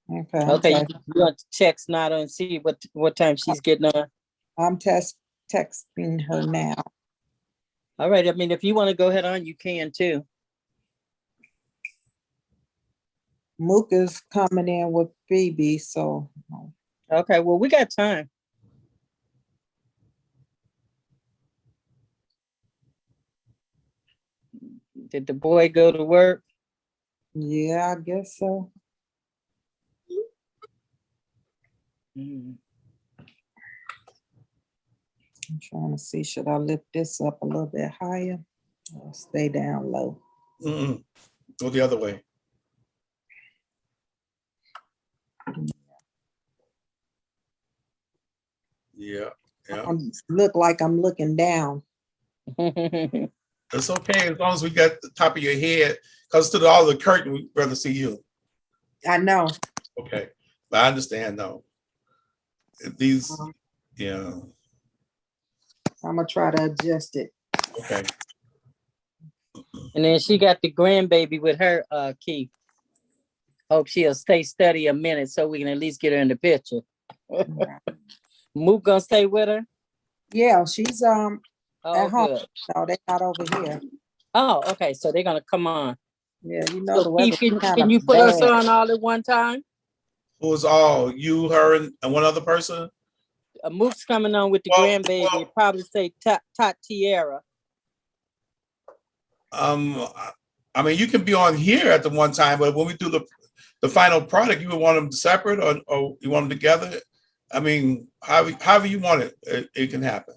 R: Okay.
I: Okay, you want to text Nada and see what time she's getting on.
R: I'm texting her now.
I: All right. I mean, if you want to go ahead on, you can too.
R: Mook is coming in with Phoebe, so.
I: Okay, well, we got time. Did the boy go to work?
R: Yeah, I guess so.
I: Mm.
R: I'm trying to see, should I lift this up a little bit higher or stay down low?
A: Go the other way. Yeah.
R: I look like I'm looking down.
A: It's okay as long as we got the top of your head, because to all the curtain, we'd rather see you.
R: I know.
A: Okay, but I understand though. These Yeah.
R: I'm gonna try to adjust it.
A: Okay.
I: And then she got the grandbaby with her, Keith. Hope she'll stay steady a minute so we can at least get her in the picture. Mook gonna stay with her?
R: Yeah, she's at home.
I: Good.
R: No, they not over here.
I: Oh, okay. So they're gonna come on.
R: Yeah, you know the
I: So
R: weather
I: Keith,
R: kind
I: can
R: of
I: you put us
R: bad.
I: on all at one time?
A: Who was all? You, her, and one other person?
I: Mook's coming on with the grandbaby. Probably say Tatiara.
A: I mean, you can be on here at the one time, but when we do the final product, you would want them separate or you want them together? I mean, however you want it, it can happen.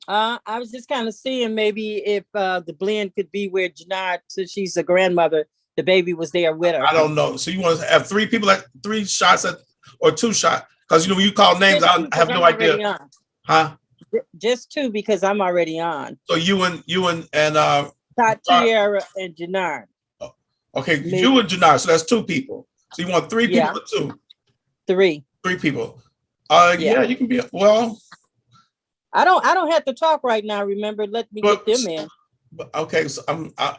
I: I was just kind of seeing maybe if the blend could be where Janai, since she's a grandmother, the baby was there with her.
A: I don't know. So you want to have three people at 3 shots or 2 shots? Because when you call names, I have no idea. Huh?
I: Just 2 because I'm already on.
A: So you and
I: Tatiara and Janai.
A: Okay, maybe. You and Janai. So that's 2 people. So you want 3 people or 2?
I: 3.
A: 3 people. Yeah, you can be. Well,
I: I don't have to talk right now. Remember, let me get them in.
A: Okay, so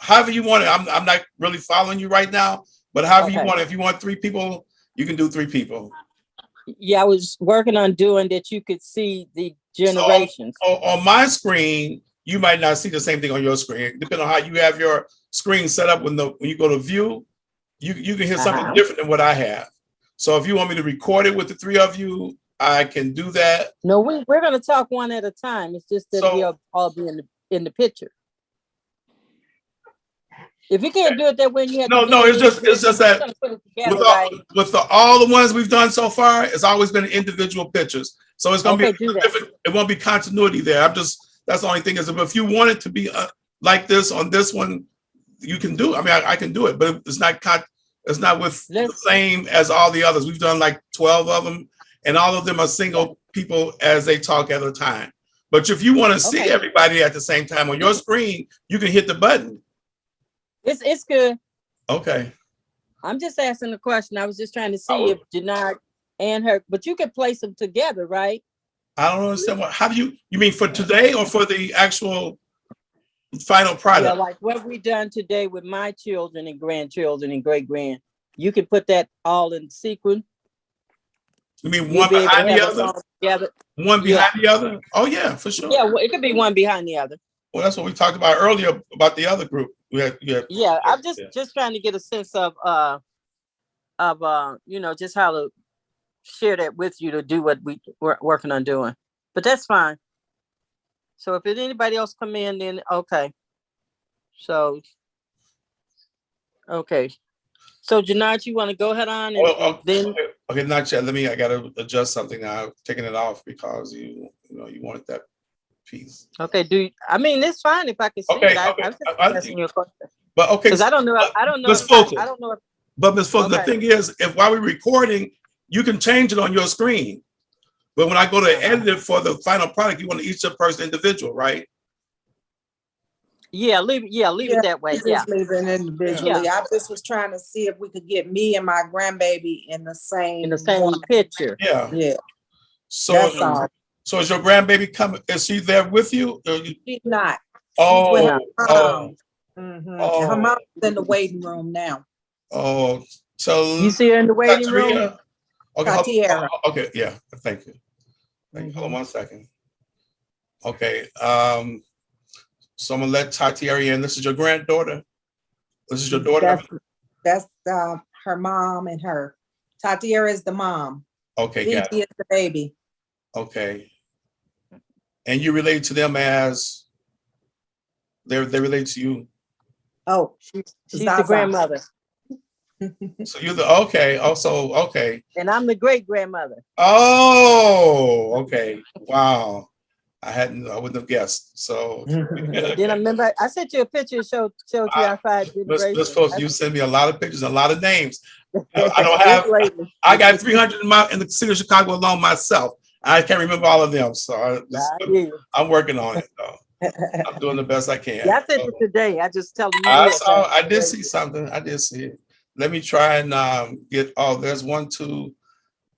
A: however you want it. I'm not really following you right now, but however you want it. If you want 3 people, you can do 3 people.
I: Yeah, I was working on doing that. You could see the generations.
A: So on my screen, you might not see the same thing on your screen. Depending on how you have your screen set up when you go to view, you can hear something different than what I have. So if you want me to record it with the 3 of you, I can do that.
I: No, we're going to talk one at a time. It's just that we'll all be in the picture. If you can't do it that way, you have
A: no. It's just that with all the ones we've done so far, it's always been individual pictures. So it's going to be different. It won't be continuity there. That's the only thing is if you want it to be like this on this one, you can do it. I mean, I can do it, but it's not with the same as all the others. We've done like 12 of them, and all of them are single people as they talk at a time. But if you want to see everybody at the same time on your screen, you can hit the button.
I: It's good.
A: Okay.
I: I'm just asking the question. I was just trying to see if Janai and her, but you could place them together, right?
A: I don't understand how do you mean for today or for the actual final product?
I: Yeah, like what we done today with my children and grandchildren and great-grand. You can put that all in sequence.
A: You mean one behind the other?
I: Together.
A: One behind the other? Oh yeah, for sure.
I: Yeah, well, it could be one behind the other.
A: Well, that's what we talked about earlier about the other group.
I: Yeah, I'm just trying to get a sense of just how to share that with you to do what we're working on doing. But that's fine. So if anybody else come in, then okay. So Janai, you want to go ahead on and then
A: okay, not yet. I gotta adjust something now. I'm taking it off because you wanted that piece.
I: Okay, it's fine if I can see it. I'm just asking you a question.
A: But okay,
I: because I don't know.
A: But Ms. Fulton, the thing is, if while we're recording, you can change it on your screen. But when I go to edit it for the final product, you want each person individual, right?
I: Yeah, leave it that way.
R: Just leave it individually. Yeah. I just was trying to see if we could get me and my grandbaby in the same
I: picture.
A: Yeah.
R: Yeah.
A: So that's all. So is your grandbaby coming? Is she there with you?
R: She's not.
A: Oh,
R: she's with her mom. Mm-hmm. Oh. Her mom's in the waiting room now.
A: Oh, so
I: you see her in the waiting room?
A: Okay, okay, yeah. Thank you. Hold on 1 second. Okay. So I'm gonna let Tatiara in. This is your granddaughter. This is your daughter.
R: That's her mom and her. Tatiara is the mom.
A: Okay,
R: got it. Is the baby.
A: Okay. And you relate to them as they relate to you.
R: Oh,
I: she's the grandmother.
A: So you're the okay. Also, okay.
I: And I'm the great grandmother.
A: Oh, okay. Wow. I wouldn't have guessed. So
I: then I remember I sent you a picture showed you our 5 generations.
A: Miss Folks, you send me a lot of pictures, a lot of names. I don't have. I got 300 in the city of Chicago alone myself. I can't remember all of them, so I'm working on it. Though. I'm doing the best I can.
I: Yeah, I sent it today. I just tell you.
A: I did see something. I did see it. Let me try and get. Oh, there's 1, 2.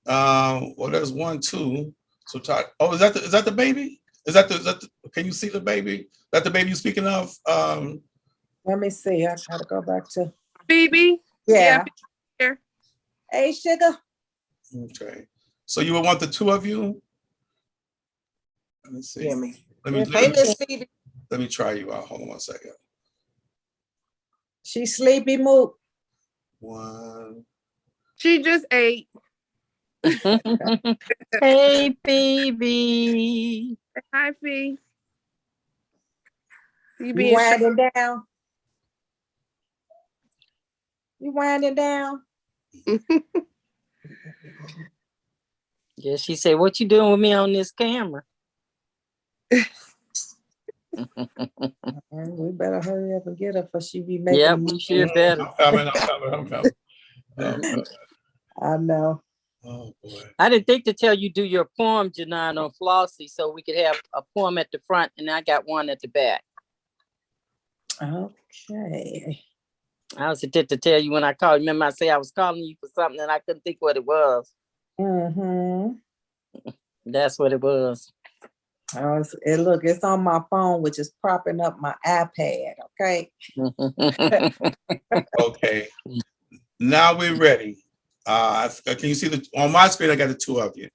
A: Well, there's 1, 2. So Todd, oh, is that the baby? Is that the, can you see the baby? Is that the baby you're speaking of?
R: Let me see. I gotta go back to
E: Phoebe?
R: yeah.
E: Here.
R: Hey, sugar.
A: Okay. So you would want the two of you? Let me see.
R: Hear me.
A: Hey, Miss Phoebe. Let me try you out. Hold on one second.
R: She sleepy, Mook.
A: One.
E: She just ate.
I: Hey, Phoebe.
E: Hi, Phoebe.
R: You winding down? You winding down?
I: Yeah, she said, "What you doing with me on this camera?"
R: We better hurry up and get her for she be making.
I: Yep, we sure better.
A: I'm coming.
R: I know.
A: Oh boy.
I: I didn't think to tell you do your poem, Janine, on Flossie, so we could have a poem at the front and I got one at the back.
R: Okay.
I: I was to tell you when I called. Remember, I say I was calling you for something and I couldn't think what it was.
R: Mm-hmm.
I: That's what it was.
R: Look, it's on my phone, which is propping up my iPad. Okay.
A: Okay. Now we're ready. Can you see on my screen? I got the two of you.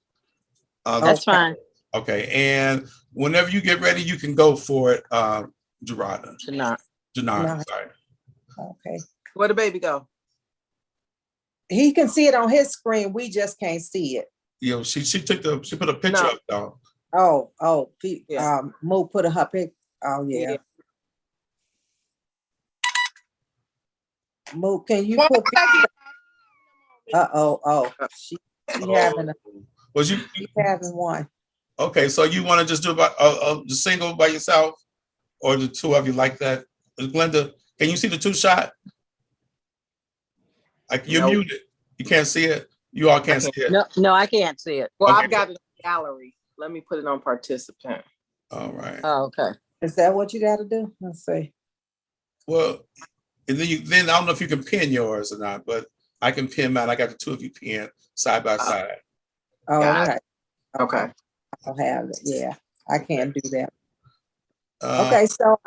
I: That's fine.
A: Okay, and whenever you get ready, you can go for it, Gerarda. Janine, sorry.
R: Okay.
Q: Where the baby go?
R: He can see it on his screen. We just can't see it.
A: You know, she put a picture up though.
R: Mo put her pic. Oh yeah. Mo, can you put? She having one.
A: Okay, so you want to just do about the single by yourself, or the two of you like that? Glenda, can you see the two shot? Like you're muted. You can't see it. You all can't see it.
I: No, I can't see it.
Q: Well,
A: Okay.
Q: I've got it in the gallery. Let me put it on participant.
A: All right.
I: Oh, okay.
R: Is that what you got to do? Let's see.
A: Well, and then I don't know if you can pin yours or not, but I can pin mine. I got the two of you pinned side by side.
R: Oh, okay.
Q: Okay.
R: I'll have it. Yeah, I can't do that. Okay, so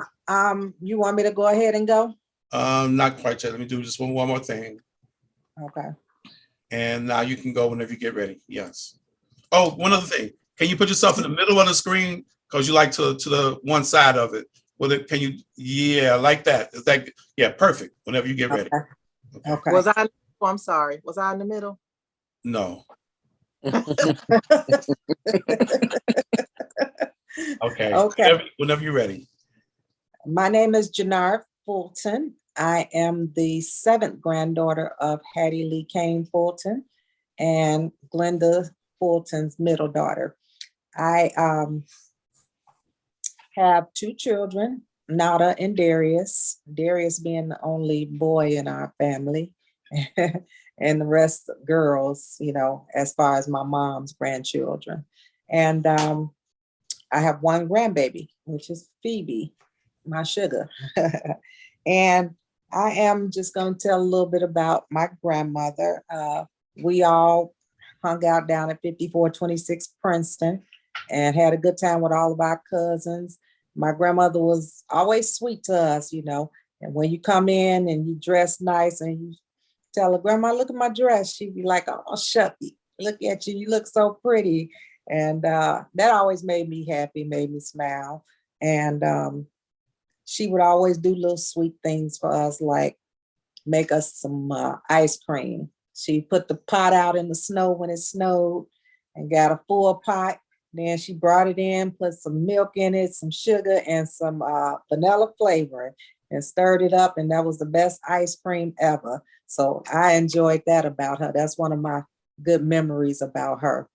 R: you want me to go ahead and go?
A: Not quite yet. Let me do just one more thing.
R: Okay.
A: And now you can go whenever you get ready. Yes. Oh, one other thing. Can you put yourself in the middle of the screen? Because you like to the one side of it. Well, can you? Yeah, like that. Is that? Yeah, perfect. Whenever you get ready.
R: Okay.
Q: Was I? Oh, I'm sorry. Was I in the middle?
A: No. Okay. Whenever you're ready.
R: My name is Janine Fulton. I am the 7th granddaughter of Hattie Lee Kane Fulton and Glenda Fulton's middle daughter. I have 2 children, Nada and Darius. Darius being the only boy in our family, and the rest girls, you know, as far as my mom's grandchildren. And I have 1 grandbaby, which is Phoebe, my sugar. And I am just going to tell a little bit about my grandmother. We all hung out down at 5426 Princeton and had a good time with all of our cousins. My grandmother was always sweet to us, you know. And when you come in and you dress nice and you tell her, "Grandma, look at my dress," she'd be like, "Oh, Shucky, look at you. You look so pretty." And that always made me happy, made me smile. And she would always do little sweet things for us, like make us some ice cream. She put the pot out in the snow when it snowed and got a full pot. Then she brought it in, put some milk in it, some sugar, and some vanilla flavoring, and stirred it up. And that was the best ice cream ever. So I enjoyed that about her. That's one of my good memories about her.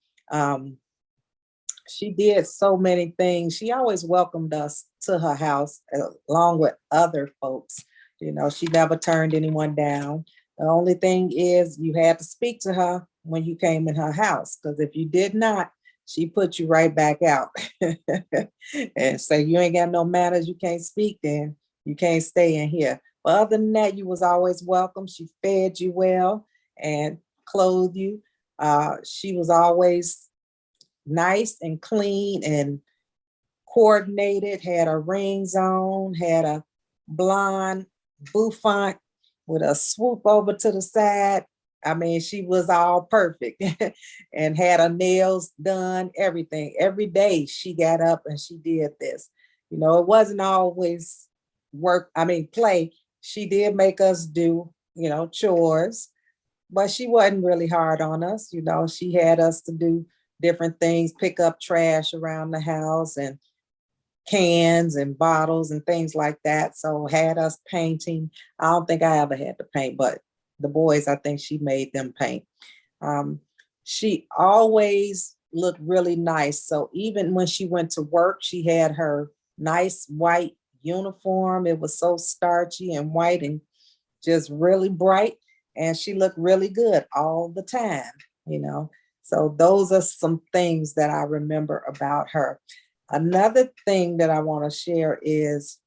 R: She did so many things. She always welcomed us to her house along with other folks. You know, she never turned anyone down. The only thing is you had to speak to her when you came in her house, because if you did not, she put you right back out and say, "You ain't got no manners, you can't speak, then you can't stay in here." But other than that, you was always welcome. She fed you well and clothed you. She was always nice and clean and coordinated, had her rings on, had a blonde bouffant with a swoop over to the side. I mean, she was all perfect and had her nails done, everything. Every day she got up and she did this. You know, it wasn't always play. She did make us do, chores, but she wasn't really hard on us. You know, she had us to do different things, pick up trash around the house and cans and bottles and things like that. So had us painting. I don't think I ever had to paint, but the boys, I think she made them paint. She always looked really nice. So even when she went to work, she had her nice white uniform. It was so starchy and white and just really bright. And she looked really good all the time. So those are some things that I remember about her. Another thing that I want to share is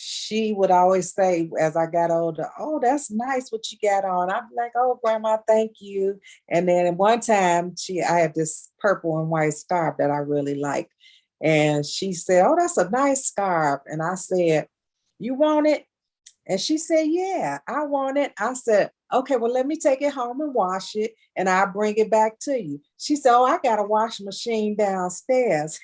R: she would always say, as I got older, "Oh, that's nice what you got on." I'd be like, "Oh, Grandma, thank you." And then at one time, I had this purple and white scarf that I really liked. And she said, "Oh, that's a nice scarf." And I said, "You want it?" And she said, "Yeah, I want it." I said, "Okay, well, let me take it home and wash it, and I'll bring it back to you." She said, "Oh, I got a washing machine downstairs."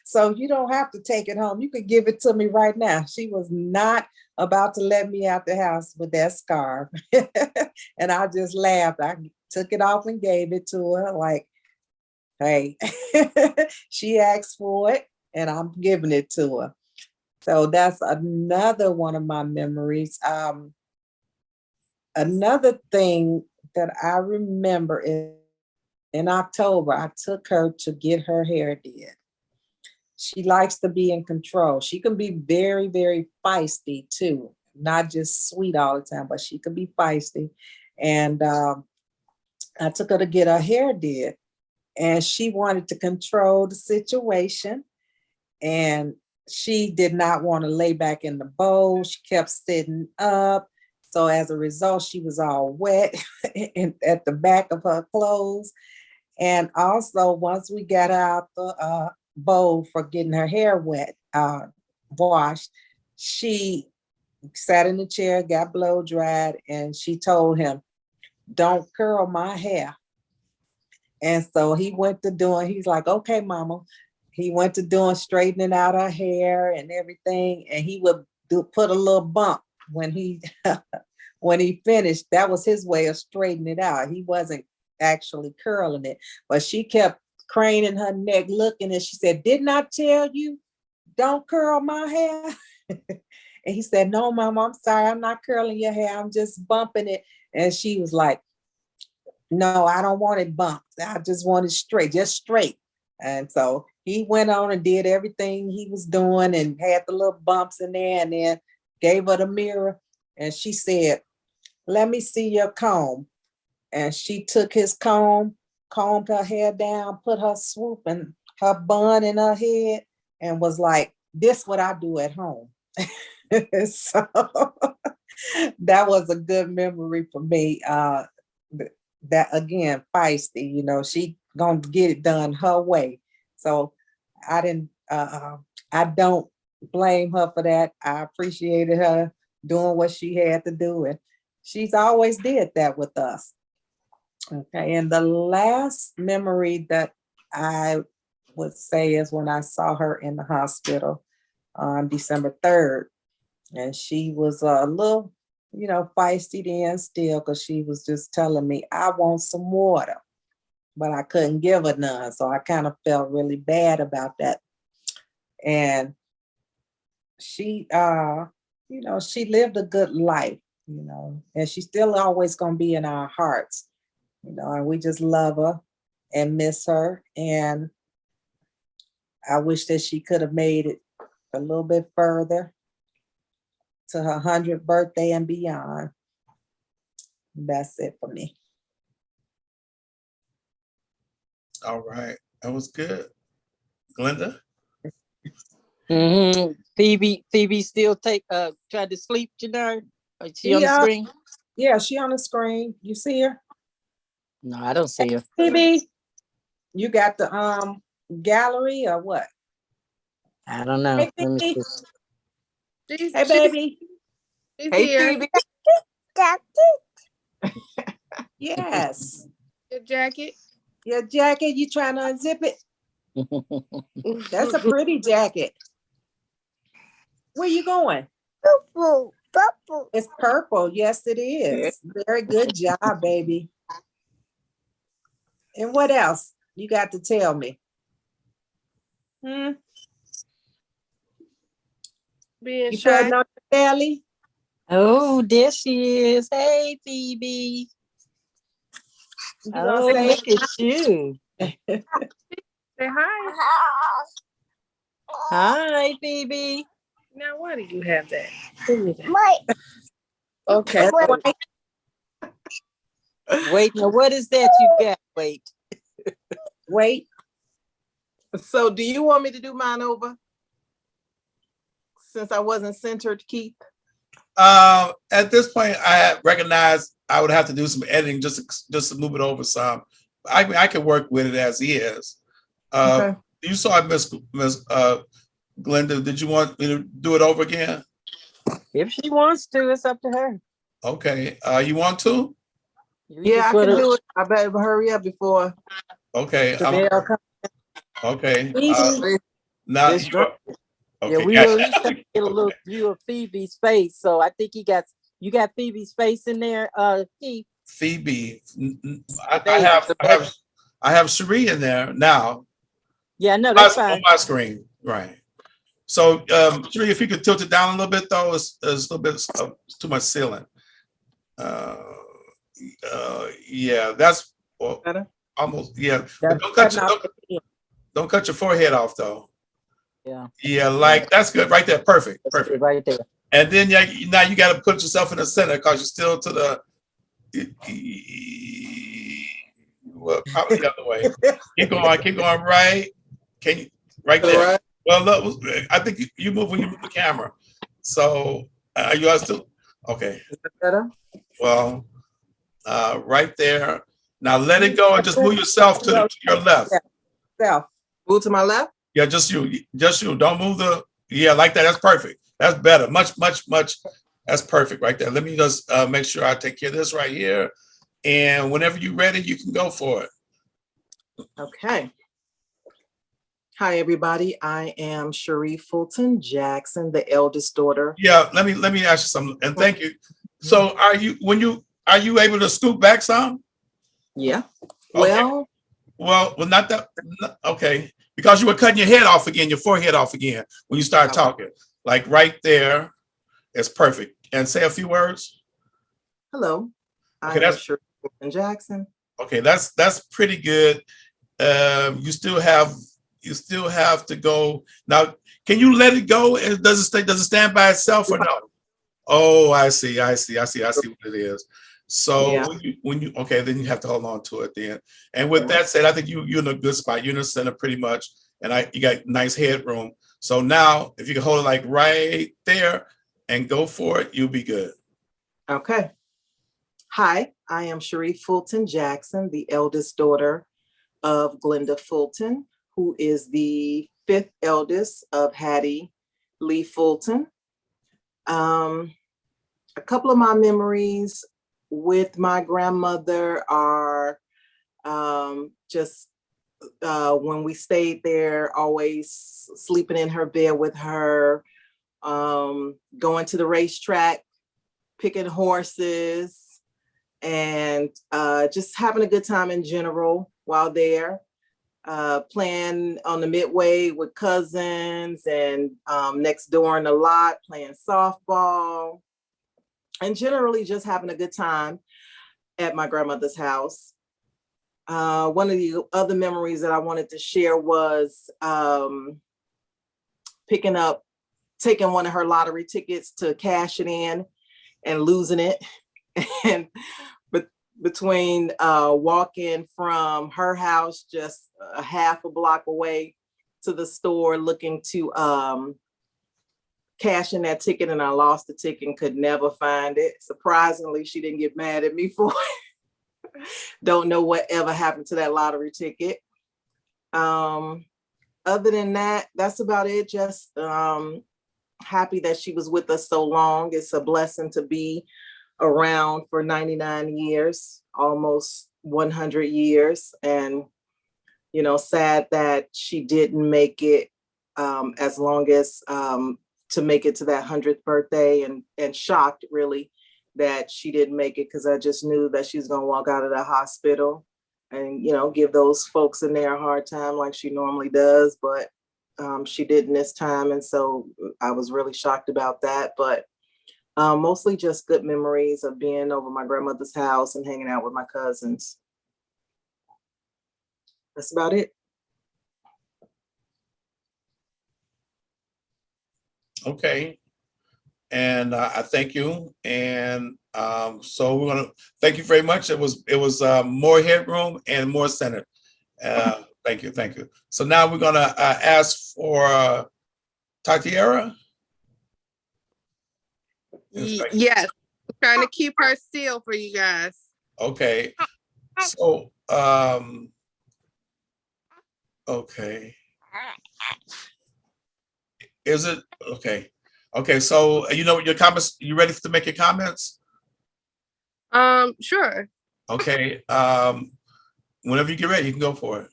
R: So you don't have to take it home. You could give it to me right now. She was not about to let me out the house with that scarf. And I just laughed. I took it off and gave it to her like, hey, she asked for it and I'm giving it to her. So that's another one of my memories. Another thing that I remember is in October, I took her to get her hair did. She likes to be in control. She can be very, very feisty too. Not just sweet all the time, but she can be feisty. And I took her to get her hair did. And she wanted to control the situation. And she did not want to lay back in the bowl. She kept sitting up. So as a result, she was all wet at the back of her clothes. And also, once we got out the bowl for getting her hair washed, she sat in the chair, got blow dried, and she told him, "Don't curl my hair." And so he went to doing, he's like, "Okay, Mama." He went to doing straightening out her hair and everything. And he would put a little bump when he when he finished. That was his way of straightening it out. He wasn't actually curling it, but she kept craning her neck looking, and she said, "Didn't I tell you, don't curl my hair?" And he said, "No, Mama, I'm sorry. I'm not curling your hair. I'm just bumping it." And she was like, "No, I don't want it bumped. I just want it straight, just straight." And so he went on and did everything he was doing and had the little bumps in there, and then gave her the mirror. And she said, "Let me see your comb." And she took his comb, combed her hair down, put her swoop and her bun in her head, and was like, "This what I do at home." So that was a good memory for me. That again, feisty, she gonna get it done her way. So I don't blame her for that. I appreciated her doing what she had to do, and she's always did that with us. Okay, and the last memory that I would say is when I saw her in the hospital on December 3rd. And she was a little, feisty then still, because she was just telling me, "I want some water," but I couldn't give her none. So I kind of felt really bad about that. And she, she lived a good life, and she's still always going to be in our hearts, and we just love her and miss her. And I wish that she could have made it a little bit further to her 100th birthday and beyond. That's it for me.
A: All right, that was good. Glenda?
I: Phoebe still tried to sleep, Janelle? Is she on the screen?
R: Yeah, she on the screen. You see her?
I: No, I don't see her.
N: Phoebe.
R: You got the gallery or what?
I: I don't know.
R: Hey,
I: Let me
R: Phoebe.
I: see.
R: Hey, baby.
B: She's
R: Hey,
B: here.
R: Phoebe. Yes.
B: Your jacket.
R: Your jacket, you trying to unzip it? That's a pretty jacket. Where you going? Purple. Purple. It's purple. Yes, it is. Very good job, baby. And what else you got to tell me?
B: Being
R: You
B: shy.
R: putting on your belly?
I: Oh, there she is. Hey, Phoebe. Oh, look at you.
B: Say hi.
I: Hi, Phoebe.
B: Now, why do you have that?
R: Okay.
I: Wait, now what is that you got? Wait.
R: Wait.
P: So do you want me to do mine over? Since I wasn't centered, Keith?
A: At this point, I recognize I would have to do some editing just to move it over some. I can work with it as is.
P: Okay.
A: You saw it, Miss Glenda. Did you want me to do it over again?
I: If she wants to, it's up to her.
A: Okay. You want to?
P: Yeah, I can do it. I better hurry up before.
A: Okay. Okay. Now, okay.
I: Yeah, we were at least trying to get a little view of Phoebe's face. So I think you got Phoebe's face in there, Keith.
A: Phoebe. I have Sheree in there now.
I: Yeah, no, that's fine.
A: On my screen, right. So, Sheree, if you could tilt it down a little bit, though, it's a little bit too much ceiling. Yeah, that's almost, yeah. But don't cut your forehead off, though.
I: Yeah.
A: Yeah, like that's good right there. Perfect. Perfect.
I: Right there.
A: And then now you got to put yourself in the center because you're still to the. Well, probably the other way. Keep going right. Can you right there? Right. Well, look, I think you move when you move the camera. So you are still okay.
R: Is that better?
A: Well, right there. Now let it go and just move yourself to your left.
P: Move to my left.
A: Yeah, just you. Don't move like that. That's perfect. That's better. Much. That's perfect right there. Let me just make sure I take care of this right here. And whenever you're ready, you can go for it.
P: Okay. Hi, everybody. I am Sheree Fulton Jackson, the eldest daughter.
A: Yeah, let me ask you something. And thank you. So are you able to scoot back some?
P: Yeah.
A: Okay. Well, not that. Okay. Because you were cutting your head off again, your forehead off again when you started talking. Like right there, it's perfect. And say a few words.
P: Hello.
A: Okay,
P: I'm Sheree Fulton Jackson.
A: Okay, that's pretty good. You still have to go now. Can you let it go? And does it stand by itself or no? Oh, I see what it is. So yeah. when you okay, then you have to hold on to it then. And with that said, I think you're in a good spot. You're in the center pretty much, and you got nice headroom. So now, if you can hold it like right there and go for it, you'll be good.
P: Okay. Hi, I am Sheree Fulton Jackson, the eldest daughter of Glenda Fulton, who is the 5th eldest of Hattie Lee Fulton. A couple of my memories with my grandmother are just when we stayed there, always sleeping in her bed with her, going to the racetrack, picking horses, and just having a good time in general while there. Playing on the midway with cousins and next door in the lot, playing softball, and generally just having a good time at my grandmother's house. One of the other memories that I wanted to share was taking one of her lottery tickets to cash it in and losing it. And between walking from her house just a half a block away to the store looking to cash in that ticket, and I lost the ticket and could never find it. Surprisingly, she didn't get mad at me for it. Don't know what ever happened to that lottery ticket. Other than that, that's about it. Just happy that she was with us so long. It's a blessing to be around for 99 years, almost 100 years. And, you know, sad that she didn't make it as long as to make it to that 100th birthday, and shocked really that she didn't make it, because I just knew that she was going to walk out of the hospital and, you know, give those folks in there a hard time like she normally does. But she didn't this time. And so I was really shocked about that. But mostly just good memories of being over my grandmother's house and hanging out with my cousins. That's about it.
A: Okay. And I thank you. And so we're gonna thank you very much. It was more headroom and more center. Thank you, thank you. So now we're gonna ask for Tatiara.
S: Yes, I'm trying to keep her still for you guys.
A: Okay. So okay. Is it okay? Okay, so you know your comments. You ready to make your comments?
S: Sure.
A: Okay. Whenever you get ready, you can go for it.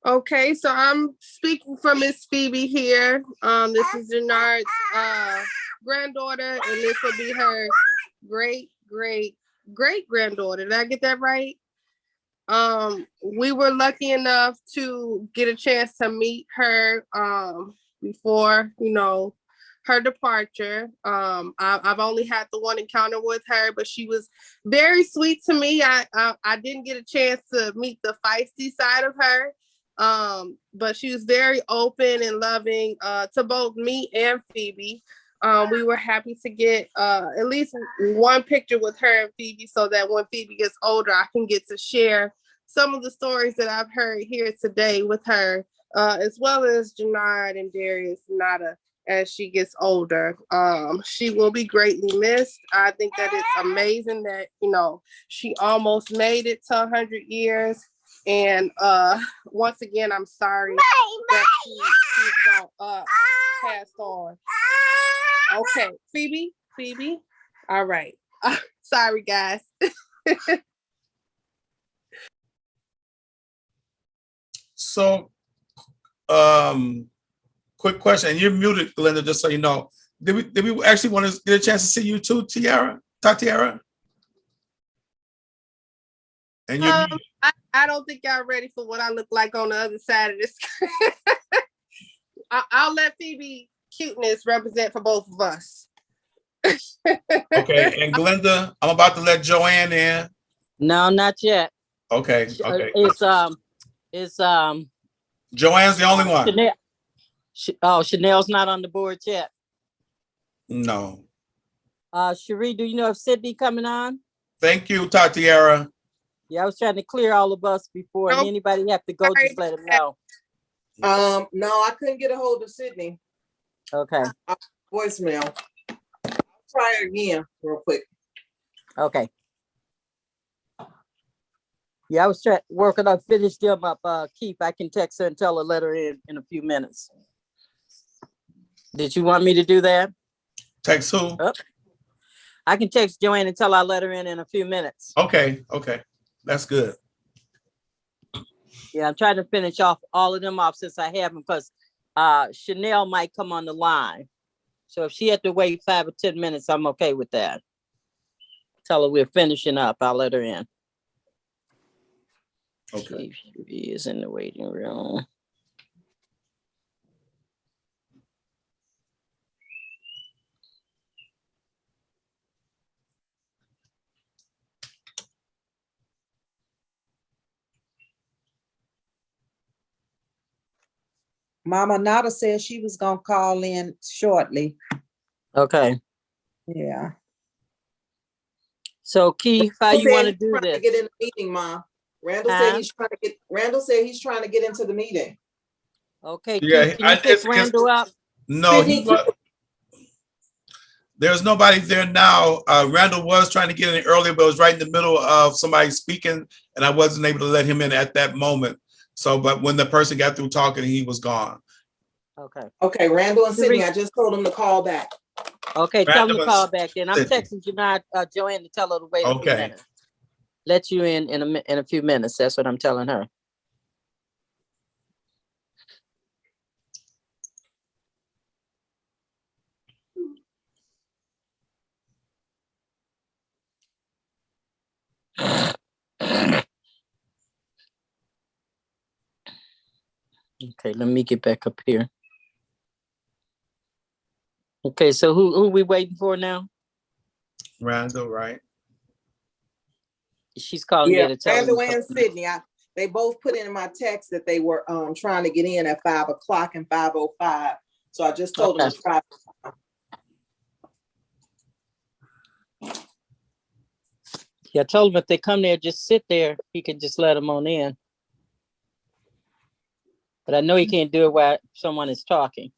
S: Okay, so I'm speaking for Miss Phoebe here. This is Jannard's granddaughter, and this will be her great granddaughter. Did I get that right? We were lucky enough to get a chance to meet her before, you know, her departure. I've only had the one encounter with her, but she was very sweet to me. I didn't get a chance to meet the feisty side of her, but she was very open and loving to both me and Phoebe. We were happy to get at least one picture with her and Phoebe, so that when Phoebe gets older, I can get to share some of the stories that I've heard here today with her, as well as Jannard and Darius and Nada as she gets older. She will be greatly missed. I think that it's amazing that, you know, she almost made it to 100 years. And once again, I'm sorry that she's passed on. Okay, Phoebe. All right. Sorry, guys.
A: So, quick question, and you're muted, Glenda, just so you know. Did we actually want to get a chance to see you too, Tatiara? And you're muted.
S: I don't think y'all ready for what I look like on the other side of this. I'll let Phoebe cuteness represent for both of us.
A: Okay, and Glenda, I'm about to let Joanne in.
I: No, not yet.
A: Okay.
I: It's
A: Joanne's the only one.
I: Chanel's not on the board yet.
A: No.
I: Sheree, do you know if Sydney coming on?
A: Thank you, Tatiara.
I: Yeah, I was trying to clear all of us before anybody have to go. Just let them know.
P: No, I couldn't get a hold of Sydney.
I: Okay.
P: Voicemail. I'll try it again real quick.
I: Okay. Yeah, I was working on finish them up. Keith, I can text her and tell her let her in a few minutes. Did you want me to do that?
A: Text who?
I: I can text Joanne and tell her I let her in a few minutes.
A: Okay. That's good.
I: Yeah, I'm trying to finish off all of them off since I have them, because Chanel might come on the line. So if she had to wait 5 or 10 minutes, I'm okay with that. Tell her we're finishing up. I'll let her in.
A: Okay.
I: She is in the waiting room.
R: Mama Nada said she was gonna call in shortly.
I: Okay.
R: Yeah.
I: So Keith, how you want to do
P: trying
I: this?
P: to get in the meeting, Ma. Randall said he's trying to get into the meeting.
I: Okay,
A: Yeah,
I: Keith, can you pick Randall up?
A: No, there's nobody there now. Randall was trying to get in earlier, but it was right in the middle of somebody speaking, and I wasn't able to let him in at that moment. So, but when the person got through talking, he was gone.
I: Okay.
P: Okay, Randall and Sydney, I just told them to call back.
I: Okay, tell them
A: Randall
I: to call
A: and
I: back then. I'm
A: Sydney.
I: texting Joanne to tell her to wait a few
A: Okay.
I: minutes. Let you in a few minutes. That's what I'm telling her. Okay, let me get back up here. Okay, so who we waiting for now?
A: Randall, right?
I: She's calling
P: Yeah,
I: me to tell
P: Randall
I: me.
P: and Sydney. They both put in my text that they were trying to get in at 5 o'clock and 5:05. So I just told them to try.
I: Yeah, I told him if they come there, just sit there. He can just let them on in. But I know he can't do it while someone is talking.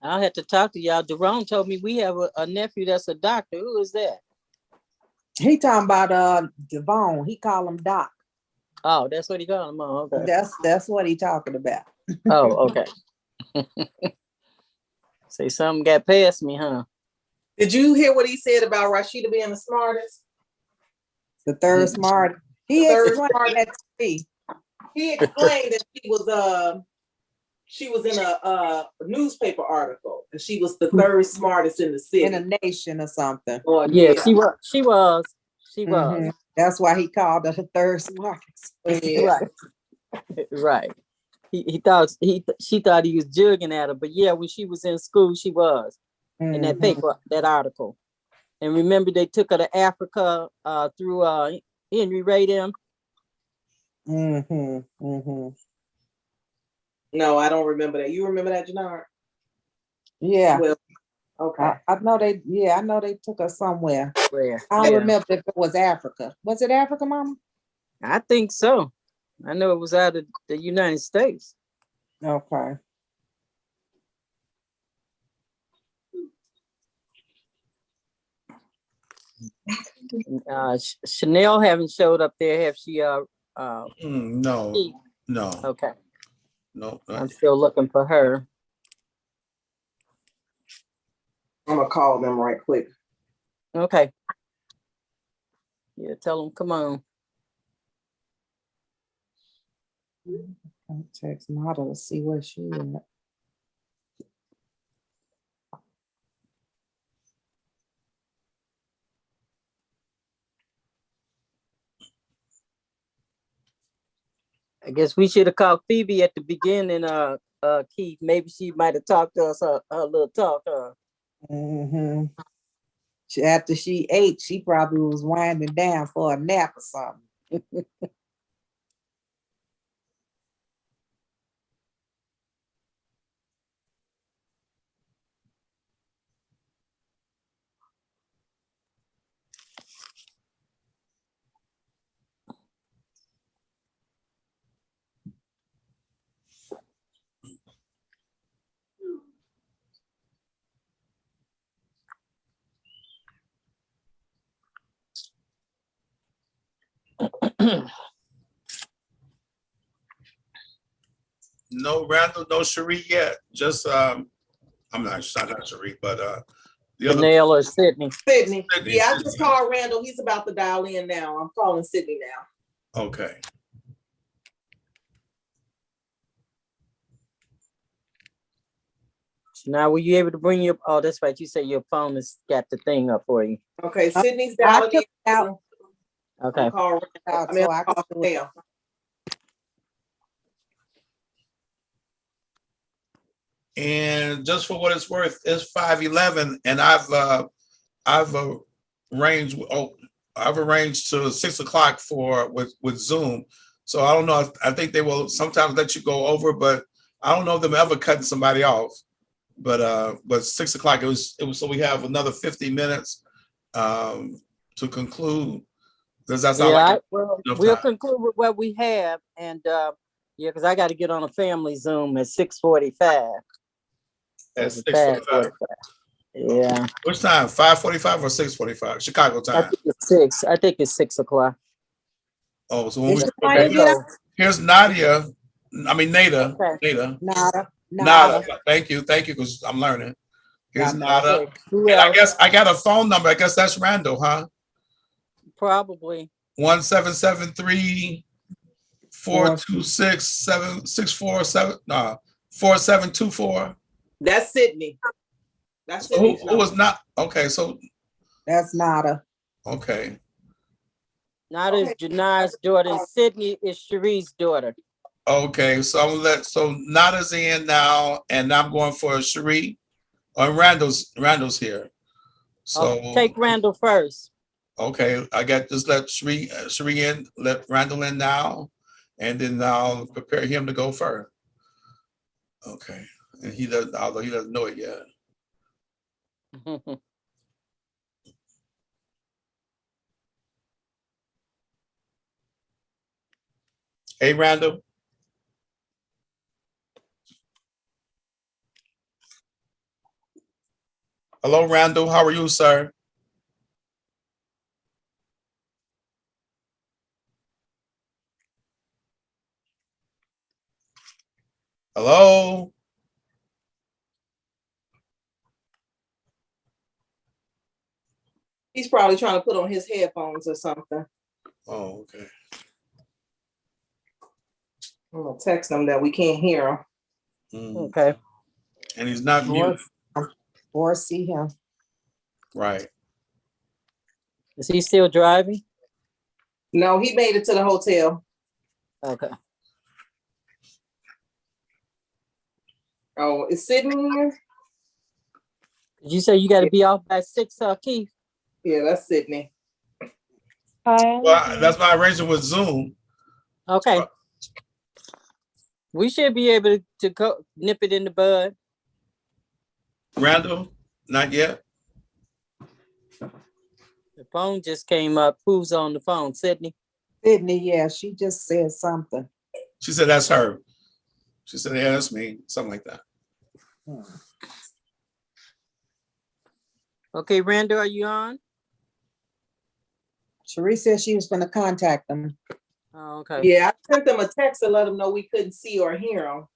I: I'll have to talk to y'all. Jerome told me we have a nephew that's a doctor. Who is that?
R: He talking about Devon. He call him Doc.
I: Oh, that's what he called him. Oh, okay.
R: That's what he talking about.
I: Oh, okay. Say something got past me, huh?
P: Did you hear what he said about Rashida being the smartest?
R: The third smart. He explained that to me.
P: He explained that she was in a newspaper article and she was the third smartest in the city.
R: In a nation or something.
P: Oh,
I: yeah, she was. She was. She was.
R: Mm-hmm. That's why he called her the third smartest.
P: Yeah.
I: Right. Right. She thought he was jugging at her, but yeah, when she was in school, she was in that paper, that article. And remember, they took her to Africa through Henry Ray them.
P: No, I don't remember that. You remember that, Janard?
R: Yeah.
P: Well, okay.
R: I know they. Yeah, I know they took her somewhere.
I: Where?
R: I don't remember if it was Africa. Was it Africa, Mama?
I: I think so. I know it was out of the United States.
R: Okay.
I: Chanel haven't showed up there. Have she?
A: No. No.
I: Okay.
A: No.
I: I'm still looking for her.
P: I'm gonna call them right quick.
I: Okay. Yeah, tell them come on.
R: I'll text Nada to see where she is.
I: I guess we should have called Phoebe at the beginning, Keith. Maybe she might have talked to us her little talk.
R: After she ate, she probably was winding down for a nap or something.
A: No Randall, no Sheree yet. Just I'm not Sheree, but the other
I: Chanel or Sydney.
P: Sydney. Yeah, I just called Randall. He's about to dial in now. I'm calling Sydney now.
A: Okay.
I: Now, were you able to bring your? Oh, that's right. You say your phone has got the thing up for you.
P: Okay, Sydney's dialing in.
R: Out.
I: Okay.
P: Call
R: out so I can do it.
A: And just for what it's worth, it's 5:11, and I've arranged to 6 o'clock with Zoom. So I don't know. I think they will sometimes let you go over, but I don't know if them ever cutting somebody off. But 6 o'clock it was so we have another 50 minutes, to conclude? Does that sound
I: Yeah,
A: like
I: well,
A: enough
I: we'll
A: time?
I: conclude with what we have, and yeah, because I got to get on a family Zoom at 6:45.
A: At
I: It's
A: 6:45.
I: Yeah.
A: Which time? 5:45 or 6:45? Chicago
I: I
A: time.
I: think it's 6. I think it's 6 o'clock.
A: Oh, so when we
I: Let's go.
A: here's Nadia. I mean Nada.
I: Okay.
A: Nada.
R: Nada.
A: Thank you, because I'm learning. Here's
R: Okay.
A: Nada.
I: Who
A: And I
I: else?
A: guess I got a phone number. I guess that's Randall, huh?
I: Probably.
A: 1773 426 7647 4724.
P: That's Sydney. That's
A: So
P: Sydney's
A: who was
P: number.
A: not okay? So
R: That's Nada.
A: okay.
I: Nada is Janar's daughter, and Sydney is Sheree's daughter.
A: Okay, so I'm gonna so Nada's in now, and I'm going for Sheree. Or Randall's here. So
I: Take Randall first.
A: okay, I got just let Sheree in, let Randall in now, and then I'll prepare him to go first. Okay, and he doesn't, although he doesn't know it yet. Hey, Randall. Hello, Randall. How are you, sir? Hello.
P: He's probably trying to put on his headphones or something.
A: Oh, okay.
P: I'm gonna text him that we can't hear him.
I: Okay.
A: And he's not mute.
R: Or see him.
A: Right.
I: Is he still driving?
P: No, he made it to the hotel.
I: Okay.
P: Oh, is Sydney here?
I: Did you say you got to be off by 6, Keith?
P: Yeah, that's Sydney.
A: Well, that's my arrangement with Zoom.
I: Okay. We should be able to go nip it in the bud.
A: Randall, not yet.
I: The phone just came up. Who's on the phone? Sydney?
R: Sydney, yeah, she just said something.
A: She said that's her. She said, yeah, that's me. Something like that.
I: Okay, Randall, are you on?
R: Sheree said she was going to contact them.
I: Oh, okay.
P: Yeah, I sent them a text to let them know we couldn't see or hear them.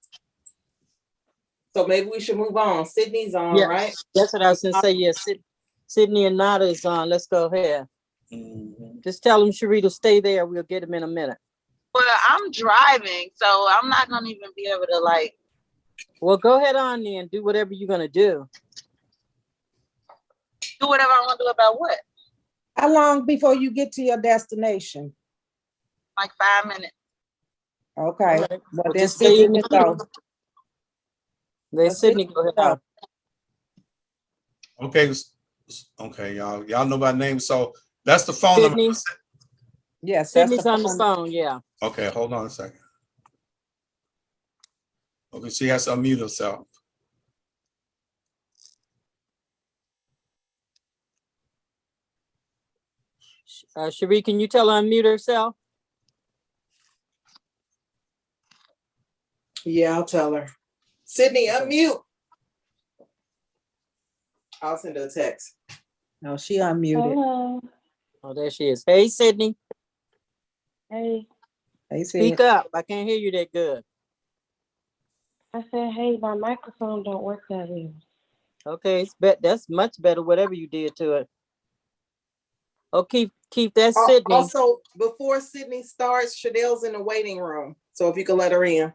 P: So maybe we should move on. Sydney's on,
I: Yeah,
P: right?
I: that's what I was going to say. Yes, Sydney and Nada is on. Let's go ahead. Just tell them, Sheree, to stay there. We'll get him in a minute.
T: Well, I'm driving, so I'm not gonna even be able to like.
I: Well, go ahead on then. Do whatever you're gonna do.
T: Do whatever I want to do about what?
R: How long before you get to your destination?
T: Like 5 minutes.
R: Okay.
I: Right.
R: Well,
I: Well,
R: then
I: just stay in
R: Sydney
I: the
R: can go.
I: Let Sydney go ahead on.
A: Okay. Okay, y'all know my name. So that's the phone
I: Sydney?
A: number.
R: Yes,
I: Sydney's on the phone. Yeah.
A: Okay, hold on a second. Okay, she has to unmute herself.
I: Sheree, can you tell her unmute herself?
P: Yeah, I'll tell her. Sydney, unmute. I'll send her a text.
R: No, she unmuted.
N: Hello.
I: Oh, there she is. Hey, Sydney.
N: Hey.
R: Hey,
I: Speak up. I can't hear you that good.
N: I said, hey, my microphone don't work that well.
I: Okay, that's much better, whatever you did to it. Oh, Keith, that's Sydney.
P: Also, before Sydney starts, Chanel's in the waiting room. So if you could let her in.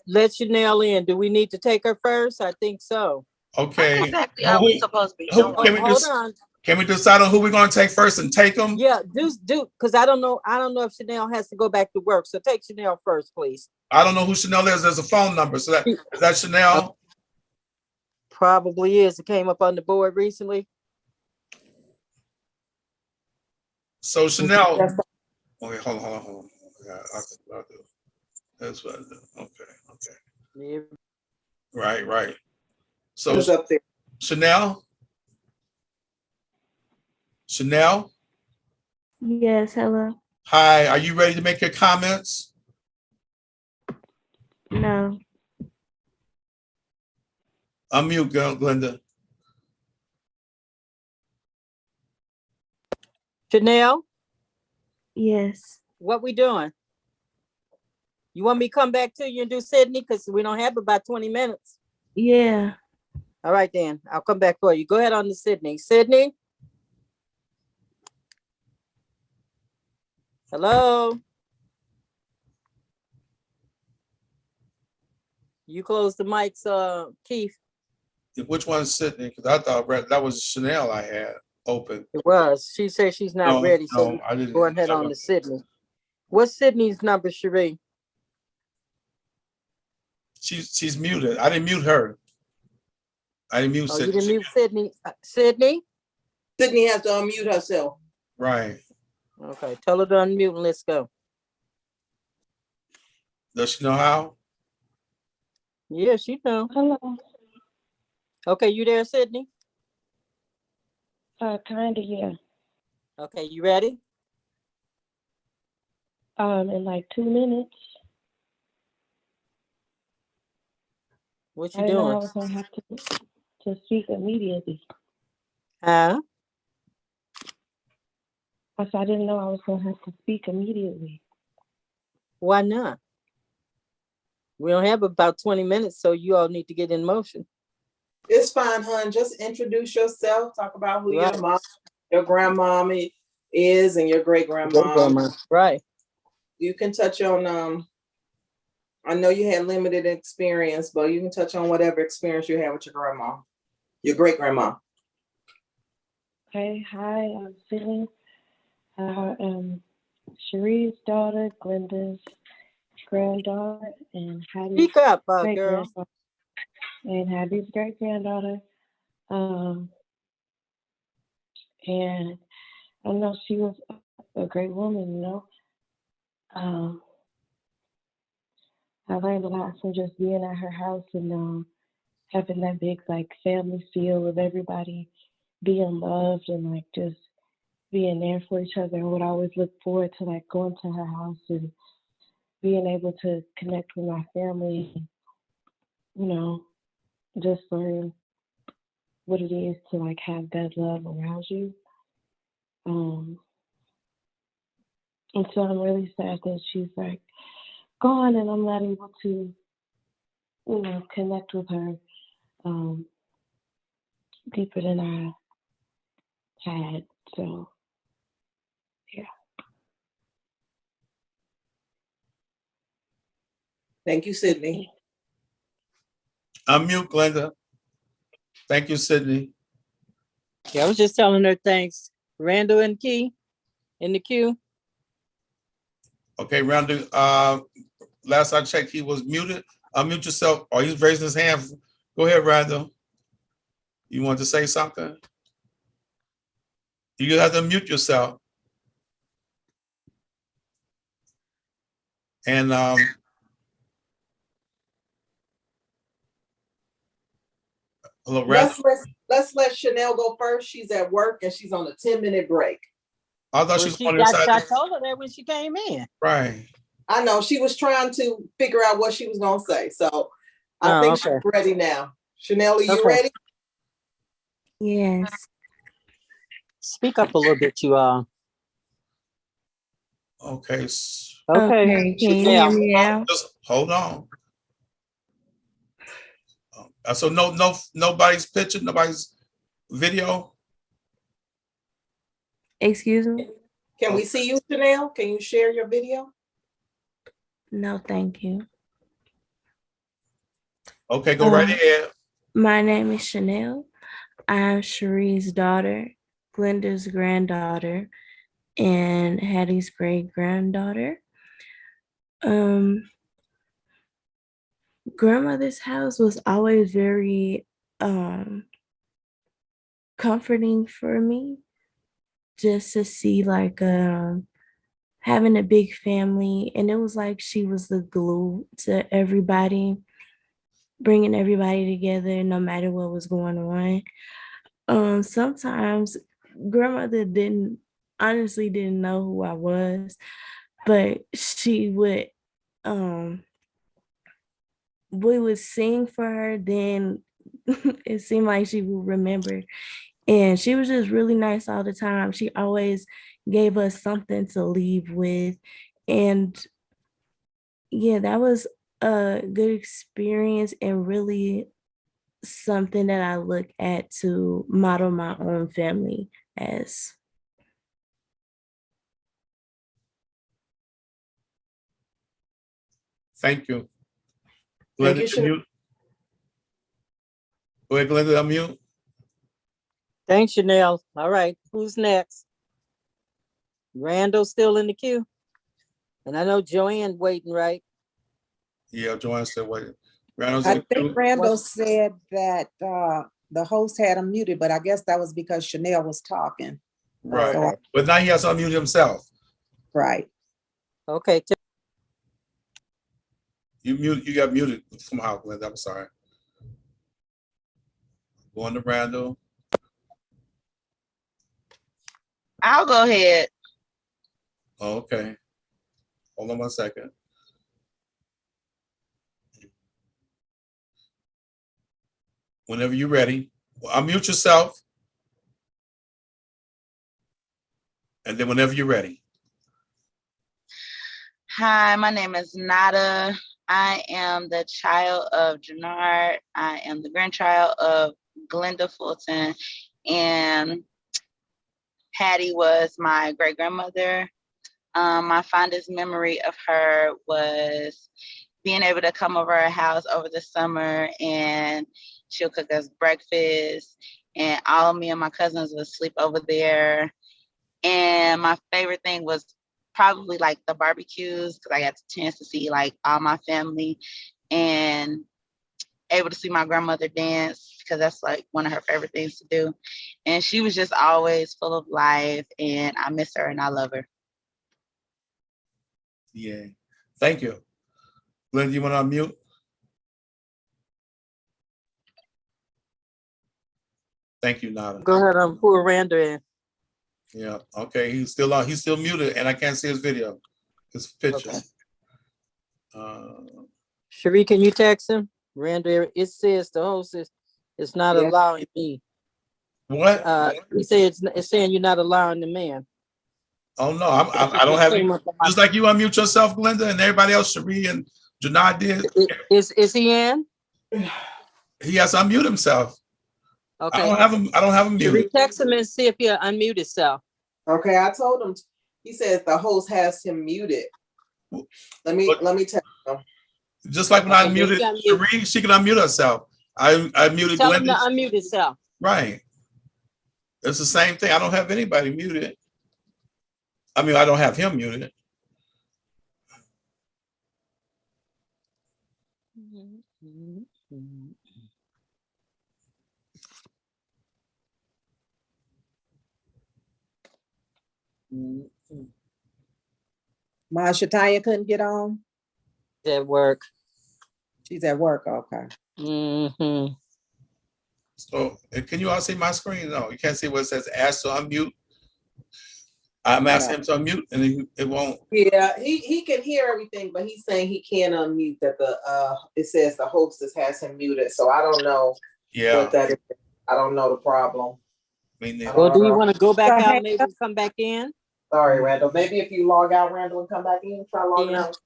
I: Let Chanel in. Do we need to take her first? I think so.
A: Okay.
T: What exactly are we supposed to be doing?
I: Hold on.
A: Can we decide on who we're going to take first and take them?
I: Yeah, do because I don't know if Chanel has to go back to work. So take Chanel first, please.
A: I don't know who Chanel is. There's a phone number. So is that Chanel?
I: Probably is. It came up on the board recently.
A: So Chanel. Okay, hold on. Yeah, I'll do. That's what I do. Okay.
I: Yeah.
A: Right. So
P: Who's up there?
A: Chanel. Chanel?
N: Yes, hello.
A: Hi, are you ready to make your comments?
N: No.
A: Unmute, Glenda.
I: Chanel,
N: Yes.
I: what we doing? You want me to come back to you and do Sydney? Because we don't have about 20 minutes.
N: Yeah.
I: All right, then. I'll come back for you. Go ahead on to Sydney. Sydney? Hello? You close the mics, Keith.
A: Which one's Sydney? Because I thought that was Chanel I had open.
I: It was. She said she's not ready. So
A: I didn't.
I: Go ahead on to Sydney. What's Sydney's number, Sheree?
A: She's muted. I didn't mute her. I didn't mute Sydney.
I: You didn't mute Sydney. Sydney?
P: Sydney has to unmute herself.
A: Right.
I: Okay. Tell her to unmute and let's go.
A: Does she know how?
I: Yeah, she know.
N: Hello.
I: Okay, you there, Sydney?
N: Kinda, yeah.
I: Okay, you ready?
N: In like 2 minutes.
I: What
N: I
I: you
N: didn't know I
I: doing?
N: was gonna have to speak immediately.
I: Huh?
N: I said I didn't know I was gonna have to speak immediately.
I: Why not? We don't have about 20 minutes, so you all need to get in motion.
P: It's fine, hon. Just introduce yourself. Talk about who
I: Right.
P: your mom, your grandmommy is, and your great grandma.
I: Right.
P: You can touch on. I know you had limited experience, but you can touch on whatever experience you had with your grandma, your great grandma.
N: Okay, hi, I'm Sydney. I am Sheree's daughter, Glenda's granddaughter, and Hattie's
I: Speak up,
N: great
I: girl.
N: granddaughter. And Hattie's great granddaughter. And I know she was a great woman, you know. I learned a lot from just being at her house and having that big like family feel of everybody being loved and like just being there for each other. I would always look forward to like going to her house and being able to connect with my family and, you know, just learn what it is to like have that love around you. And so I'm really sad that she's like gone and I'm not able to, you know, connect with her deeper than I had. So, yeah.
P: Thank you, Sydney.
A: Unmute, Glenda. Thank you, Sydney.
I: Yeah, I was just telling her thanks. Randall and Key in the queue.
A: Okay, Randall. Last I checked, he was muted. Unmute yourself. Oh, he's raising his hand. Go ahead, Randall. You want to say something? You have to mute yourself. And hello, Randall.
P: Let's let Chanel go first. She's at work and she's on a 10-minute break.
A: I thought she was on the side.
I: I told her that when she came in.
A: Right.
P: I know she was trying to figure out what she was gonna say. So I think she's ready now. Chanel, are you ready?
N: Yes.
I: Speak up a little bit, you all.
A: Okay.
N: Okay, can you hear me now?
A: Just hold on. So nobody's picture, nobody's video.
N: Excuse me?
P: Can we see you, Chanel? Can you share your video?
N: No, thank you.
A: Okay, go right ahead.
N: My name is Chanel. I'm Sheree's daughter, Glenda's granddaughter, and Hattie's great granddaughter. Grandmother's house was always very comforting for me, just to see like having a big family, and it was like she was the glue to everybody, bringing everybody together no matter what was going on. Sometimes grandmother honestly didn't know who I was, but she would we would sing for her, then it seemed like she would remember. And she was just really nice all the time. She always gave us something to leave with. And yeah, that was a good experience and really something that I look at to model my own family as.
A: Thank you.
P: Thank
A: Glenda,
P: you, Sheree.
A: unmute. Go ahead, Glenda, unmute.
I: Thanks, Chanel. All right, who's next? Randall's still in the queue. And I know Joanne waiting, right?
A: Yeah, Joanne said waiting. Randall's
R: I
A: in the
R: think
A: queue.
R: Randall said that the host had him muted, but I guess that was because Chanel was talking.
A: Right.
R: So
A: But now he has to unmute himself.
R: right.
I: Okay.
A: You got muted somehow, Glenda. I'm sorry. Going to Randall.
T: I'll go ahead.
A: Oh, okay. Hold on 1 second. Whenever you're ready, unmute yourself. And then whenever you're ready.
T: Hi, my name is Nada. I am the child of Jannard. I am the grandchild of Glenda Fulton, and Hattie was my great grandmother. My fondest memory of her was being able to come over our house over the summer, and she'll cook us breakfast, and all of me and my cousins would sleep over there. And my favorite thing was probably like the barbecues, because I got the chance to see like all my family and able to see my grandmother dance, because that's like one of her favorite things to do. And she was just always full of life, and I miss her and I love her.
A: Yeah. Thank you. Glenda, you want to unmute? Thank you, Nada.
I: Go ahead and pull Randall in.
A: Yeah. Okay. He's still on. He's still muted, and I can't see his video, his picture.
I: Okay. Sheree, can you text him? Randall, it says the host is not allowing me.
A: What?
I: He said it's saying you're not allowing the man.
A: Oh no, I don't have it. Just like you unmute yourself, Glenda, and everybody else, Sheree and Janai did.
I: Is he in?
A: He has to unmute himself.
I: Okay.
A: I don't have him muted.
I: Sheree, text him and see if he'll unmute himself.
P: Okay, I told him. He says the host has him muted. Let me text him.
A: Just like when I unmuted Sheree, she can unmute herself. I muted
I: Tell him
A: Glenda.
I: to unmute himself.
A: Right. It's the same thing. I don't have anybody muted. I mean, I don't have him muted.
R: Ma Shataya couldn't get on.
I: At work.
R: She's at work. Okay.
I: Mm-hmm.
A: So can you all see my screen? No, you can't see what it says ask to unmute. I'm asking him to unmute and it won't.
P: Yeah, he can hear everything, but he's saying he can't unmute that it says the hostess has him muted. So I don't know what that is. I don't know the problem.
I: Well, do you want to go back out, maybe come back in?
P: Sorry, Randall. Maybe if you log out, Randall, and come back in, try logging out.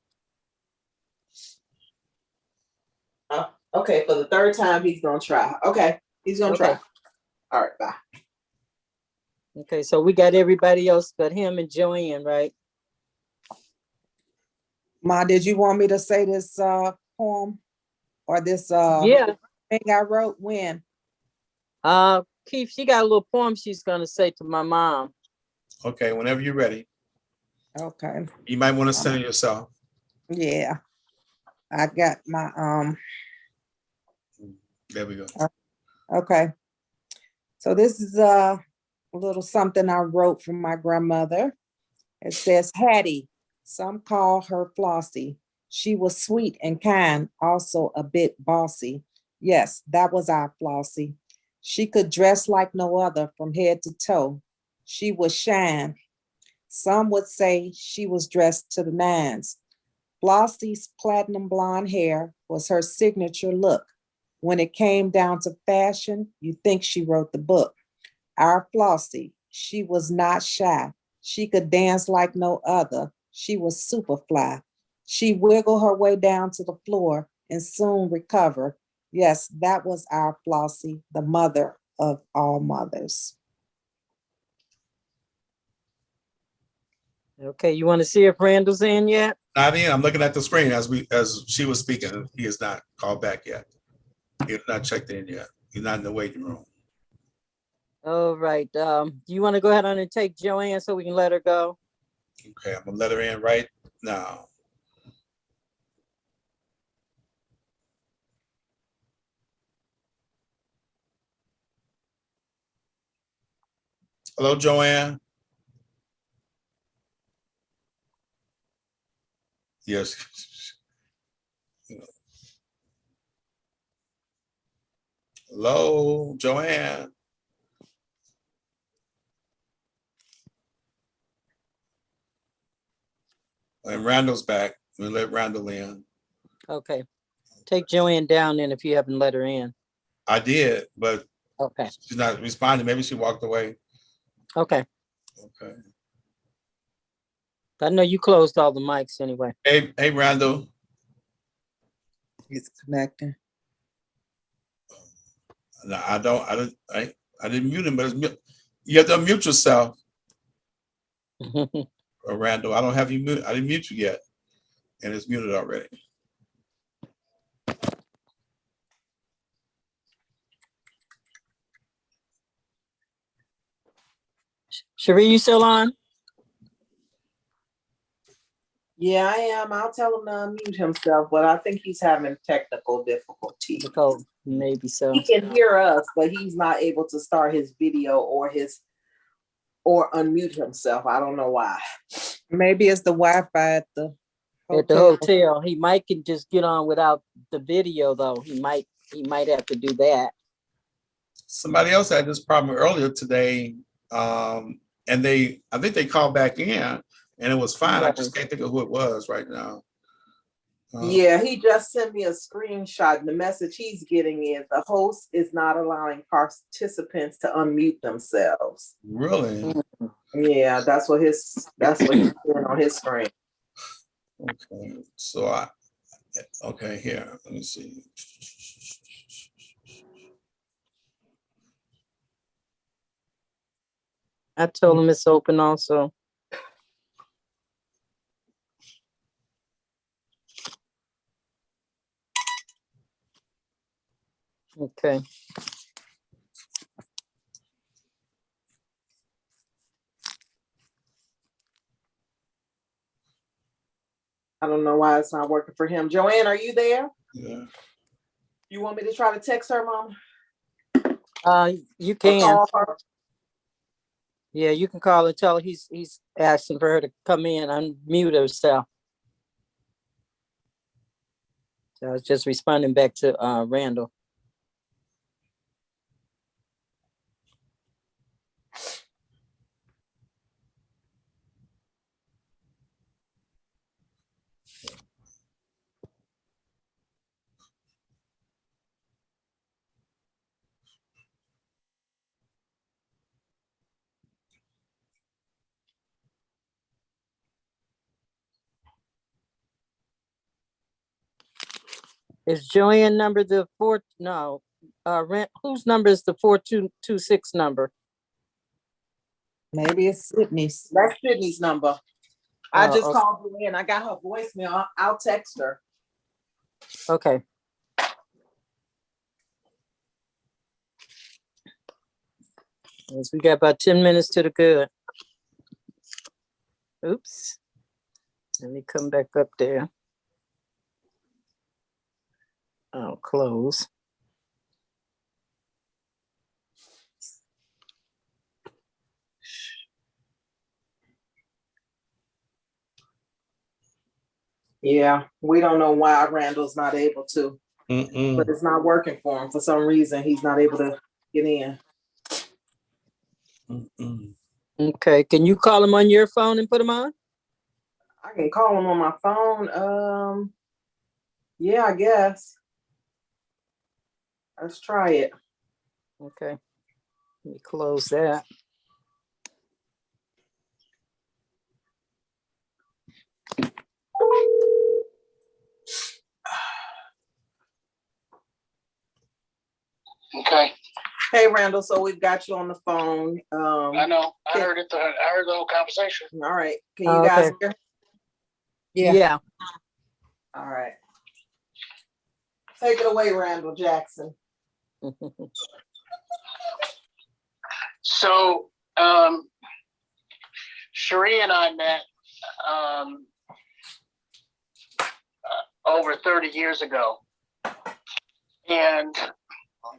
P: Okay, for the third time, he's gonna try. Okay, he's gonna try. All right, bye.
I: Okay, so we got everybody else but him and Joanne, right?
R: Ma, did you want me to say this poem or this
I: thing
R: I wrote when?
I: Keith, she got a little poem she's gonna say to my mom.
A: Okay, whenever you're ready.
R: Okay.
A: You might want to send it yourself.
R: Yeah. I got my
A: There we go.
R: Okay. So this is a little something I wrote from my grandmother. It says, Hattie, some call her Flossie. She was sweet and kind, also a bit bossy. Yes, that was our Flossie. She could dress like no other from head to toe. She was shan. Some would say she was dressed to the nines. Flossie's platinum blonde hair was her signature look. When it came down to fashion, you think she wrote the book. Our Flossie, she was not shy. She could dance like no other. She was super fly. She wiggled her way down to the floor and soon recovered. Yes, that was our Flossie, the mother of all mothers.
I: Okay, you want to see if Randall's in yet?
A: Not in. I'm looking at the screen as she was speaking. He is not called back yet. He has not checked in yet. He's not in the waiting room.
I: All right. Do you want to go ahead on and take Joanne so we can let her go?
A: Okay, I'm gonna let her in right now. Hello, Joanne. Yes. Hello, Joanne. And Randall's back. We'll let Randall in.
I: Okay. Take Joanne down then if you haven't let her in.
A: I did, but
I: okay,
A: she's not responding. Maybe she walked away.
I: Okay.
A: Okay.
I: I know you closed all the mics anyway.
A: Hey, Randall.
R: He's connecting.
A: No, I didn't mute him, but you have to unmute yourself. Randall, I don't have you mute. I didn't mute you yet, and it's muted already.
I: Sheree, you still on?
P: Yeah, I am. I'll tell him to unmute himself, but I think he's having technical difficulty.
I: Oh, maybe so.
P: He can hear us, but he's not able to start his video or unmute himself. I don't know why.
R: Maybe it's the Wi-Fi at the
I: hotel. He might can just get on without the video though. He might have to do that.
A: Somebody else had this problem earlier today, and I think they called back in, and it was fine. I just can't think of who it was right now.
P: Yeah, he just sent me a screenshot. The message he's getting is the host is not allowing participants to unmute themselves.
A: Really?
P: Yeah, that's what he's doing on his screen.
A: Okay, so okay, here, let me see.
I: I told him it's open also. Okay.
P: I don't know why it's not working for him. Joanne, are you there?
A: Yeah.
P: You want me to try to text her, Mom?
I: You can.
P: Call her?
I: Yeah, you can call and tell her he's asking for her to come in, unmute herself. So I was just responding back to Randall. Is Joanne number the four? No, whose number is the 4226 number?
R: Maybe it's Sydney's.
P: That's Sydney's number. I just called Joanne. I got her voicemail. I'll text her.
I: Okay. Yes, we got about 10 minutes to the good. Oops. Let me come back up there. I'll close.
P: Yeah, we don't know why Randall's not able to, but it's not working for him. For some reason, he's not able to get in.
I: Okay, can you call him on your phone and put him on?
P: I can call him on my phone. Yeah, I guess. Let's try it.
I: Okay, let me close that.
U: Okay.
P: Hey, Randall. So we've got you on the phone.
U: I know. I heard it. I heard the whole conversation.
P: All right. Can you guys hear?
I: Yeah.
P: All right. Take it away, Randall Jackson.
U: So, Sheree and I met over 30 years ago, and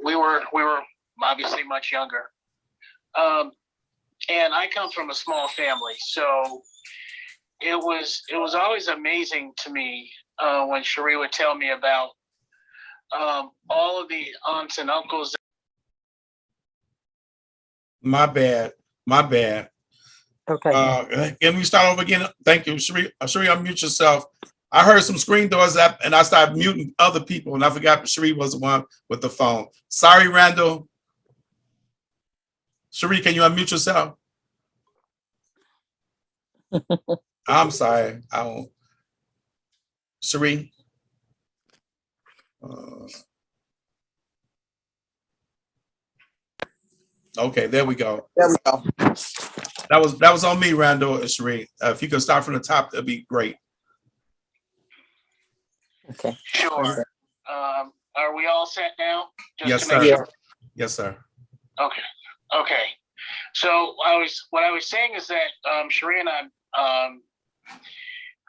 U: we were obviously much younger. And I come from a small family, so it was always amazing to me when Sheree would tell me about all of the aunts and uncles.
A: My bad.
I: Okay.
A: Can we start over again? Thank you, Sheree. Sheree, unmute yourself. I heard some screen doors up and I started muting other people and I forgot Sheree was the one with the phone. Sorry, Randall. Sheree, can you unmute yourself? I'm sorry. I won't. Sheree. Okay, there we go. That was on me, Randall and Sheree. If you could start from the top, that'd be great.
I: Okay.
U: Sure. Are we all set now?
A: Yes, sir. Yes, sir.
U: Okay. So what I was saying is that Sheree and I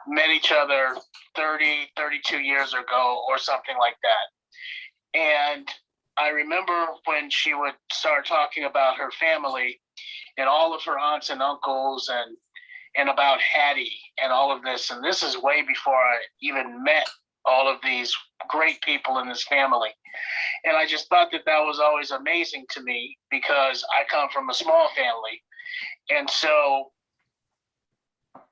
U: met each other 32 years ago or something like that. And I remember when she would start talking about her family and all of her aunts and uncles and about Hattie and all of this. And this is way before I even met all of these great people in this family. And I just thought that was always amazing to me because I come from a small family. And so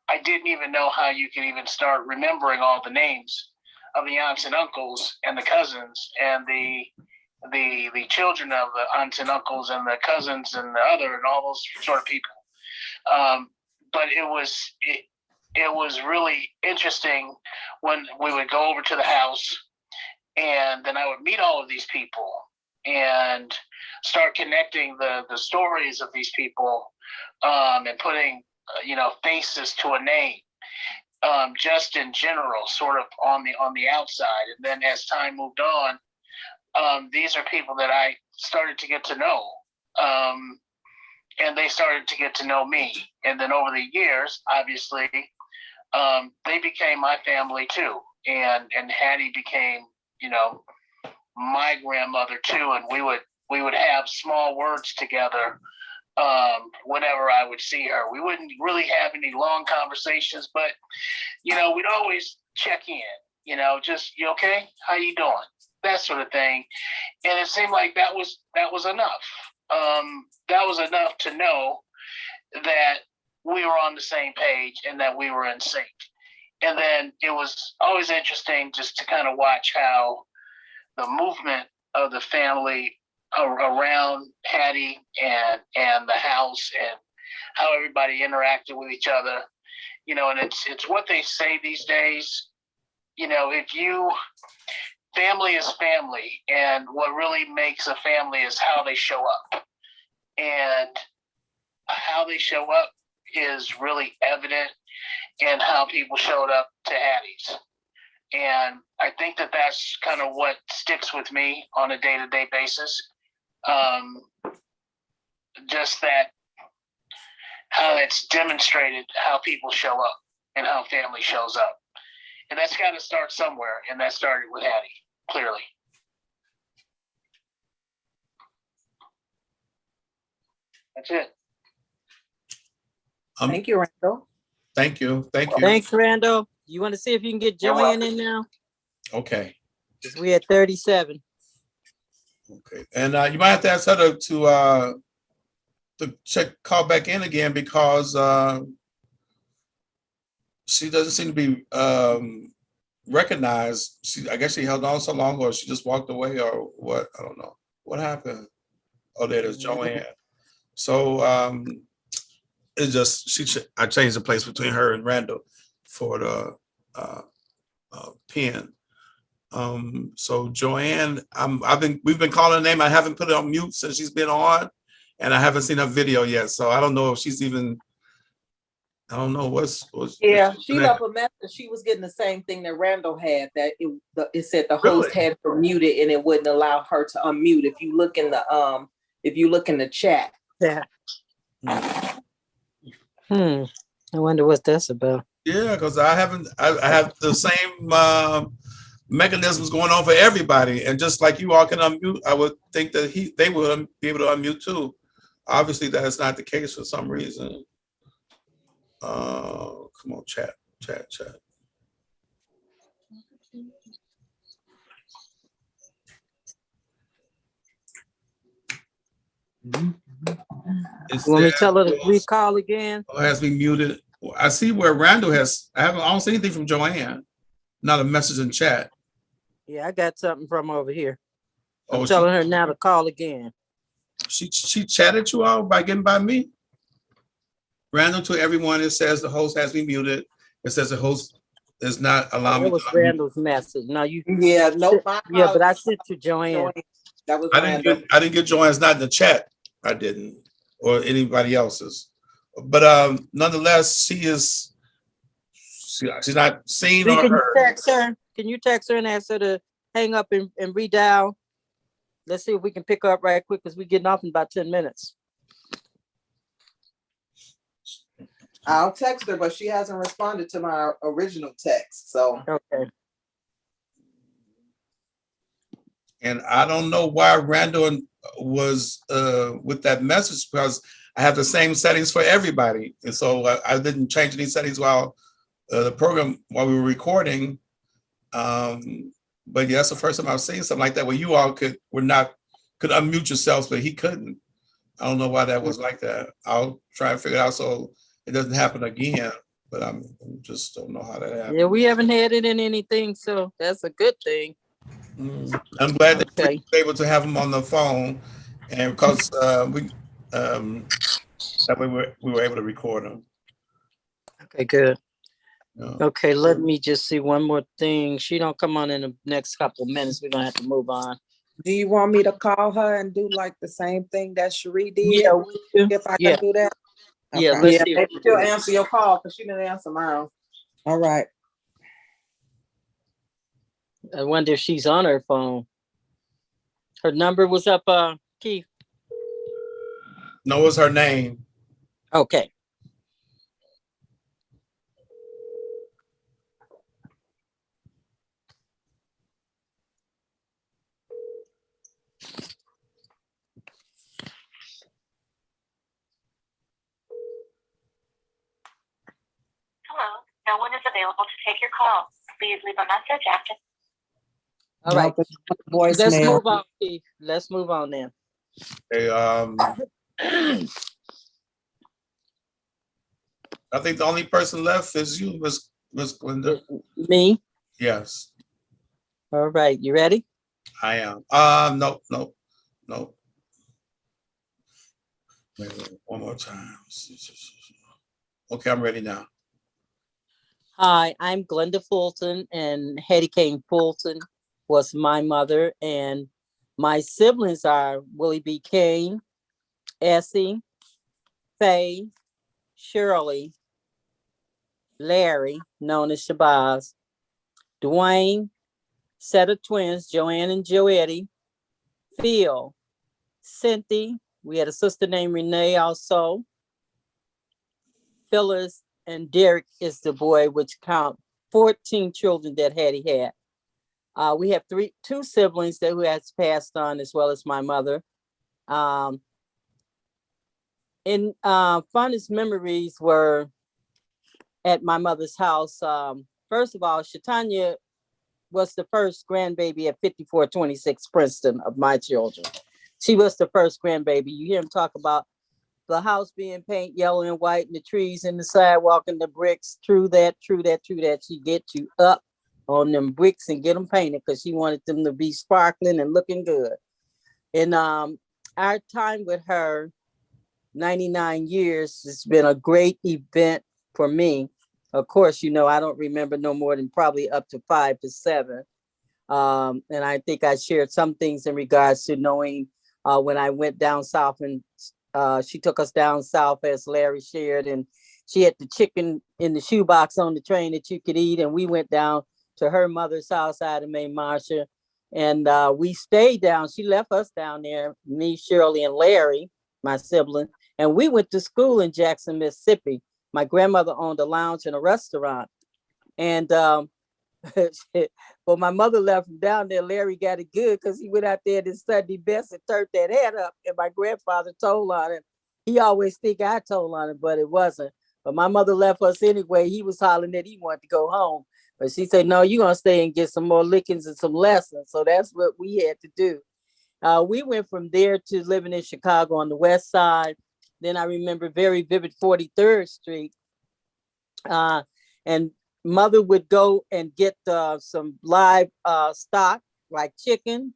U: I didn't even know how you could even start remembering all the names of the aunts and uncles and the cousins and the children of the aunts and uncles and the cousins and the other and all those sort of people. But it was really interesting when we would go over to the house and then I would meet all of these people and start connecting the stories of these people and putting faces to a name, just in general, sort of on the outside. And then as time moved on, these are people that I started to get to know, and they started to get to know me. And then over the years, obviously, they became my family too. And Hattie became, my grandmother too. And we would have small words together whenever I would see her. We wouldn't really have any long conversations, but we'd always check in, just, you okay? How you doing? That sort of thing. And it seemed like that was enough. That was enough to know that we were on the same page and that we were in sync. And then it was always interesting just to kind of watch how the movement of the family around Hattie and the house and how everybody interacted with each other, and it's what they say these days, family is family, and what really makes a family is how they show up. And how they show up is really evident in how people showed up to Hattie's. And I think that that's kind of what sticks with me on a day-to-day basis. Just that how it's demonstrated how people show up and how family shows up. And that's got to start somewhere. And that started with Hattie, clearly. That's it.
P: Thank you, Randall.
A: Thank you.
I: Thanks, Randall. You want to see if you can get Joanne in now?
A: Okay.
I: We at 37.
A: Okay. And you might have to ask her to to call back in again because she doesn't seem to be recognized. I guess she held on so long, or she just walked away, or what? I don't know. What happened? Oh, there it is, Joanne. So it's just I changed the place between her and Randall for the pen. So Joanne, we've been calling her name. I haven't put it on mute since she's been on, and I haven't seen her video yet. So I don't know if she's even. I don't know what's
R: Yeah, she left a message. She was getting the same thing that Randall had. That it said the host had her muted and it wouldn't allow her to unmute. If you look in the chat.
I: Yeah. I wonder what that's about.
A: Yeah, because I have the same mechanisms going on for everybody, and just like you all can unmute, I would think that they would be able to unmute too. Obviously, that is not the case for some reason. Come on, chat.
I: You want me to tell her to recall again?
A: Has been muted. I see where Randall has. I don't see anything from Joanne. Not a message in chat.
I: Yeah, I got something from over here. I'm
A: Oh,
I: telling her now to call again.
A: She chatted you all by getting by me. Randall, to everyone, it says the host has been muted. It says the host is not allowing me.
I: It was Randall's message. No, you.
R: Yeah, nope.
I: Yeah, but I sent to Joanne.
R: That was
A: I didn't get Joanne's, not in the chat. I didn't, or anybody else's. But nonetheless, she's not seen or
I: Can you
A: heard.
I: text her? Can you text her and ask her to hang up and redial? Let's see if we can pick her up right quick because we're getting off in about 10 minutes.
P: I'll text her, but she hasn't responded to my original text. So
I: okay.
A: And I don't know why Randall was with that message, because I have the same settings for everybody, and so I didn't change any settings while the program while we were recording. But yeah, that's the first time I've seen something like that where you all could unmute yourselves, but he couldn't. I don't know why that was like that. I'll try and figure it out so it doesn't happen again. But I just don't know how that happened.
I: Yeah, we haven't had it in anything, so that's a good thing.
A: I'm glad that we were able to have him on the phone, and because that way we were able to record him.
I: Okay, good. Okay, let me just see one more thing. She don't come on in the next couple of minutes. We're gonna have to move on.
R: Do you want me to call her and do like the same thing that Sheree did?
I: Yeah,
R: if I can do that.
I: Yeah,
R: Okay.
I: let's see.
P: maybe she'll answer your call because she didn't answer mine.
R: All right.
I: I wonder if she's on her phone. Her number was up, Keith.
A: No, it's her name.
I: Okay.
D: Hello, no one is available to take your call. Please leave a message after.
I: All right. Let's
R: Voicemail.
I: move on, Keith. Let's move on then.
A: Okay, I think the only person left is you, Miss Glenda.
I: Me?
A: Yes.
I: All right, you ready?
A: I am. No. Wait, one more time. Okay, I'm ready now.
I: Hi, I'm Glenda Fulton, and Hetty Kane Fulton was my mother, and my siblings are Willie B. Kane, Essie, Faye, Shirley, Larry, known as Shabazz, Dwayne, set of twins, Joanne and Joetti, Phil, Cynthia, we had a sister named Renee also, Phyllis, and Derek is the boy, which count 14 children that Hattie had. We have two siblings that who has passed on, as well as my mother. Fondest memories were at my mother's house. First of all, Shatanya was the first grandbaby at 5426 Princeton of my children. She was the first grandbaby. You hear him talk about the house being painted yellow and white, and the trees and the sidewalk and the bricks. True that. She get you up on them bricks and get them painted because she wanted them to be sparkling and looking good. And our time with her, 99 years, has been a great event for me. Of course, you know, I don't remember no more than probably up to 5 to 7. And I think I shared some things in regards to knowing when I went down south, and she took us down south, as Larry shared, and she had the chicken in the shoebox on the train that you could eat. And we went down to her mother's house out of May Marsha, and we stayed down. She left us down there, me, Shirley, and Larry, my sibling, and we went to school in Jackson, Mississippi. My grandmother owned a lounge and a restaurant, and well, my mother left him down there. Larry got it good because he went out there to Sunday best and turned that head up, and my grandfather told on him. He always think I told on him, but it wasn't. But my mother left us anyway. He was hollering that he wanted to go home, but she said, no, you're gonna stay and get some more lickings and some lessons. So that's what we had to do. We went from there to living in Chicago on the west side. Then I remember very vivid 43rd Street. And mother would go and get some live stock, like chicken,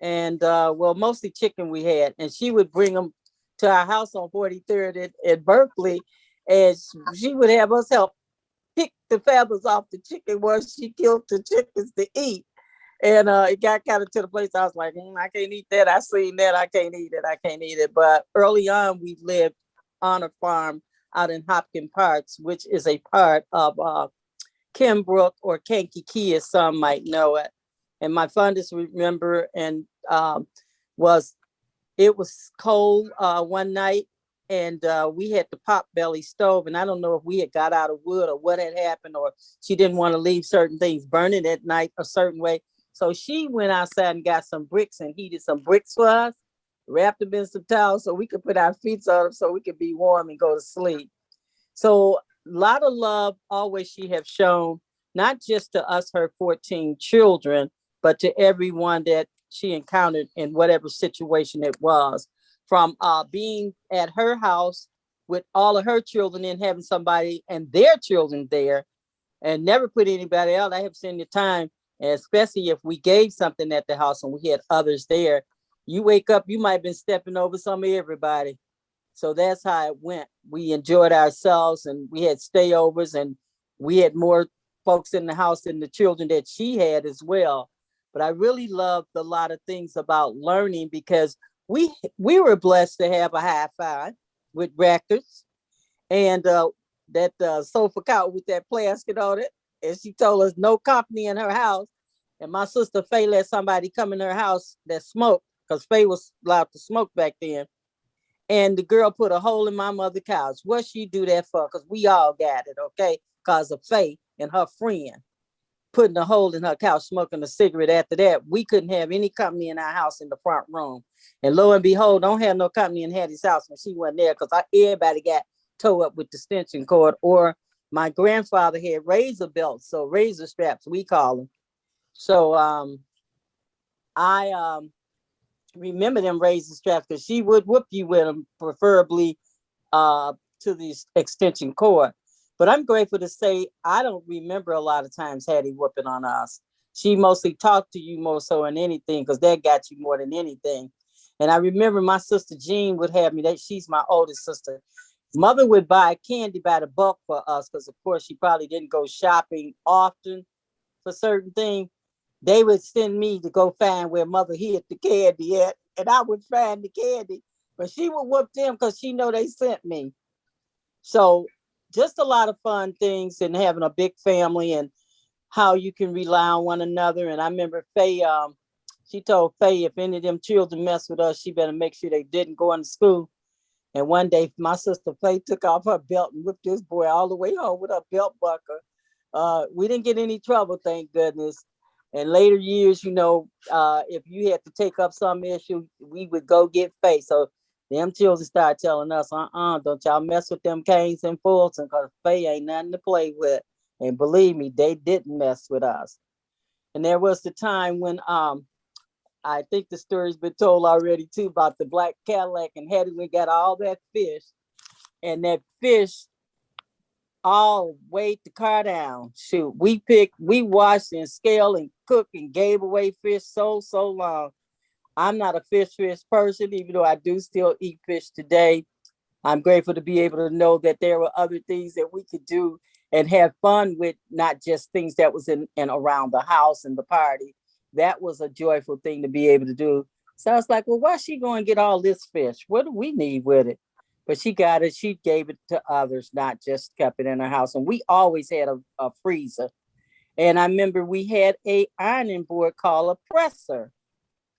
I: and well, mostly chicken we had. And she would bring them to our house on 43rd at Berkeley, and she would have us help pick the feathers off the chicken once she killed the chickens to eat. And it got kind of to the place I was like, I can't eat that. I seen that. I can't eat it. But early on, we lived on a farm out in Hopkins Parks, which is a part of Kimbrook or Kankakee, as some might know it. And my fondest remember was it was cold one night, and we had the pot belly stove, and I don't know if we had got out of wood or what had happened, or she didn't want to leave certain things burning at night a certain way. So she went outside and got some bricks and heated some bricks for us, wrapped them in some towels so we could put our feet on them so we could be warm and go to sleep. So a lot of love always she have shown, not just to us, her 14 children, but to everyone that she encountered in whatever situation it was. From being at her house with all of her children and having somebody and their children there, and never put anybody out. I have seen the time, especially if we gave something at the house and we had others there. You wake up, you might have been stepping over some of everybody. So that's how it went. We enjoyed ourselves, and we had stayovers, and we had more folks in the house than the children that she had as well. But I really loved a lot of things about learning because we were blessed to have a hi-fi with records, and that sofa couch with that plastic on it. And she told us no company in her house. And my sister Faye let somebody come in her house that smoked, because Faye was allowed to smoke back then. And the girl put a hole in my mother's couch. What she do that for? Because we all got it, okay? Because of Faye and her friend putting a hole in her couch, smoking a cigarette. After that, we couldn't have any company in our house in the front room. And lo and behold, don't have no company in Hattie's house when she wasn't there, because everybody got towed up with the extension cord. Or my grandfather had razor belts, so razor straps, we call them. So I remember them razor straps because she would whoop you with them, preferably to the extension cord. But I'm grateful to say I don't remember a lot of times Hattie whooping on us. She mostly talked to you more so than anything, because that got you more than anything. And I remember my sister Jean would have me, that she's my oldest sister. Mother would buy candy by the bulk for us, because of course she probably didn't go shopping often for certain things. They would send me to go find where mother hid the candy at, and I would find the candy, but she would whoop them because she know they sent me. So just a lot of fun things, and having a big family and how you can rely on one another. And I remember Faye, she told Faye if any of them children mess with us, she better make sure they didn't go into school. And one day my sister Faye took off her belt and whipped this boy all the way home with her belt buckle. We didn't get any trouble, thank goodness. In later years, you know, if you had to take up some issue, we would go get Faye. So them children started telling us, don't y'all mess with them Canes and Fulton, because Faye ain't nothing to play with. And believe me, they didn't mess with us. And there was the time when I think the story's been told already too about the black Cadillac, and Hattie we got all that fish, and that fish all weighed the car down. Shoot, we washed and scaled and cooked and gave away fish so long. I'm not a fish person, even though I do still eat fish today. I'm grateful to be able to know that there were other things that we could do and have fun with, not just things that was in and around the house and the party. That was a joyful thing to be able to do. So I was like, well, why she going to get all this fish? What do we need with it? But she got it. She gave it to others, not just kept it in her house. And we always had a freezer. And I remember we had a ironing board called a presser.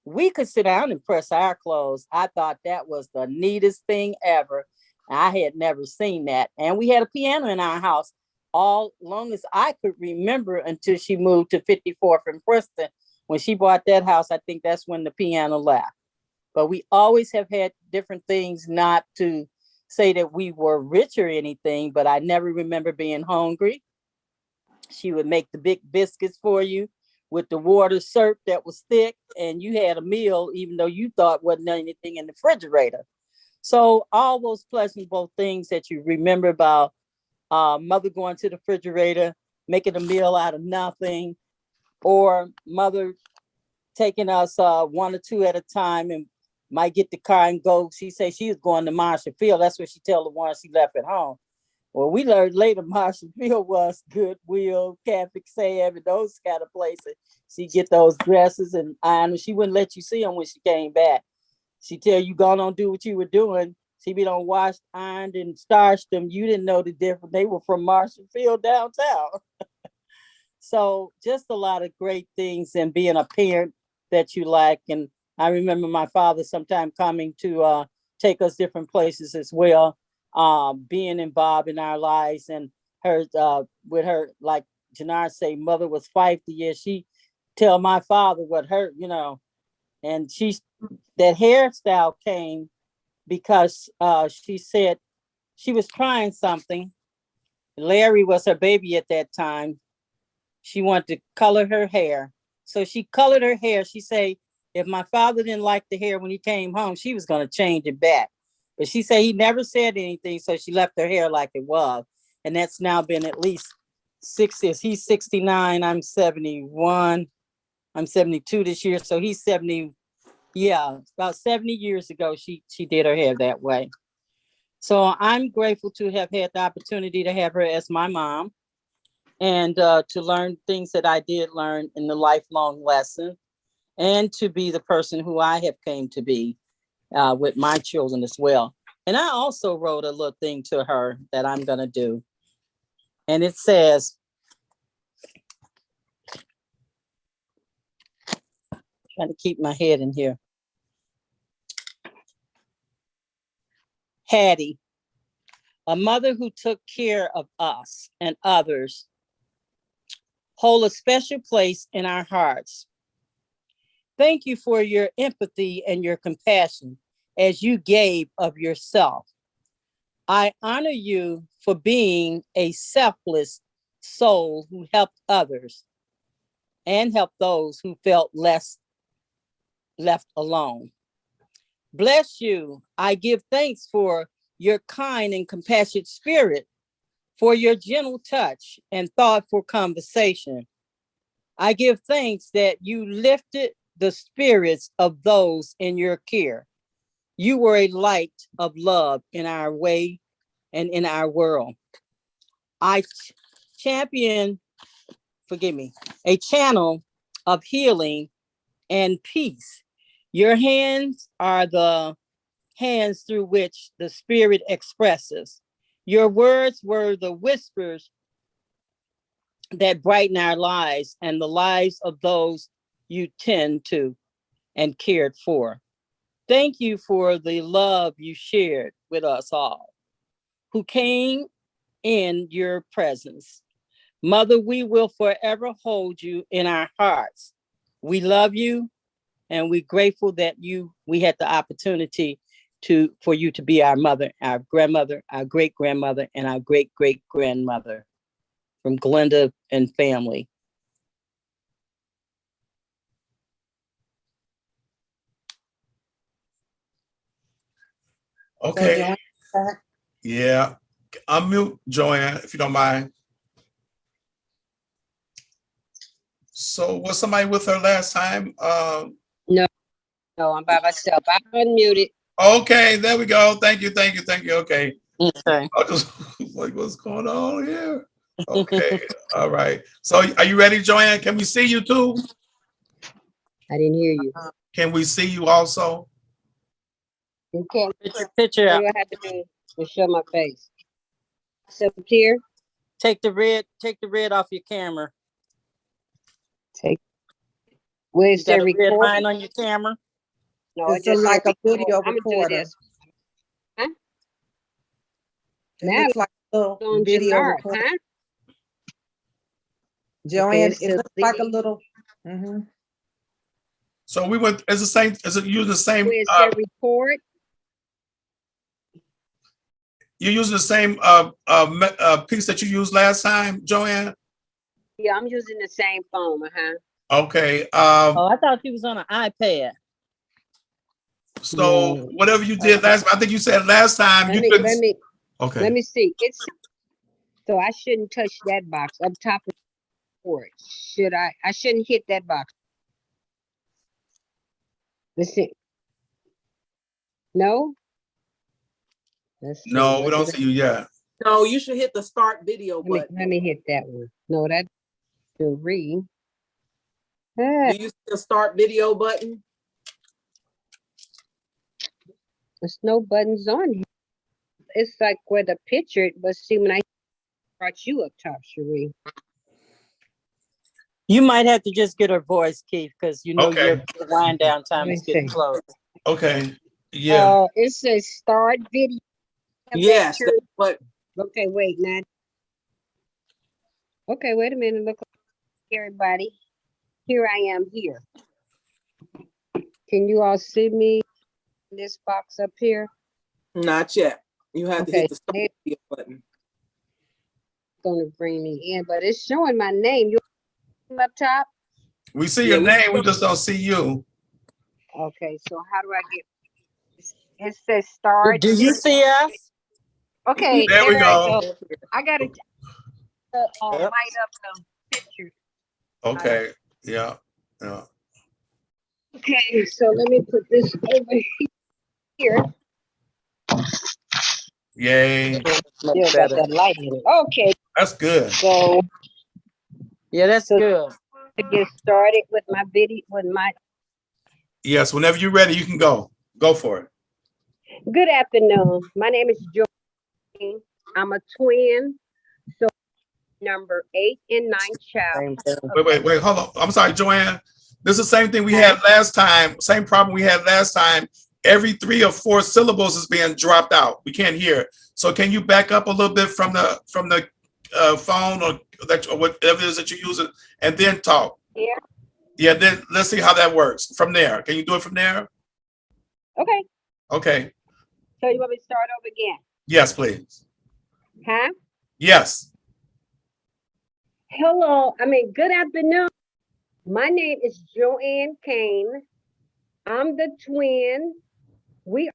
I: We could sit down and press our clothes. I thought that was the neatest thing ever. I had never seen that. And we had a piano in our house all long as I could remember until she moved to 54th and Preston. When she bought that house, I think that's when the piano left. But we always have had different things, not to say that we were rich or anything, but I never remember being hungry. She would make the big biscuits for you with the water syrup that was thick, and you had a meal, even though you thought wasn't anything in the refrigerator. So all those pleasurable things that you remember about mother going to the refrigerator, making a meal out of nothing, or mother taking us one or two at a time and might get the car and go. She said she was going to Marshall Field. That's what she tell the ones she left at home. Well, we learned later Marshall Field was Goodwill, Catholic Sam, and those kind of places. She'd get those dresses and iron. She wouldn't let you see them when she came back. She tell you, go on, do what you were doing. She be done washed, ironed, and starched them. You didn't know the difference. They were from Marshall Field downtown. So just a lot of great things, and being a parent that you like. And I remember my father sometime coming to take us different places as well, being involved in our lives. And her with her, like Jannar say, mother was 50 years. She tell my father what her, and that hairstyle came because she said she was trying something. Larry was her baby at that time. She wanted to color her hair. So she colored her hair. She said, if my father didn't like the hair when he came home, she was going to change it back. But she said he never said anything. So she left her hair like it was. And that's now been at least 6 years. He's 69. I'm 71. I'm 72 this year. So he's 70. Yeah, about 70 years ago, she did her hair that way. So I'm grateful to have had the opportunity to have her as my mom, and to learn things that I did learn in the lifelong lesson, and to be the person who I have came to be with my children as well. And I also wrote a little thing to her that I'm going to do. And it says, trying to keep my head in here. Hattie, a mother who took care of us and others, hold a special place in our hearts. Thank you for your empathy and your compassion as you gave of yourself. I honor you for being a selfless soul who helped others and helped those who felt less left alone. Bless you. I give thanks for your kind and compassionate spirit, for your gentle touch and thoughtful conversation. I give thanks that you lifted the spirits of those in your care. You were a light of love in our way and in our world. I champion, a channel of healing and peace. Your hands are the hands through which the spirit expresses. Your words were the whispers that brighten our lives and the lives of those you tend to and cared for. Thank you for the love you shared with us all, who came in your presence. Mother, we will forever hold you in our hearts. We love you, and we're grateful that we had the opportunity for you to be our mother, our grandmother, our great-grandmother, and our great-great-grandmother from Glenda and family.
A: Okay.
R: So,
A: Yeah. Unmute Joanne, if you don't mind. So was somebody with her last time?
F: No, I'm by myself. I unmuted.
A: Okay, there we go. Thank you. Okay.
I: Okay.
A: I just like, what's going on here? Okay. All right. So are you ready, Joanne? Can we see you too?
F: I didn't hear you.
A: Can we see you also?
F: Okay.
I: Picture
F: What
I: out.
F: do I have to do to show my face? Up here.
I: Take the red off your camera.
F: Where's
I: You got
F: the
I: a red
F: record?
I: line on your camera?
F: No,
R: it's like a video
F: I'm gonna do
R: recorder.
F: this. Huh?
R: It
F: Now
R: looks like a little
F: on
R: video
F: Jannard,
R: recorder.
F: huh?
R: Joanne,
F: Okay,
R: it looks like a little.
A: So we went, it's the same, is it using the same,
F: Where's the record?
A: you're using the same piece that you used last time, Joanne?
F: Yeah, I'm using the same phone,
A: Okay.
I: Oh, I thought you was on an iPad.
A: So whatever you did last, I think you said last time you couldn't. Okay.
F: Let me see. It's so I shouldn't touch that box up top of the board. Should I? I shouldn't hit that box. Let's see. No. Let's see.
A: No, we don't see you yet.
P: No, you should hit the start video button.
F: Let me hit that one. No, that's Sheree.
P: Do you see the start video button?
F: There's no buttons on here. It's like where the picture, but see when I brought you up top, Sheree.
I: You might have to just get her voice, Keith, because you know your wind down time is getting close.
A: Okay. Yeah.
F: It says start video.
P: Yes. But
F: okay, wait, now. Okay, wait a minute. Look, everybody. Here I am here. Can you all see me in this box up here?
P: Not yet. You have to hit the start video button.
F: It's gonna bring me in, but it's showing my name. You up top?
A: We see your name, we just don't see you.
F: Okay, so how do I get? It says start.
I: Do you see us?
F: Okay,
A: there we go.
F: I gotta light up the picture.
A: Okay. Yeah.
F: Okay, so let me put this over here.
A: Yay.
F: Still got that light in it. Okay.
A: That's good.
F: So
I: yeah, that's good.
F: To get started with my video,
A: Yes, whenever you're ready, you can go. Go for it.
F: Good afternoon. My name is Joy. I'm a twin. So number 8 and 9 child.
A: Wait, hold on. I'm sorry, Joanne. This is the same thing we had last time. Same problem we had last time. Every 3 or 4 syllables is being dropped out. We can't hear it. So can you back up a little bit from the phone or whatever it is that you're using, and then talk?
F: Yeah.
A: Yeah. Then let's see how that works from there. Can you do it from there?
F: Okay.
A: Okay.
F: So you want me to start over again?
A: Yes, please.
F: Huh?
A: Yes.
F: Good afternoon. My name is Joanne Kane. I'm the twin. We are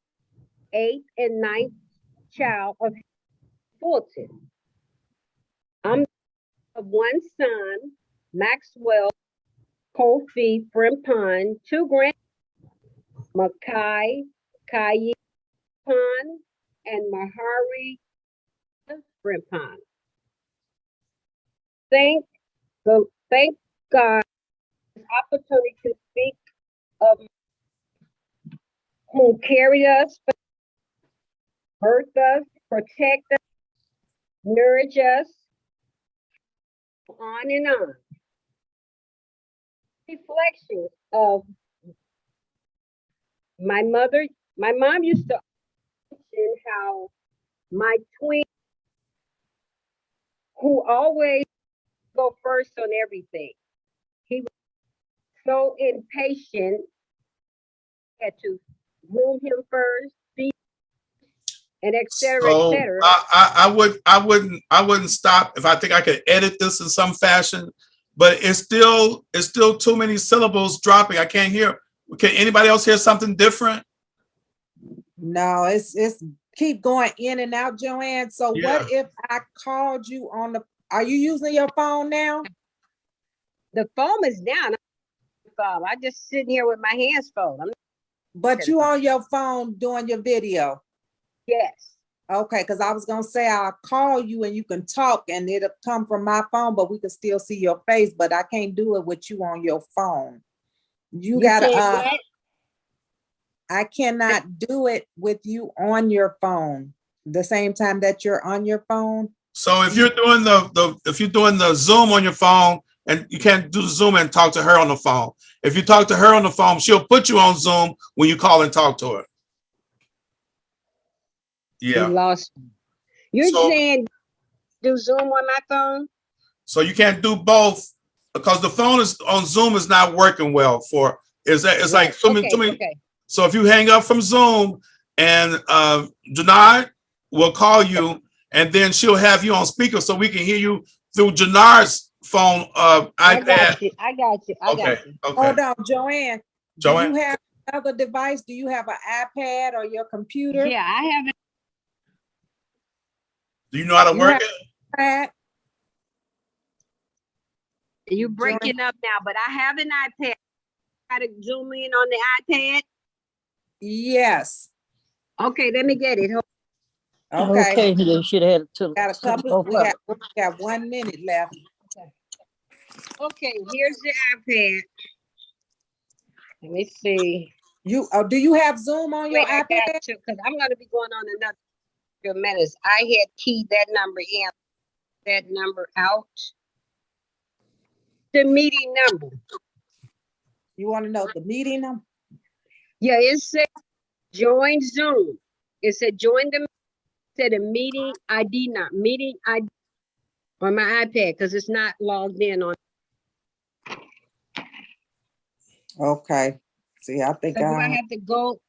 F: 8th and 9th child of Fulton. I'm of one son, Maxwell Kofi Frimpon, 2 grand, Makai Kayi Pon, and Mahari Frimpon. Thank God for this opportunity to speak of who carried us, birthed us, protect us, nourish us, on and on. Reflections of my mother. My mom used to mention how my twin, who always go first on everything, he was so impatient, had to groom him first, feed, and et cetera,
A: So
F: et cetera.
A: I wouldn't stop if I think I could edit this in some fashion, but it's still too many syllables dropping. I can't hear. Can anybody else hear something different?
R: No, it's keep going in and out, Joanne. So
A: Yeah.
R: what if I called you on the, are you using your phone now?
F: The phone is down. I just sitting here with my hands folded.
R: But you on your phone doing your video?
F: Yes.
R: Okay, because I was gonna say I'll call you and you can talk and it'll come from my phone, but we can still see your face, but I can't do it with you on your phone. You gotta
F: said
R: I cannot do it with you on your phone the same time that you're on your phone.
A: So if you're doing the Zoom on your phone, and you can't do the Zoom and talk to her on the phone. If you talk to her on the phone, she'll put you on Zoom when you call and talk to her. Yeah.
F: You lost. You're saying do Zoom on my phone?
A: So you can't do both because the phone is on Zoom is not working well for. It's like too many.
F: Okay.
A: So if you hang up from Zoom and Janard will call you and then she'll have you on speaker so we can hear you through Janard's phone iPad.
F: I got you.
A: Okay.
R: Hold on, Joanne.
A: Joanne?
R: Do you have another device? Do you have an iPad or your computer?
F: Yeah, I have it.
A: Do you know how to work it?
F: You're breaking up now, but I have an iPad. Got to zoom in on the iPad?
R: Yes.
F: Okay, let me get it.
R: Okay.
I: You should have to.
R: Got a couple. We got 1 minute left.
F: Okay, here's the iPad. Let me see.
R: Do you have Zoom on your iPad?
F: Because I'm going to be going on another few minutes. I had keyed that number in, that number out. The meeting number.
R: You want to know the meeting number?
F: Yeah, it said join Zoom. It said join the. It said a meeting ID, not meeting ID on my iPad because it's not logged in on.
R: Okay. See, I think
F: So do I have to go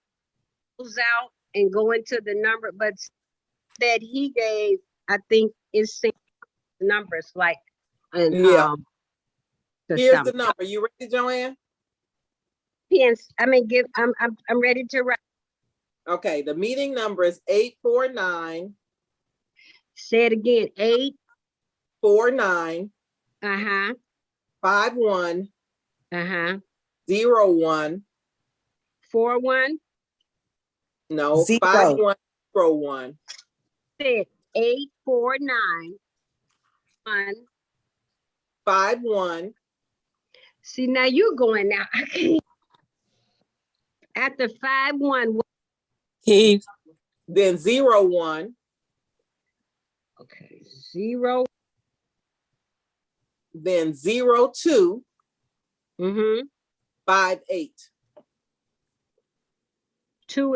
F: out and go into the number? But that he gave, I think, is same numbers like. And,
P: yeah. Here's the number. You ready, Joanne?
F: Yes. I mean, I'm ready to write.
P: Okay. The meeting number is 849.
F: Say it again.
P: 849. 51. 01.
F: 41.
P: No. 5101.
F: Said 849.
P: 51.
F: See, now you're going now. I can't. After 51.
P: Then 01.
F: Okay. 0.
P: Then 02. 58.
F: 2.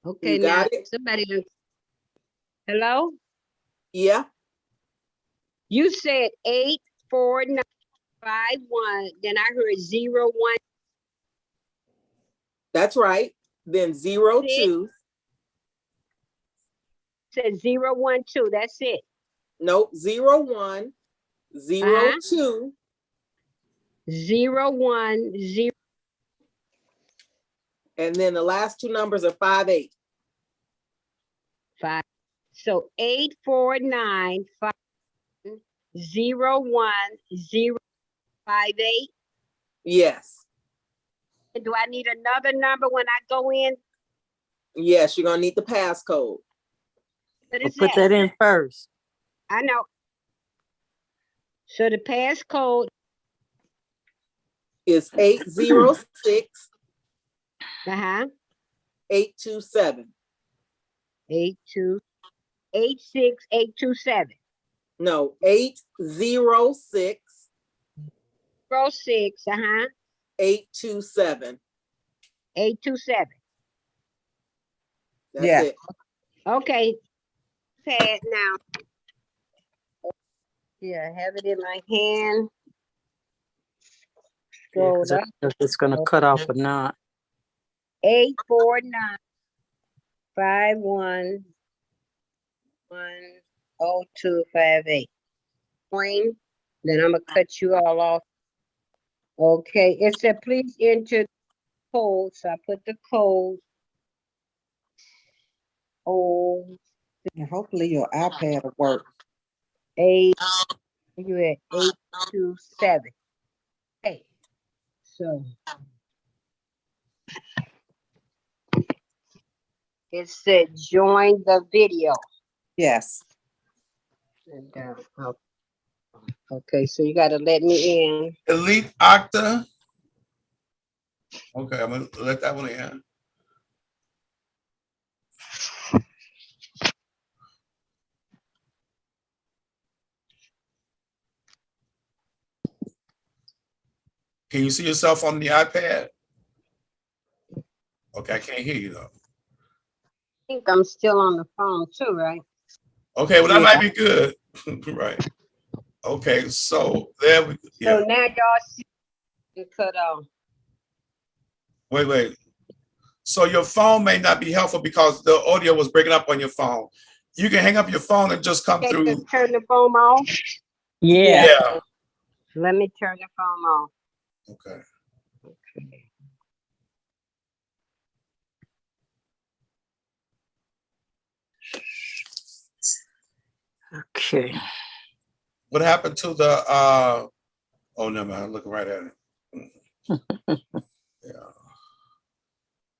F: Okay,
P: you got
F: now
P: it?
F: somebody just. Hello?
P: Yeah.
F: You said 84951. Then I heard 01.
P: That's right. Then 02.
F: Said 012. That's it.
P: Nope. 01. 02.
F: 010.
P: And then the last two numbers are 58.
F: 5. So 849-01-058.
P: Yes.
F: Do I need another number when I go in?
P: Yes, you're gonna need the passcode.
I: Put that in first.
F: I know. So the passcode
P: is 806
F: 827. 8286827.
P: No, 806
F: 06
P: 827.
F: 827.
P: That's it.
F: Okay. Pad now. Yeah, I have it in my hand. Scroll up.
I: If it's gonna cut off or not.
F: 849-511-0258. Then I'm gonna cut you all off. Okay, it said please enter code, so I put the code. Oh,
R: And hopefully your iPad will work.
F: you at 827. Hey, so it said join the video.
R: Yes.
F: And, okay, so you got to let me in.
A: Elite Octa. Okay, I'm gonna let that one in. Can you see yourself on the iPad? Okay, I can't hear you though.
F: I think I'm still on the phone too, right?
A: Okay, well that might be good. Right. Okay, so there we
F: So now y'all see it cut off.
A: Wait. So your phone may not be helpful because the audio was breaking up on your phone. You can hang up your phone and just come through.
F: Just turn the phone off.
I: Yeah.
F: Let me turn the phone off.
A: Okay.
I: Okay.
A: What happened to the oh no man, I'm looking right at it. Yeah.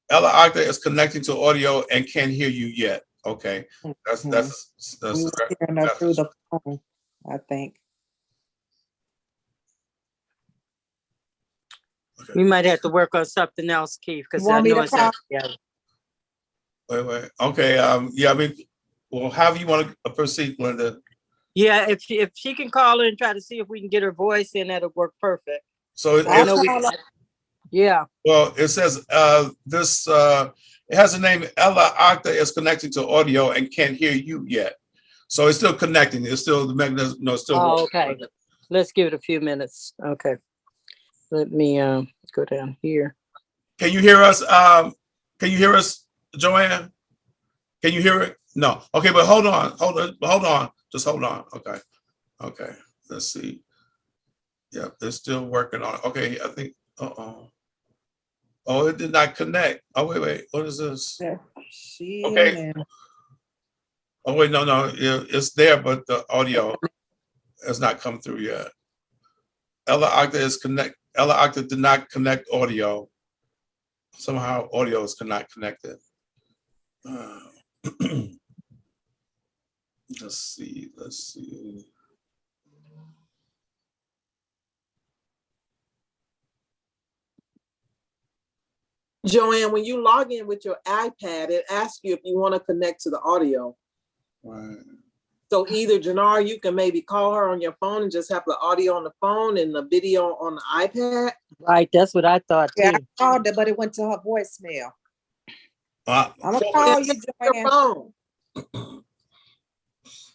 A: Ella Octa is connecting to audio and can't hear you yet. Okay. That's
R: We were hearing her through the phone, I think.
I: We might have to work on something else, Keith, because
R: You
I: I
R: want me
I: know
R: to
I: it's
R: call?
A: Wait. Okay. Yeah, I mean, well, however you want to proceed, Linda.
I: Yeah, if she can call her and try to see if we can get her voice in, that'll work perfect.
A: So
I: yeah.
A: Well, it says this it has the name Ella Octa is connecting to audio and can't hear you yet. So it's still connecting. It's still the mechanism, no, it's still working.
I: Okay. Let's give it a few minutes. Okay. Let me go down here.
A: Can you hear us? Can you hear us, Joanne? Can you hear it? No. Okay, but hold on. Just hold on. Okay. Let's see. Yeah, they're still working on it. Okay, I think. Oh, it did not connect. Oh, wait. What is this? Okay. Oh, wait, no. It's there, but the audio has not come through yet. Ella Octa did not connect audio. Somehow audio is not connected. Let's see.
P: Joanne, when you log in with your iPad, it asks you if you want to connect to the audio.
A: Right.
P: So either Jannar, you can maybe call her on your phone and just have the audio on the phone and the video on the iPad.
I: Right, that's what I thought too.
R: Yeah, I called her, but it went to her voicemail. I'm gonna call you, Joanne.
P: Your phone.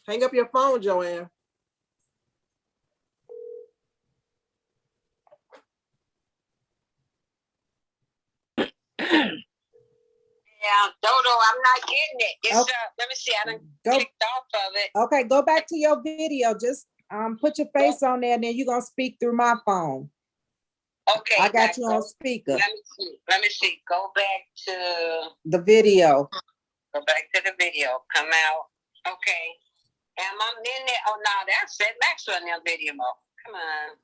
P: Hang up your phone, Joanne.
F: Yeah, Dodo, I'm not getting it. It's let me see, I done clicked off of it.
R: Okay, go back to your video. Just put your face on there, and then you're gonna speak through my phone.
F: Okay.
R: I got you on speaker.
F: Let me see. Go back to
R: the video.
F: Go back to the video. Come out. Okay. Am I in there? Oh no, that's it. Maxwell in the video mode. Come on.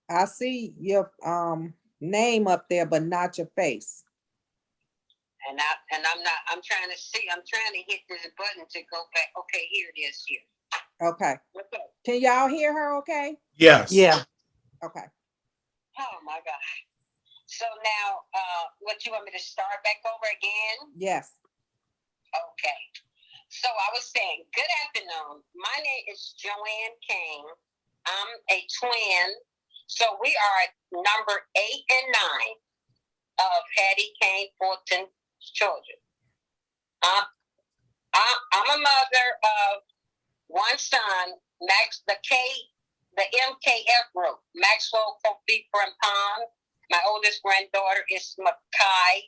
R: I see your name up there, but not your face.
F: And I'm trying to hit this button to go back. Okay, here it is here.
R: Okay. Can y'all hear her okay?
A: Yes.
I: Yeah.
R: Okay.
F: Oh my God. So now what you want me to start back over again?
R: Yes.
F: Okay. So I was saying, good afternoon. My name is Joanne Kane. I'm a twin. So we are number 8 and 9 of Hattie Kane Fulton's children. I'm a mother of one son, Max, the MKF group, Maxwell Kofi Frimpong. My oldest granddaughter is Kai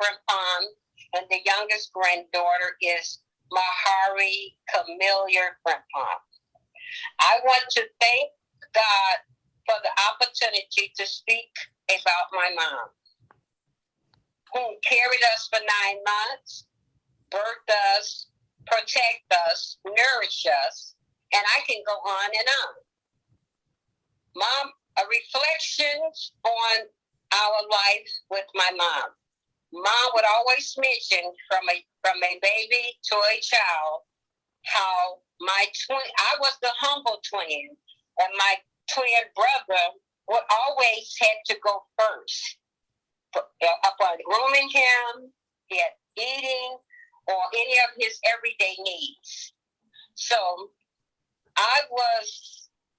F: Frimpong, and the youngest granddaughter is Mahari Camilla Frimpong. I want to thank God for the opportunity opportunity to speak about my mom, who carried us for 9 months, birthed us, protect us, nourish us, and I can go on and on. Mom, a reflections on our life with my mom. Mom would always mention from a baby to a child how my twin, I was the humble twin, and my twin brother would always had to go first. Upon grooming him, yet eating, or any of his everyday needs. So I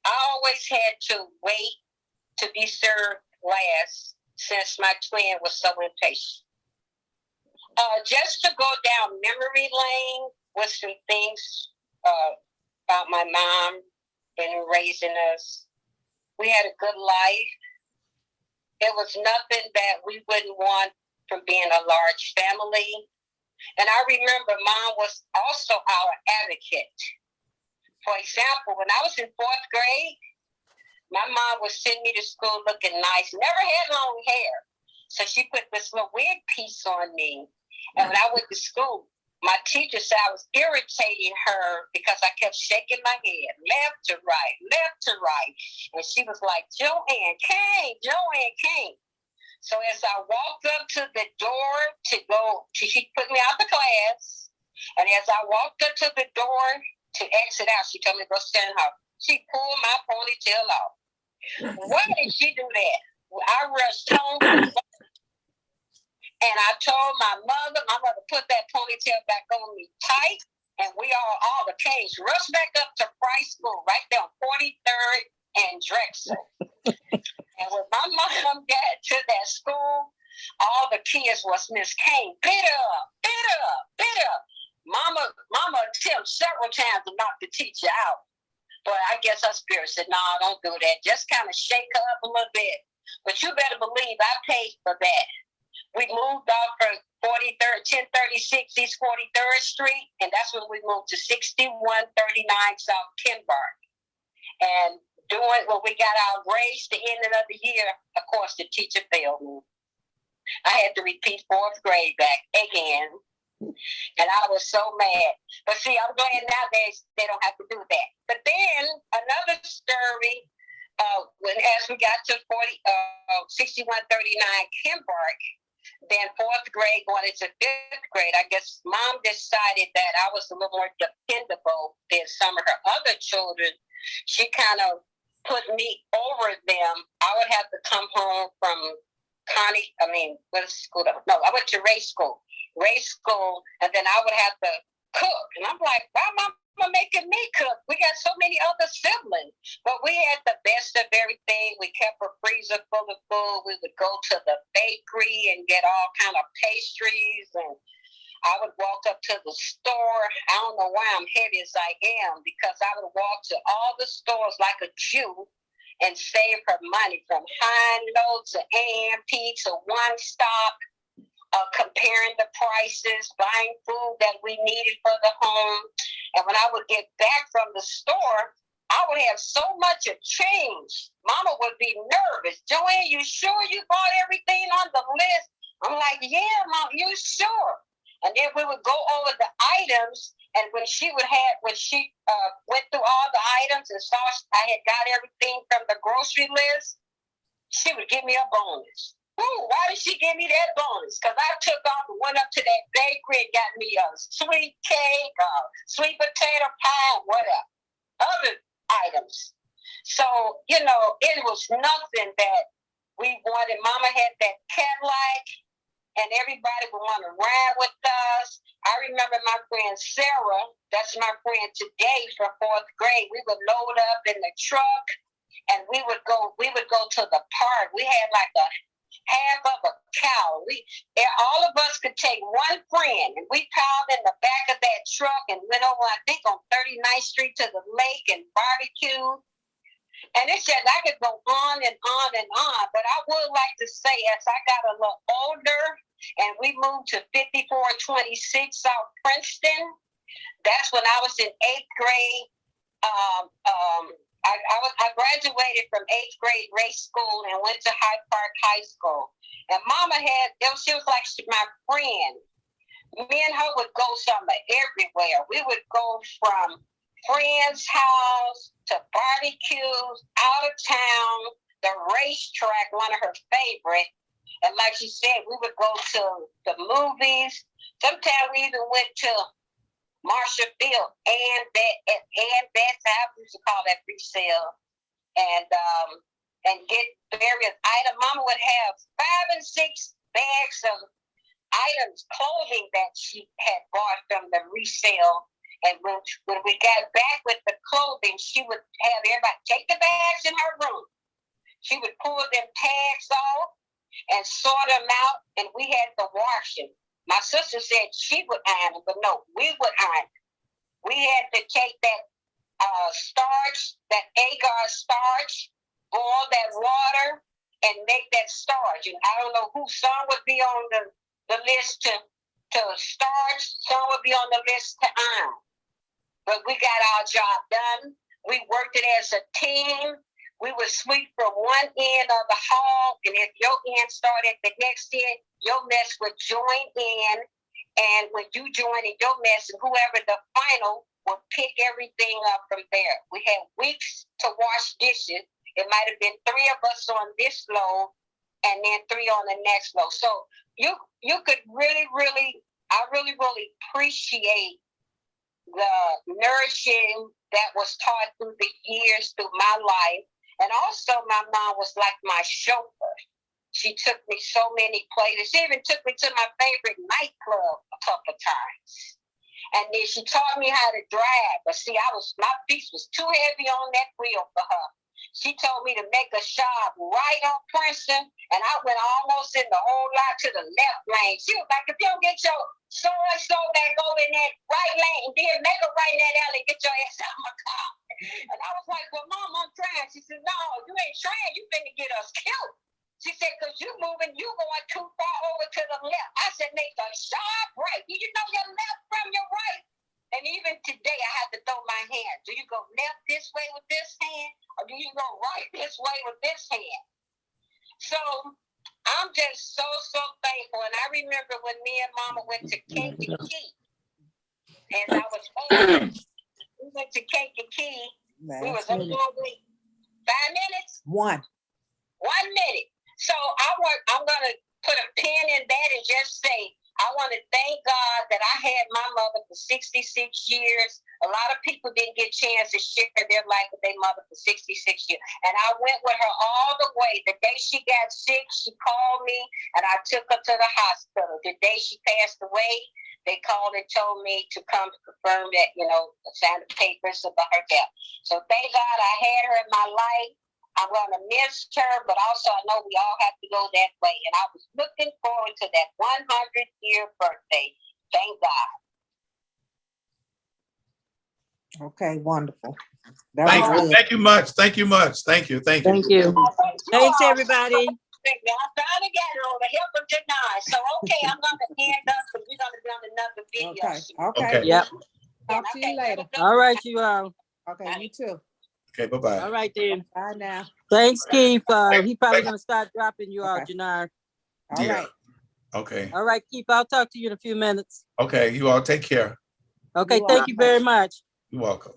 F: always had to wait to be served last since my twin was so impatient. Just to go down memory lane with some things about my mom and raising us. We had a good life. It was nothing that we wouldn't want from being a large family. And I remember Mom was also our advocate. For example, when I was in 4th grade, my mom would send me to school looking nice, never had long hair. So she put this little wig piece on me. And when I went to school, my teacher said I was irritating her because I kept shaking my head, left to right, left to right. And she was like, Joanne Kane, Joanne Kane. So as I walked up to the door to go, she put me out the class. And as I walked up to the door to exit out, she told me to go stand in her. She pulled my ponytail off. Why did she do that? I rushed home. And I told my mother put that ponytail back on me tight, and we all the Canes rushed back up to Price School, right there on 43rd and Drexel. And when my mom got to that school, all the kids was Miss Kane, beat up, beat up, beat up. Mama attempted several times to knock the teacher out. But I guess her spirit said, no, don't do that. Just kind of shake her up a little bit. But you better believe I paid for that. We moved off from 1036 East 43rd Street, and that's when we moved to 6139 South Kenbark. And when we got our grades, the end of the year, of course, the teacher failed me. I had to repeat 4th grade back again, and I was so mad. But see, I'm glad nowadays they don't have to do that. But then another story, as we got to 6139 Kenbark, then 4th grade going into 5th grade, I guess Mom decided that I was a little more dependable than some of her other children. She kind of put me over them. I would have to come home from what school? No, I went to race school, and then I would have to cook. And I'm like, why Mama making me cook? We got so many other siblings. But we had the best of everything. We kept a freezer full of food. We would go to the bakery and get all kind of pastries. And I would walk up to the store. I don't know why I'm heavy as I am, because I would walk to all the stores like a Jew and save her money, from High-Low to AMP to One Stop, comparing the prices, buying food that we needed for the home. And when I would get back from the store, I would have so much of change. Mama would be nervous. Joanne, you sure you bought everything on the list? I'm like, yeah, Mom, you sure? And then we would go over the items. And when she went through all the items and saw I had got everything from the grocery list, she would give me a bonus. Ooh, why did she give me that bonus? Because I took off and went up to that bakery and got me a sweet cake, sweet potato pie, whatever, other items. So, it was nothing that we wanted. Mama had that Cadillac, and everybody would want to ride with us. I remember my friend Sarah, that's my friend today from 4th grade. We would load up in the truck, and we would go to the park. We had like a half of a cow. All of us could take one friend, and we piled in the back of that truck and went over, I think, on 39th Street to the lake and barbecued. And it's just, I could go on and on and on, but I would like to say, as I got a little older and we moved to 5426 South Princeton, that's when I was in 8th grade. I graduated from 8th grade race school and went to Hyde Park High School. And Mama she was like my friend. Me and her would go somewhere everywhere. We would go from friends' house to barbecues, out of town, the racetrack, one of her favorite. And like she said, we would go to the movies. Sometimes we even went to Marshall Field and Beth's house, we used to call that resale, and get various items. Mama would have 5 and 6 bags of items, clothing that she had bought from the resale. And when we got back with the clothing, she would have everybody take the bags in her room. She would pull them tags off and sort them out, and we had to wash them. My sister said she would iron them, but no, we would iron them. We had to take that starch, that agar starch, boil that water, and make that starch. And I don't know some would be on the list to starch, some would be on the list to iron. But we got our job done. We worked it as a team. We would sweep from one end of the hall, and if your end started at the next end, your mess would join in. And when you join in your mess, and whoever the final would pick everything up from there. We had weeks to wash dishes. It might have been 3 of us on this load, and then 3 on the next load. So you could really appreciate the nourishing that was taught through the years through my life. And also my mom was like my chauffeur. She took me so many places. She even took me to my favorite nightclub a couple times. And then she taught me how to drive. But see, my feet was too heavy on that wheel for her. She told me to make a shot right on Princeton, and I went almost in the whole lot to the left lane. She was like, if you don't get your so-and-so that go in that right lane, then make a right in that alley, get your ass out of my car. And I was like, well, Mom, I'm trying. She said, no, you ain't trying. You finna get us killed. She said, because you going too far over to the left. I said, make a sharp right. Do you know your left from your right? And even today, I have to throw my hand. Do you go left this way with this hand? Or do you go right this way with this hand? So I'm just so thankful. And I remember when me and Mama went to Kankakee. And I was older. We went to Kankakee. We was only 5 minutes?
R: 1
F: minute. So I'm going to put a pin in that and just say, I want to thank God that I had my mother for 66 years. A lot of people didn't get a chance to share their life with their mother for 66 years. And I went with her all the way. The day she got sick, she called me, and I took her to the hospital. The day she passed away, they called and told me to come to confirm that, sign the papers about her death. So thank God I had her in my life. I'm going to miss her, but also I know we all have to go that way. And I was looking forward to that 100th-year birthday. Thank God.
R: Okay, wonderful.
A: Thank you much. Thank you much. Thank you.
I: Thanks, everybody.
F: I finally got it on the help of deny. So, okay, I'm going to end up because we're going to be on another video.
R: Okay.
I: Yep.
R: Talk to you later.
I: All right, you all.
R: Okay, you too.
A: Okay, bye-bye.
I: All right, then.
R: Bye now.
I: Thanks, Keith. He probably going to start dropping you out, Jannar.
R: All right.
A: Okay.
I: All right, Keith. I'll talk to you in a few minutes.
A: Okay, you all take care.
I: Okay, thank you very much.
A: You're welcome.